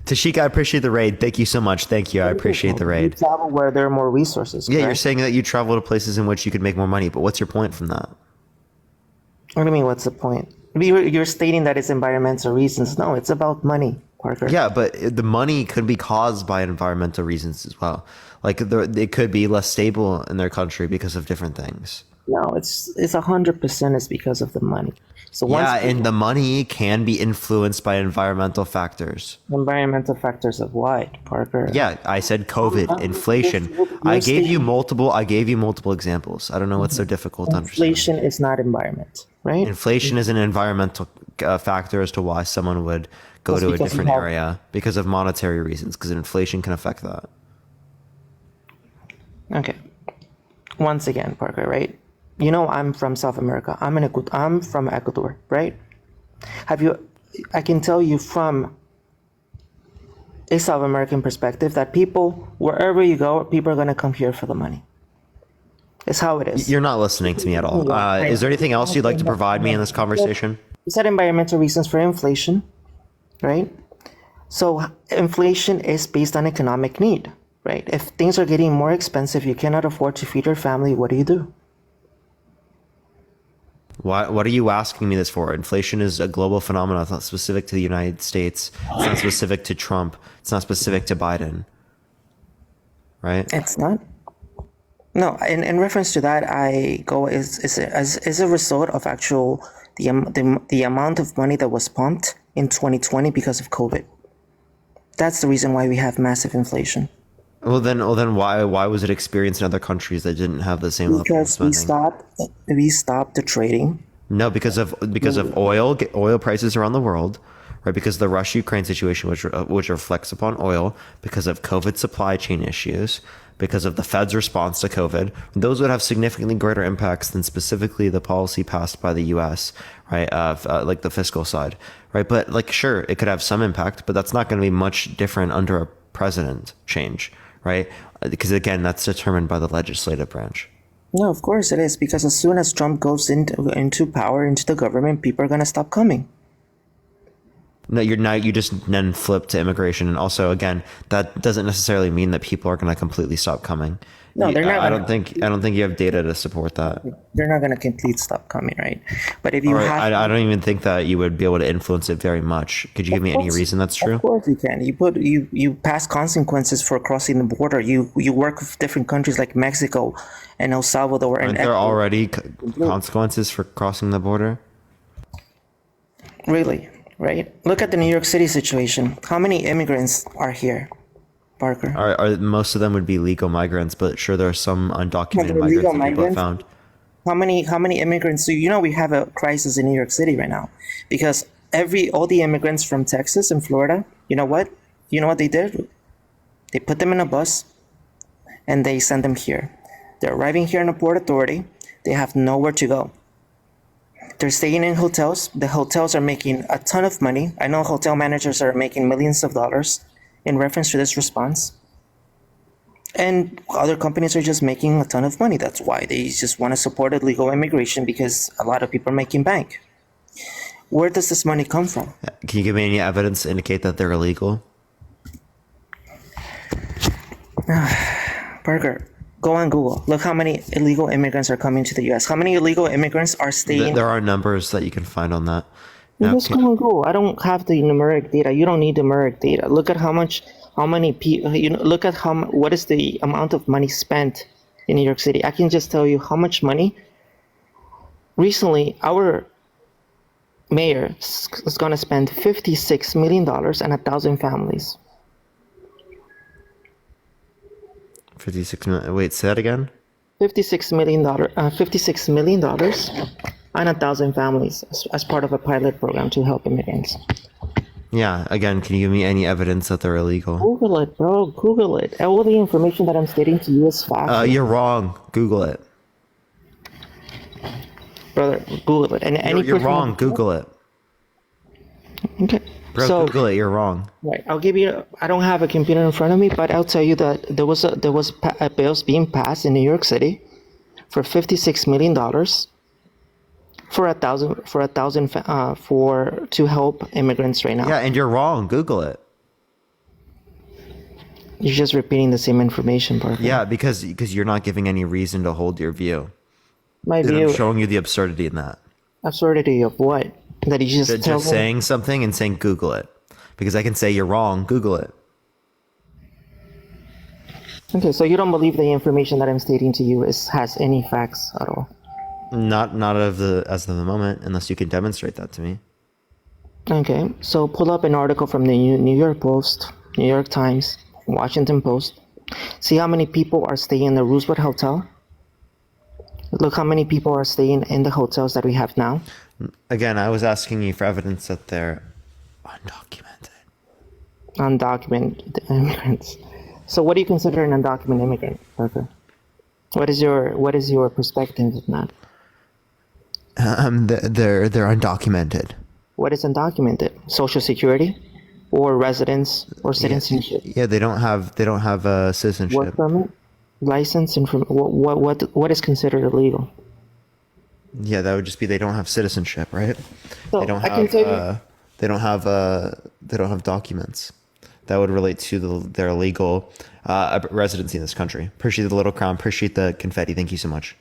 Speaker 1: Tashika, I appreciate the raid. Thank you so much. Thank you. I appreciate the
Speaker 18: You
Speaker 1: raid.
Speaker 18: travel where there are more resources.
Speaker 1: Yeah, you're
Speaker 18: correct?
Speaker 1: saying that you travel to places in which you could make more money, but what's your point from that?
Speaker 18: What do you mean, what's the point? You're stating that it's environmental reasons. No, it's about money, Parker.
Speaker 1: Yeah, but the money could be caused by environmental reasons as well. Like it could be less stable in their country because of different things.
Speaker 18: No, it's 100% is because of the money. So
Speaker 1: And the money can be influenced by environmental factors.
Speaker 18: Environmental factors of what, Parker?
Speaker 1: Yeah, I said COVID, inflation. I gave you multiple examples. I don't know what's so difficult to understand.
Speaker 18: Inflation is not environment, right?
Speaker 1: Inflation is an environmental factor as to why someone would go
Speaker 18: That's
Speaker 1: to a
Speaker 18: because
Speaker 1: different
Speaker 18: you have-
Speaker 1: area because of monetary reasons, because inflation can affect that.
Speaker 18: Okay. Once again, Parker, right? You know, I'm from South America. I'm from Ecuador, right? I can tell you from a South American perspective that people, wherever you go, people are going to come here for the money. It's how it is.
Speaker 1: You're not listening to me at all. Is there anything else you'd like to provide me in this conversation?
Speaker 18: You said environmental reasons for inflation, right? So inflation is based on economic need, right? If things are getting more expensive, you cannot afford to feed your family, what do?
Speaker 1: What are you asking me this for? Inflation is a global phenomenon. It's not specific to the United States. It's not specific to Trump. It's not specific to Biden. Right?
Speaker 18: It's not. No, in reference to that, I go is a result of actual the amount of money that was pumped in 2020 because of COVID. That's the reason why we have massive inflation.
Speaker 1: Well then why was it experienced in other countries that didn't have the same level of
Speaker 18: Because
Speaker 1: spending?
Speaker 18: we stopped the trading.
Speaker 1: No, because of oil prices around the world, right? Because of the Russia-Ukraine situation, which reflects upon oil, because of COVID supply chain issues, because of the Fed's response to COVID, those would have significantly greater impacts than specifically the policy passed by the U.S., right? Like the fiscal side, right? But like, sure, it could have some impact, but that's not going to be much different under a president change, right? Because again, that's determined by the legislative branch.
Speaker 18: No, of course it is, because as soon as Trump goes into power, into the government, people are going to stop coming.
Speaker 1: No, you just then flip to immigration, and also again, that doesn't necessarily mean that people are going to completely stop coming.
Speaker 18: No, they're not.
Speaker 1: I don't think you have data to support that.
Speaker 18: They're not going to completely stop coming, right? But if you
Speaker 1: All right,
Speaker 18: have,
Speaker 1: I don't even think that you would be able to influence it very much. Could you give me any reason that's true?
Speaker 18: Of course you can. You pass consequences for crossing the border. You work with different countries like Mexico and El Salvador.
Speaker 1: Aren't there already consequences for crossing the border?
Speaker 18: Really, right? Look at the New York City situation. How many immigrants are here, Parker?
Speaker 1: Most of them would be legal migrants, but sure, there are some undocumented migrants
Speaker 18: Illegal
Speaker 1: that people have
Speaker 18: migrants?
Speaker 1: found.
Speaker 18: How many immigrants? So we have a crisis in New York City right now because all the immigrants from Texas and Florida. You know what? You know what they did? They put them in a bus and they send them here. They're arriving here in the Port Authority. They have nowhere to go. They're staying in hotels. The hotels are making a ton of money. I know hotel managers are making millions of dollars in reference to this response. And other companies are just making a ton of money. That's why they just want to support illegal immigration, because a lot of people are making bank. Where does this money come from?
Speaker 1: Can you give me any evidence to indicate that they're illegal?
Speaker 18: Parker, go on Google. Look how many illegal immigrants are coming to the U.S. How many illegal immigrants are staying?
Speaker 1: There are numbers that you can find on that.
Speaker 18: You just go on Google. I don't have the numeric data. You don't need numeric data. Look at how many people, look at what is the amount of money spent in New York City. I can just tell you how much money. Recently, our mayor is going to spend $56 million and 1,000 families.
Speaker 1: 56 million. Wait, say that again?
Speaker 18: $56 million and 1,000 families as part of a pilot program to help immigrants.
Speaker 1: Yeah, again, can you give me any evidence that they're illegal?
Speaker 18: Google it, bro. Google it. All the information that I'm stating to you is fact.
Speaker 1: You're wrong. Google it.
Speaker 18: Brother, Google it. And
Speaker 1: You're wrong. Google it.
Speaker 18: Okay.
Speaker 1: Bro,
Speaker 18: So-
Speaker 1: Google it. You're wrong.
Speaker 18: Right. I'll give you. I don't have a computer in front of me, but I'll tell you that there was a bills being passed in New York City for $56 million for 1,000 to help immigrants right now.
Speaker 1: Yeah, and you're wrong. Google it.
Speaker 18: You're just repeating the same information, Parker.
Speaker 1: Yeah, because you're not giving any reason to hold your view.
Speaker 18: My
Speaker 1: And
Speaker 18: view.
Speaker 1: I'm showing you the absurdity in that.
Speaker 18: Absurdity of what? That you just tell
Speaker 1: Just
Speaker 18: me-
Speaker 1: saying something and saying Google it. Because I can say you're wrong. Google it.
Speaker 18: Okay, so you don't believe the information that I'm stating to you has any facts at all.
Speaker 1: Not as of the moment, unless you can demonstrate that to me.
Speaker 18: Okay, so pull up an article from the New York Post, New York Times, Washington Post. See how many people are staying in the Roosevelt Hotel. Look how many people are staying in the hotels that we have now.
Speaker 1: Again, I was asking you for evidence that they're
Speaker 18: Undocumented immigrants. So what do you consider an undocumented immigrant, Parker? What is your perspective on that?
Speaker 1: They're undocumented.
Speaker 18: What is undocumented? Social Security, or residence, or citizenship?
Speaker 1: Yeah, they don't have citizenship.
Speaker 18: Work permit, license, and what is considered illegal?
Speaker 1: Yeah, that would just be they don't have citizenship, right?
Speaker 18: So,
Speaker 1: they don't
Speaker 18: I can
Speaker 1: have.
Speaker 18: tell you-
Speaker 1: They don't have documents that would relate to their legal residency in this country. Appreciate the little crown. Appreciate the confetti. Thank you so much.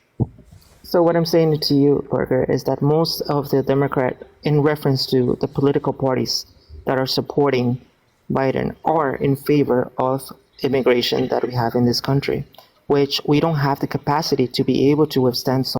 Speaker 18: So what I'm saying to you, Parker, is that most of the Democrat, in reference to the political parties that are supporting Biden, are in favor of immigration that we have in this country, which we don't have the capacity to be able to withstand so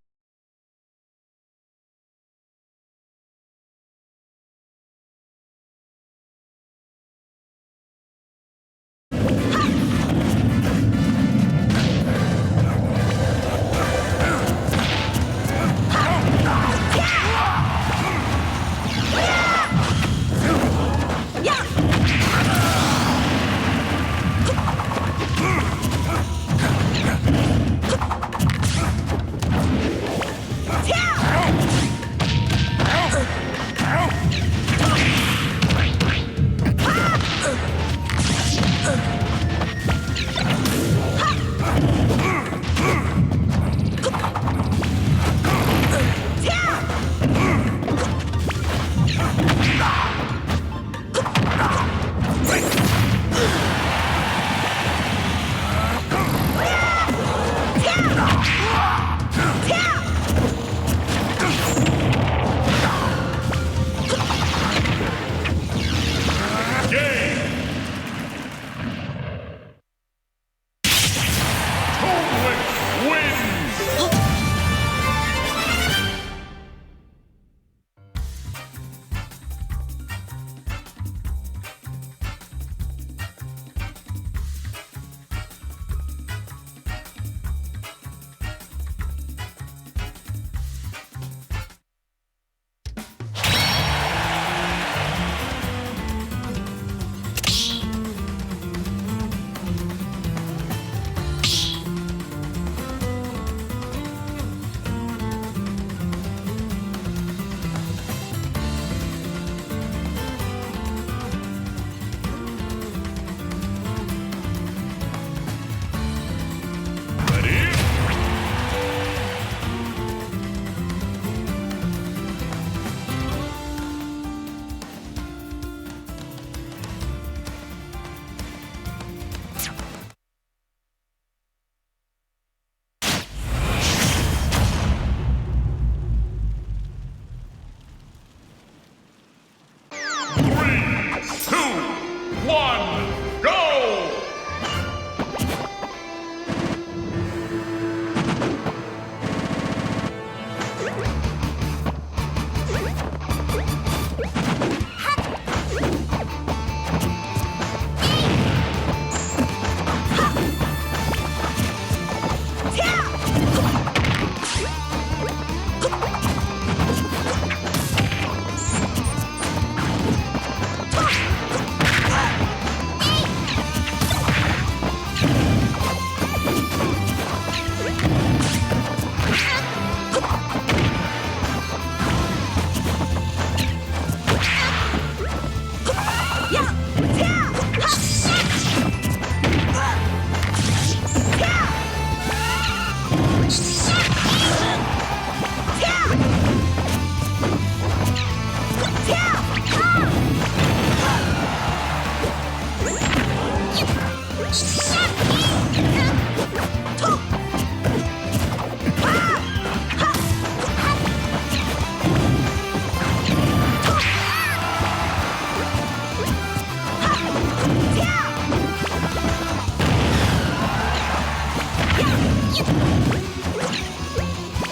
Speaker 19: You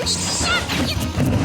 Speaker 19: suck! You